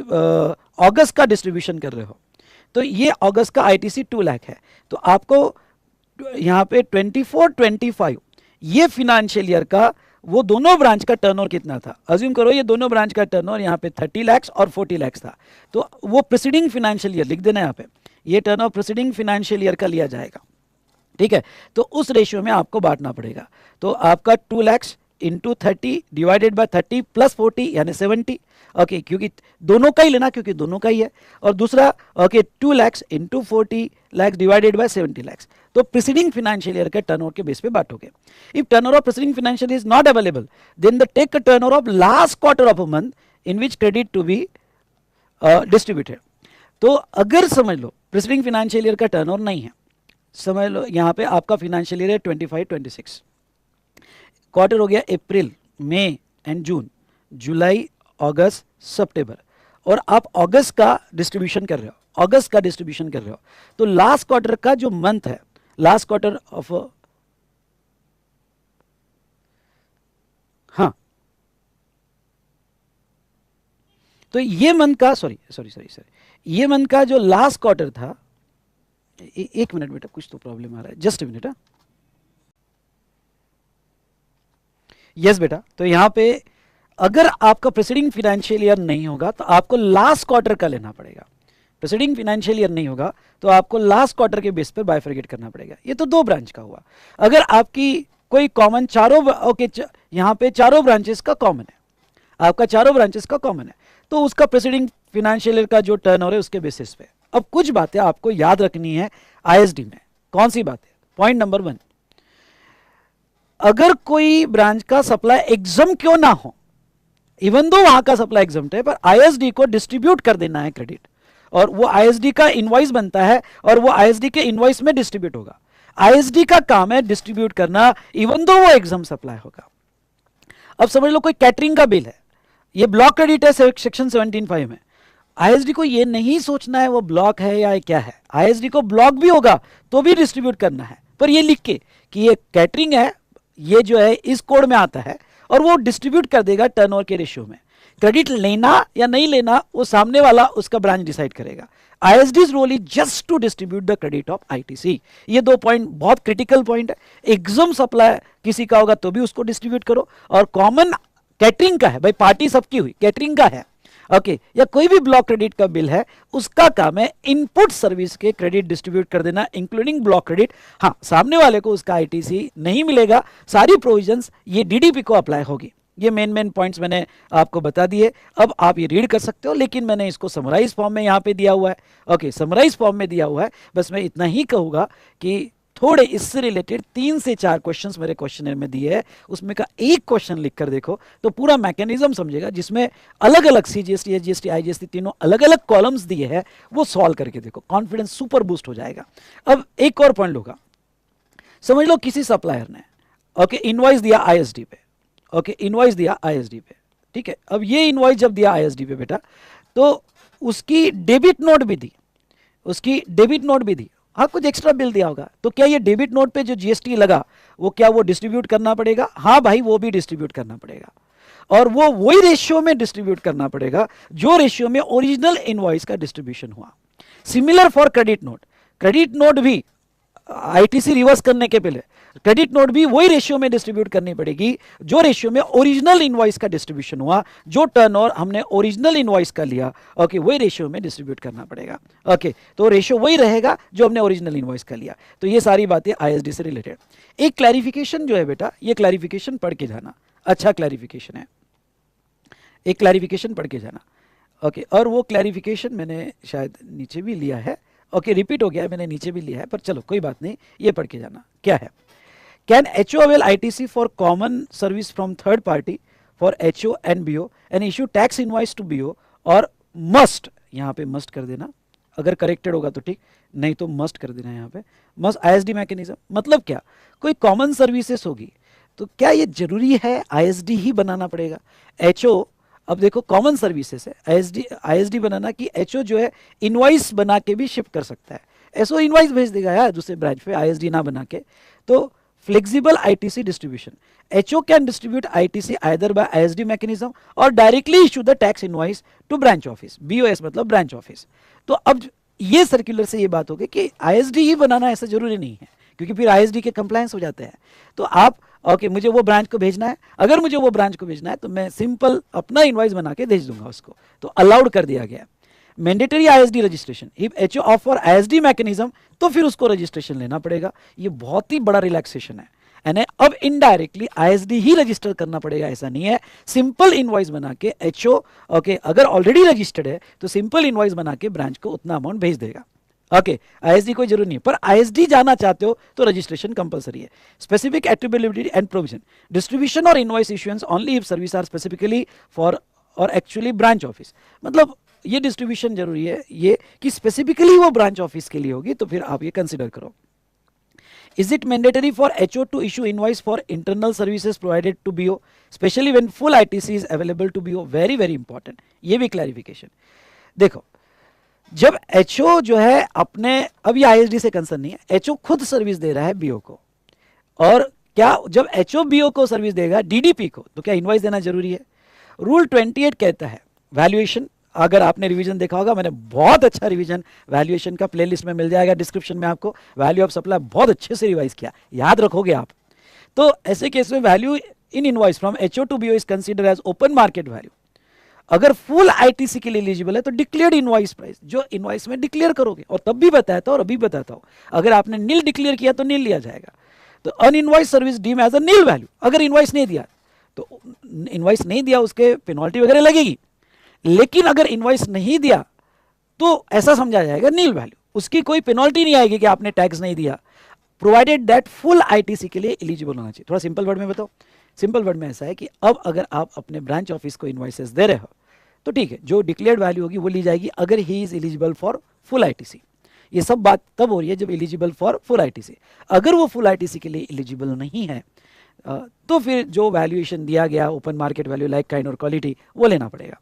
अगस्त का डिस्ट्रीब्यूशन कर रहे हो, तो ये अगस्त का आईटीसी 2 लाख है। तो आपको यहाँ पे 24-25 ये फिनेंशियल ईयर का वो दोनों ब्रांच का टर्नओवर कितना था, अज्यूम करो ये दोनों ब्रांच का टर्नओवर यहाँ पे 30 लाख और 40 लाख था, तो वो प्रीसीडिंग फिनेंशियल ईयर लिख देना यहाँ पे, ये टर्नओवर प्रीसीडिंग फिनेंशियल ईयर का लिया जाएगा, ठीक है। तो उस रेशियो में आपको बांटना पड़ेगा। तो आपका 2 lakh into 30 divided by 30 plus 40 यानी 70, ओके, क्योंकि दोनों का ही लेना, क्योंकि दोनों का ही है। और दूसरा okay 2 lakh into 40 lakh divided by 70 lakh. तो प्रीसीडिंग फाइनेंशियल ईयर के टर्नओवर के बेस पे बांटोगे। If turnover of preceding financial is not available then the take turnover of last quarter of a month in which credit to be distributed. तो अगर समझ लो preceding financial year का turnover नहीं है, समझ लो यहाँ पे आपका फाइनेंशियल ईयर है 25-26, क्वार्टर हो गया अप्रैल, मई एंड जून, जुलाई, अगस्त, सितंबर, और आप अगस्त का डिस्ट्रीब्यूशन कर रहे हो, अगस्त का डिस्ट्रीब्यूशन कर रहे हो, तो लास्ट क्वार्टर का जो मंथ है, लास्ट क्वार्टर ऑफ, हाँ, तो ये मंथ का सॉरी, ये मंथ का जो लास्ट क्वार्टर था, एक मिनट बेटा कुछ तो प्रॉब्लम आ रहा है, जस्ट मिनट। यस बेटा, तो यहां पे अगर आपका प्रीसीडिंग फाइनेंशियल ईयर नहीं होगा तो आपको लास्ट क्वार्टर का लेना पड़ेगा। प्रीसीडिंग फाइनेंशियल ईयर नहीं होगा तो आपको लास्ट क्वार्टर के बेस पर बाइफरकेट करना पड़ेगा। ये तो 2 ब्रांच का हुआ। अगर आपकी कोई कॉमन चारों ओके यहाँ पे चारों ब्रांचेस का कॉमन है, आपका चारों ब्रांचेस का कॉमन है, तो उसका प्रीसीडिंग फाइनेंशियल ईयर का जो टर्नओवर है उसके बेसिस पे। अब कुछ बातें आपको याद रखनी है आईएसडी में। कौन सी बातें? पॉइंट नंबर 1, अगर कोई ब्रांच का सप्लाई एग्जाम क्यों ना हो, इवन दो वहां का सप्लाई एग्जाम है, पर आईएसडी को डिस्ट्रीब्यूट कर देना है क्रेडिट, और वो आईएसडी का इनवॉइस बनता है और वो आईएसडी के इनवॉइस में डिस्ट्रीब्यूट होगा। आईएसडी का काम है डिस्ट्रीब्यूट करना, इवन दो वो एग्जाम सप्लाई होगा। अब समझ लो कोई कैटरिंग का बिल है, ये ब्लॉक क्रेडिट है सेक्शन 17(5) में। आईएसडी को ये नहीं सोचना है वो ब्लॉक है या क्या है, आईएसडी को ब्लॉक भी होगा तो भी डिस्ट्रीब्यूट करना है, पर ये लिख के कि ये कैटरिंग है, ये जो है इस कोड में आता है, और वो डिस्ट्रीब्यूट कर देगा टर्नओवर के रेशियो में। क्रेडिट लेना या नहीं लेना वो सामने वाला उसका ब्रांच डिसाइड करेगा। ISD's role is just to distribute the credit of ITC. ये 2 पॉइंट बहुत क्रिटिकल पॉइंट है। एग्जाम सप्लाई किसी का होगा तो भी उसको डिस्ट्रीब्यूट करो, और कॉमन कैटरिंग का है भाई, पार्टी सबकी हुई, कैटरिंग का है ओके, या कोई भी ब्लॉक क्रेडिट का बिल है, उसका काम है इनपुट सर्विस के क्रेडिट डिस्ट्रीब्यूट कर देना, इंक्लूडिंग ब्लॉक क्रेडिट। हाँ, सामने वाले को उसका आईटीसी नहीं मिलेगा, सारी प्रोविजंस ये डीडीपी को अप्लाई होगी। ये मेन पॉइंट्स मैंने आपको बता दिए। अब आप ये रीड कर सकते हो, लेकिन मैंने इसको समराइज फॉर्म में यहाँ पे दिया हुआ है। ओके, समराइज फॉर्म में दिया हुआ है। बस मैं इतना ही कहूँगा कि थोड़े इससे रिलेटेड 3 से 4 क्वेश्चंस मेरे क्वेश्चनर में दिए हैं, उसमें का एक क्वेश्चन लिख कर देखो तो पूरा मैकेनिज्म समझेगा, जिसमें अलग अलग सीजीएसटी, एसजीएसटी, आईजीएसटी तीनों अलग अलग कॉलम्स दिए हैं, वो सॉल्व करके देखो, कॉन्फिडेंस सुपर बूस्ट हो जाएगा। अब एक और पॉइंट होगा, समझ लो किसी सप्लायर ने ओके इनवॉइस दिया आईएसडी पे, ओके इनवॉइस दिया आईएसडी पे, ठीक है। अब ये इनवॉइस जब दिया आईएसडी पे बेटा, तो उसकी डेबिट नोट भी दी, उसकी डेबिट नोट भी दी, हाँ कुछ एक्स्ट्रा बिल दिया होगा, तो क्या ये डेबिट नोट पे जो जीएसटी लगा वो क्या वो डिस्ट्रीब्यूट करना पड़ेगा? हाँ भाई, वो भी डिस्ट्रीब्यूट करना पड़ेगा, और वो वही रेशियो में डिस्ट्रीब्यूट करना पड़ेगा जो रेशियो में ओरिजिनल इनवॉइस का डिस्ट्रीब्यूशन हुआ। Similar for credit note, credit note भी आईटीसी रिवर्स करने के पहले क्रेडिट नोट भी वही रेशियो में डिस्ट्रीब्यूट करनी पड़ेगी जो रेशियो में ओरिजिनल इनवॉइस का डिस्ट्रीब्यूशन हुआ, जो टर्नओवर हमने ओरिजिनल इनवॉइस का लिया, ओके वही रेशियो में डिस्ट्रीब्यूट करना पड़ेगा। ओके, तो रेशियो वही रहेगा जो हमने ओरिजिनल इनवॉइस का लिया। तो ये सारी बातें आईएसडी से रिलेटेड। एक क्लैरिफिकेशन जो है बेटा, ये क्लैरिफिकेशन पढ़ के जाना, अच्छा क्लैरिफिकेशन है, एक क्लैरिफिकेशन पढ़ के जाना। ओके, और वो क्लैरिफिकेशन मैंने शायद नीचे भी लिया है, ओके रिपीट हो गया है, मैंने नीचे भी लिया है, पर चलो कोई बात नहीं, ये पढ़ के जाना। क्या है? Can HO avail ITC for common service from third party for HO and BO and issue tax invoice to BO, और मस्ट, यहाँ पे मस्ट कर देना, अगर करेक्टेड होगा तो ठीक, नहीं तो मस्ट कर देना यहाँ पे, मस्ट आईएसडी मैकेनिज्म। मतलब क्या, कोई कॉमन सर्विसेज होगी तो क्या ये जरूरी है आईएसडी ही बनाना पड़ेगा? एचओ, अब देखो कॉमन सर्विसेज है, आईएसडी बनाना कि एचओ जो है इनवॉइस बना के भी शिफ्ट कर सकता है, एसओ इनवॉइस भेज देगा यार दूसरे ब्रांच पे आईएसडी ना बना के। तो flexible ITC distribution, HO can distribute ITC either by ISD mechanism और directly issue the tax invoice to branch office, BOs मतलब ब्रांच ऑफिस। तो अब ये सर्कुलर से ये बात होगी कि आईएसडी ही बनाना ऐसा जरूरी नहीं है, क्योंकि फिर आईएसडी के कंप्लायंस हो जाते हैं। तो आप ओके मुझे वो ब्रांच को भेजना है, अगर मुझे वो ब्रांच को भेजना है तो मैं सिंपल अपना इनवॉइस बना के भेज दूंगा उसको, तो अलाउड कर दिया गया। Mandatory ISD registration, if HO offer ISD mechanism तो फिर उसको रजिस्ट्रेशन लेना पड़ेगा। ये बहुत ही बड़ा रिलैक्सेशन है, यानी अब इनडायरेक्टली आईएसडी ही रजिस्टर करना पड़ेगा ऐसा नहीं है। सिंपल इनवॉइस बना के एचओ ओके अगर ऑलरेडी रजिस्टर्ड है तो सिंपल इनवॉइस बना के ब्रांच को उतना अमाउंट भेज देगा। ओके आईएसडी कोई जरूरी नहीं है, पर आईएसडी जाना चाहते हो तो रजिस्ट्रेशन कंपलसरी है। Specific attributability and provision, distribution और invoice issuance only if service are specifically for और एक्चुअली ब्रांच ऑफिस। मतलब ये डिस्ट्रीब्यूशन जरूरी है, ये कि स्पेसिफिकली वो ब्रांच ऑफिस के लिए होगी, तो फिर आप ये कंसिडर करो। Is it mandatory for HO to issue invoice for internal services provided to BO, especially when full ITC is available to BO? Very very important, ये भी क्लैरिफिकेशन। देखो जब HO जो है अपने, अब ये ISD से कंसर्न नहीं है, HO खुद सर्विस दे रहा है BO को, और क्या जब HO BO को सर्विस देगा DDP को, तो क्या इनवॉइस देना जरूरी है? रूल 28 कहता है वैल्यूएशन, अगर आपने रिवीजन देखा होगा, मैंने बहुत अच्छा रिवीजन वैल्यूएशन का प्लेलिस्ट में मिल जाएगा डिस्क्रिप्शन में आपको, वैल्यू ऑफ सप्लाई बहुत अच्छे से रिवाइज किया, याद रखोगे आप। तो ऐसे केस में value in invoice from HO to BO is consider as open market value. अगर फुल आईटीसी के लिए एलिजिबल है तो डिक्लेयर्ड इनवॉइस प्राइस, जो इनवॉइस में डिक्लेयर करोगे, और तब भी बताता हूं और अभी बताता हूं, अगर आपने नील डिक्लेयर किया तो नील लिया जाएगा। तो an invoice service deem as a nil value, अगर इनवॉइस नहीं दिया तो इनवॉइस नहीं दिया उसके पेनल्टी वगैरह लगेगी, लेकिन अगर इनवॉइस नहीं दिया तो ऐसा समझा जाएगा नील वैल्यू, उसकी कोई पेनल्टी नहीं आएगी कि आपने टैक्स नहीं दिया, प्रोवाइडेड दैट फुल आईटीसी के लिए एलिजिबल होना चाहिए। थोड़ा सिंपल वर्ड में बताओ, सिंपल वर्ड में ऐसा है कि अब अगर आप अपने ब्रांच ऑफिस को इनवॉइसेस दे रहे हो तो ठीक है, जो डिक्लेयर्ड वैल्यू होगी वो ली जाएगी अगर he is eligible for full ITC. ये सब बात तब हो रही है जब एलिजिबल फॉर फुल आईटीसी। अगर वो फुल आईटीसी के लिए एलिजिबल नहीं है तो फिर जो वैल्यूएशन दिया गया open market value like kind और क्वालिटी वो लेना पड़ेगा।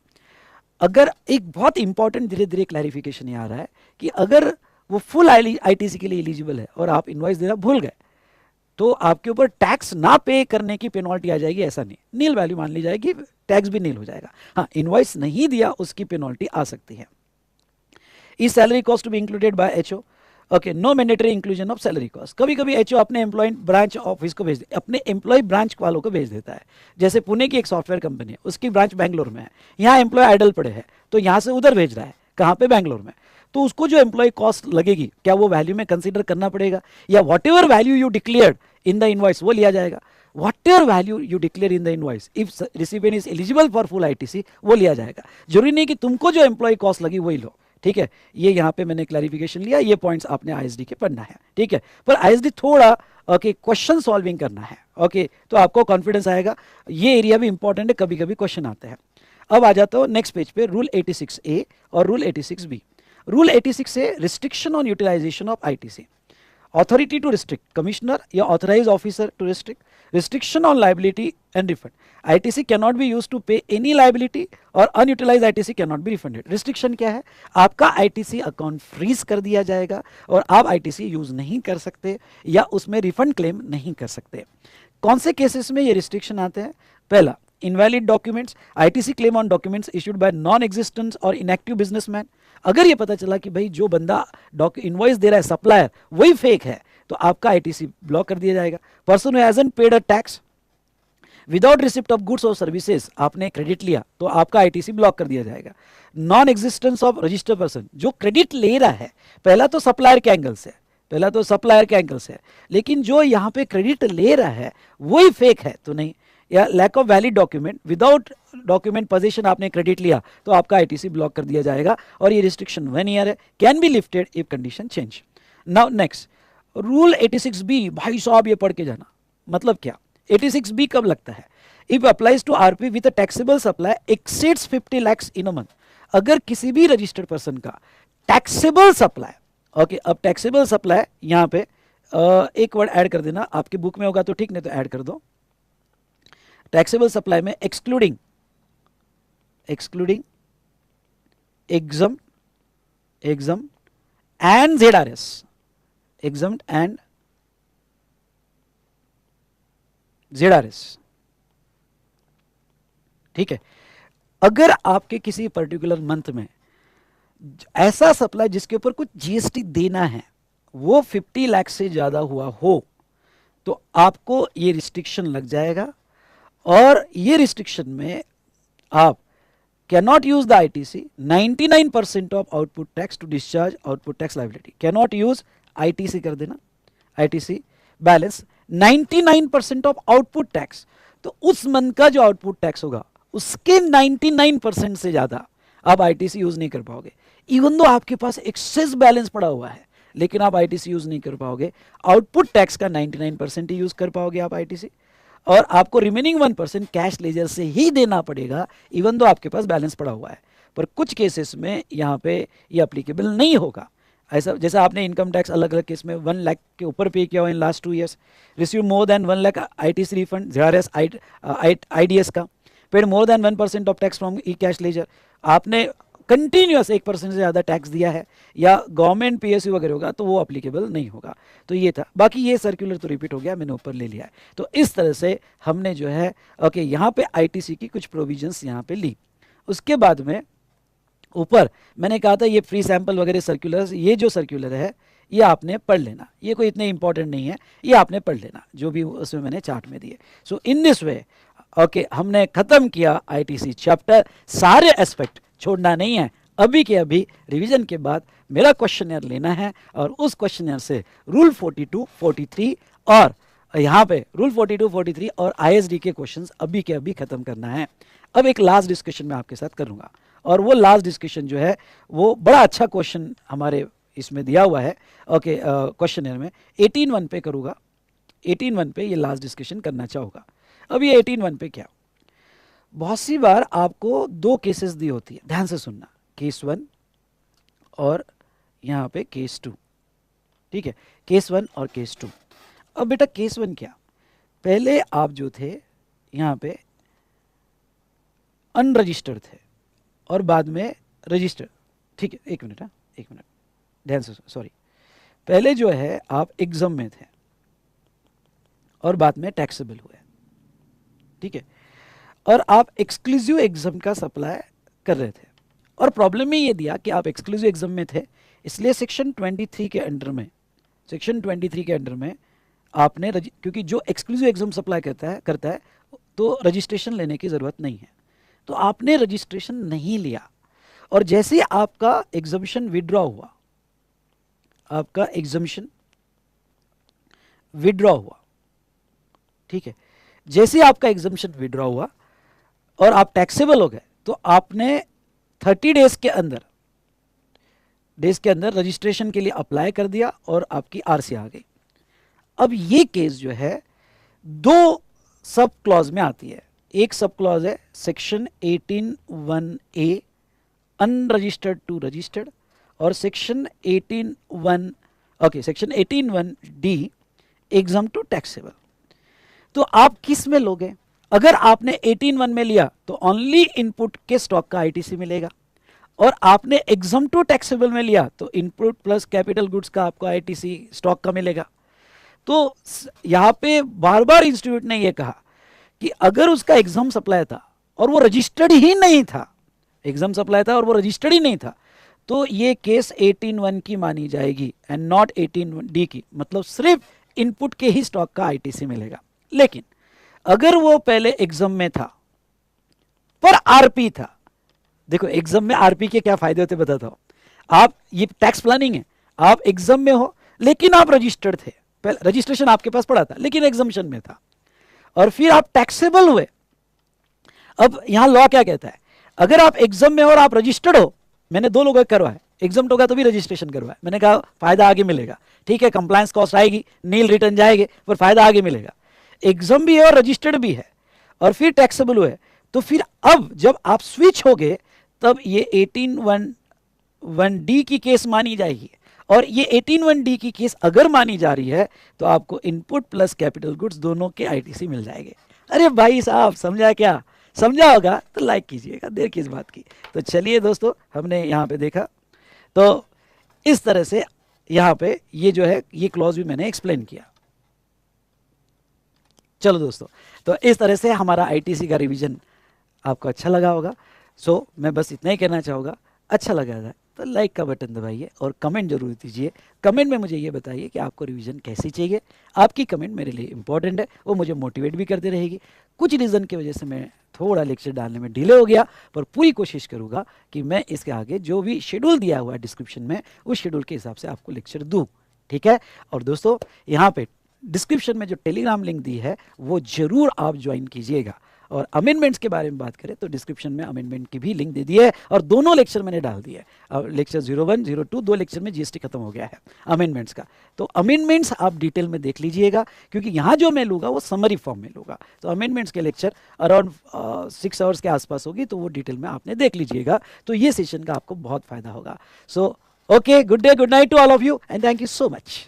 अगर एक बहुत इंपॉर्टेंट धीरे धीरे क्लैरिफिकेशन ये आ रहा है कि अगर वो फुल आईटीसी के लिए एलिजिबल है और आप इनवॉइस देना भूल गए तो आपके ऊपर टैक्स ना पे करने की पेनल्टी आ जाएगी, ऐसा नहीं, नील वैल्यू मान ली जाएगी, टैक्स भी नील हो जाएगा। हाँ, इनवॉइस नहीं दिया उसकी पेनल्टी आ सकती है। Is salary cost to be included by HO? Okay, no mandatory inclusion of salary cost. कभी कभी एचओ अपने एम्प्लॉय ब्रांच ऑफिस को भेज दे, अपने एम्प्लॉय ब्रांच वालों को भेज देता है। जैसे पुणे की एक सॉफ्टवेयर कंपनी है, उसकी ब्रांच बैंगलोर में है, यहाँ एम्प्लॉय आइडल पड़े हैं तो यहाँ से उधर भेज रहा है, कहाँ पे, बैंगलोर में। तो उसको जो एम्प्लॉय कॉस्ट लगेगी क्या वो वैल्यू में कंसीडर करना पड़ेगा, या what ever value you declared in the invoice वो लिया जाएगा? What ever value you declare in the invoice if recipient is eligible for full ITC वो लिया जाएगा। जरूरी नहीं कि तुमको जो एम्प्लॉय कॉस्ट लगी वही लो, ठीक है। ये यहाँ पे मैंने क्लैरिफिकेशन लिया, ये पॉइंट्स आपने आईएसडी के पढ़ना है, ठीक है। पर आईएसडी थोड़ा ओके क्वेश्चन सॉल्विंग करना है, ओके, तो आपको कॉन्फिडेंस आएगा। ये एरिया भी इंपॉर्टेंट है, कभी कभी क्वेश्चन आते हैं। अब आ जाता हूँ नेक्स्ट पेज पे, रूल 86A और rule 86B। Rule 86A restriction on utilisation of ITC, authority to restrict, commissioner या authorized officer to restrict, restriction on liability and refund. ITC cannot be used to pay any liability और unutilized ITC cannot be refunded. Restriction क्या है? आपका ITC account freeze कर दिया जाएगा और आप ITC यूज नहीं कर सकते या उसमें रिफंड क्लेम नहीं कर सकते। कौन से केसेस में ये रिस्ट्रिक्शन आते हैं? पहला, invalid documents, ITC claim on documents issued by non existence और इनएक्टिव बिजनेसमैन। अगर ये पता चला कि भाई जो बंदा इनवॉइस दे रहा है सप्लायर वही फेक है तो आपका आईटीसी ब्लॉक कर दिया जाएगा। Person who hasn't paid a tax without receipt of goods और सर्विसेज, आपने क्रेडिट लिया तो आपका आईटीसी ब्लॉक कर दिया जाएगा। Non existence of registered person, जो क्रेडिट ले रहा है, पहला तो सप्लायर के एंगल से, पहला तो सप्लायर के एंगल से, लेकिन जो यहाँ पे क्रेडिट ले रहा है वही फेक है तो नहीं। या lack of valid document, without document position आपने क्रेडिट लिया तो आपका आईटीसी ब्लॉक कर दिया जाएगा और ये रिस्ट्रिक्शन 1 ईयर है, can be lifted if condition change. Now next rule 86B, भाई साहब ये पढ़ के जाना। मतलब क्या? 86B कब लगता है? If applies to RP with a taxable supply exceeds 50 lakh in a month. अगर किसी भी रजिस्टर्ड पर्सन का टैक्सेबल सप्लाई, ओके, अब टैक्सेबल सप्लाई यहाँ पे एक वर्ड ऐड कर देना, आपके बुक में होगा तो ठीक, नहीं तो ऐड कर दो। टैक्सेबल सप्लाई में excluding एग्जम and ZRS, एग्जम and ZRS, ठीक है। अगर आपके किसी पर्टिकुलर मंथ में ऐसा सप्लाई जिसके ऊपर कुछ जीएसटी देना है वो 50 लाख से ज़्यादा हुआ हो तो आपको ये रिस्ट्रिक्शन लग जाएगा, और ये रिस्ट्रिक्शन में आप cannot use the ITC 99% of output tax to discharge output tax liability, cannot use ITC कर देना, ITC balance 99% of output tax, तो उस मंथ का जो आउटपुट टैक्स होगा उसके 99% से ज्यादा आप आईटीसी यूज नहीं कर पाओगे। इवन दो आपके पास एक्सेस बैलेंस पड़ा हुआ है लेकिन आप आईटीसी यूज नहीं कर पाओगे, आउटपुट टैक्स का 99% ही यूज कर पाओगे आप आईटीसी, और आपको रिमेनिंग 1% कैश लेजर से ही देना पड़ेगा इवन दो आपके पास बैलेंस पड़ा हुआ है। पर कुछ केसेस में यहाँ पे ये अप्लीकेबल नहीं होगा। ऐसा जैसे आपने इनकम टैक्स अलग अलग केस में 1 लाख के ऊपर पे किया हुआ in last 2 years, receive more than 1 lakh ITC refund, जेआरएस आईडीएस का, paid more than 1% of tax from e cash ledger, आपने कंटिन्यूस 1% से ज़्यादा टैक्स दिया है या गवर्नमेंट पीएसयू वगैरह होगा तो वो अप्लीकेबल नहीं होगा। तो ये था, बाकी ये सर्कुलर तो रिपीट हो गया, मैंने ऊपर ले लिया है। तो इस तरह से हमने जो है ओके यहाँ पे आईटीसी की कुछ प्रोविजंस यहाँ पे ली। उसके बाद में ऊपर मैंने कहा था ये फ्री सैंपल वगैरह सर्कुलर्स, ये जो सर्कुलर है ये आपने पढ़ लेना, ये कोई इतने इंपॉर्टेंट नहीं है, ये आपने पढ़ लेना जो भी उसमें मैंने चार्ट में दिए। सो इन दिस वे ओके हमने खत्म किया आईटीसी चैप्टर, सारे एस्पेक्ट छोड़ना नहीं है। अभी के अभी रिवीजन के बाद मेरा क्वेश्चनर लेना है और उस क्वेश्चनर से रूल 42, 43 और यहाँ पे रूल 42, 43 और आईएसडी के क्वेश्चंस अभी के अभी खत्म करना है। अब एक लास्ट डिस्कशन मैं आपके साथ करूँगा और वो लास्ट डिस्कशन जो है वो बड़ा अच्छा क्वेश्चन हमारे इसमें दिया हुआ है ओके क्वेश्चनर में 18.1 पे करूँगा। 18.1 पे ये लास्ट डिस्कशन करना चाहूँगा। अब ये 18.1 पे क्या, बहुत सी बार आपको 2 केसेस दी होती है, ध्यान से सुनना, केस 1 और यहाँ पे केस 2, ठीक है, केस 1 और केस 2। अब बेटा केस 1 क्या, पहले आप जो थे यहाँ पे अनरजिस्टर्ड थे और बाद में रजिस्टर्ड, ठीक है, एक मिनट, एक मिनट ध्यान से, सॉरी, पहले जो है आप एग्जाम में थे और बाद में टैक्सेबल हुए, ठीक है, और आप एक्सक्लूसिव एग्जाम का सप्लाई कर रहे थे और प्रॉब्लम में ये दिया कि आप एक्सक्लूसिव एग्जाम में थे, इसलिए सेक्शन 23 के अंडर में, सेक्शन 23 के अंडर में आपने क्योंकि जो एक्सक्लूसिव एग्जाम सप्लाई करता है तो रजिस्ट्रेशन लेने की ज़रूरत नहीं है, तो आपने रजिस्ट्रेशन नहीं लिया और जैसे आपका एग्जामिशन विड्रॉ हुआ, आपका एग्जामिशन विड्रॉ हुआ, ठीक है, जैसे आपका एग्जामिशन विड्रॉ हुआ और आप टैक्सेबल हो गए तो आपने 30 डेज के अंदर रजिस्ट्रेशन के लिए अप्लाई कर दिया और आपकी आरसी आ गई। अब ये केस जो है 2 सब क्लॉज में आती है, एक सब क्लॉज है section 18(1)(a unregistered to registered और section 18(1)(d exempt to taxable. तो आप किस में लोगे, अगर आपने 18(1) में लिया तो ओनली इनपुट के स्टॉक का आईटीसी मिलेगा और आपने एग्जाम टू टैक्सेबल में लिया तो इनपुट प्लस कैपिटल गुड्स का आपको आईटीसी स्टॉक का मिलेगा। तो यहाँ पे बार बार इंस्टीट्यूट ने यह कहा कि अगर उसका एग्जाम सप्लाई था और वो रजिस्टर्ड ही नहीं था, एग्जाम सप्लाई था और वो रजिस्टर्ड ही नहीं था, तो ये केस 18(1) की मानी जाएगी एंड नॉट 18(d) की, मतलब सिर्फ इनपुट के ही स्टॉक का आईटीसी मिलेगा। लेकिन अगर वो पहले एग्जाम में था पर आरपी था, देखो एग्जाम में आरपी के क्या फायदे होते बताता हूं, आप ये टैक्स प्लानिंग है, आप एग्जाम में हो लेकिन आप रजिस्टर्ड थे, पहले रजिस्ट्रेशन आपके पास पड़ा था लेकिन एग्जामिशन में था और फिर आप टैक्सेबल हुए। अब यहां लॉ क्या कहता है, अगर आप एग्जाम में हो और आप रजिस्टर्ड हो, मैंने 2 लोगों का करवाया, एग्जाम होगा तो भी रजिस्ट्रेशन करवाया, मैंने कहा फायदा आगे मिलेगा, ठीक है, कंप्लायंस कॉस्ट आएगी, नील रिटर्न जाएंगे पर फायदा आगे मिलेगा। एग्जाम भी है और रजिस्टर्ड भी है और फिर टैक्सेबल हुए, तो फिर अब जब आप स्विच हो गए तब ये 18(1)(d) की केस मानी जाएगी और ये 18(1)(d) की केस अगर मानी जा रही है तो आपको इनपुट प्लस कैपिटल गुड्स दोनों के आईटीसी मिल जाएंगे। अरे भाई साहब समझा क्या, समझा होगा तो लाइक कीजिएगा, देर किस बात की। तो चलिए दोस्तों, हमने यहाँ पे देखा, तो इस तरह से यहाँ पे ये जो है ये क्लॉज भी मैंने एक्सप्लेन किया। चलो दोस्तों, तो इस तरह से हमारा आईटीसी का रिवीजन आपको अच्छा लगा होगा। सो मैं बस इतना ही कहना चाहूँगा, अच्छा लगा था तो लाइक का बटन दबाइए और कमेंट जरूर दीजिए। कमेंट में मुझे ये बताइए कि आपको रिवीजन कैसी चाहिए। आपकी कमेंट मेरे लिए इंपॉर्टेंट है, वो मुझे मोटिवेट भी करती रहेगी। कुछ रीज़न की वजह से मैं थोड़ा लेक्चर डालने में डिले हो गया, पर पूरी कोशिश करूँगा कि मैं इसके आगे जो भी शेड्यूल दिया हुआ है डिस्क्रिप्शन में, उस शेड्यूल के हिसाब से आपको लेक्चर दूँ, ठीक है। और दोस्तों यहाँ पे डिस्क्रिप्शन में जो टेलीग्राम लिंक दी है वो जरूर आप ज्वाइन कीजिएगा। और अमेंडमेंट्स के बारे में बात करें तो डिस्क्रिप्शन में अमेंडमेंट की भी लिंक दे दी है और दोनों लेक्चर मैंने डाल दिए। अब लेक्चर 01, 02 दो लेक्चर में जीएसटी खत्म हो गया है अमेंडमेंट्स का। तो अमेंडमेंट्स आप डिटेल में देख लीजिएगा, क्योंकि यहाँ जो मैं लूँगा वो समरी फॉर्म में लूँगा। तो अमेंडमेंट्स के लेक्चर अराउंड 6 आवर्स के आसपास होगी, तो वो डिटेल में आपने देख लीजिएगा। तो ये सेशन का आपको बहुत फायदा होगा। So okay, good day, good night to all of you and thank you so much.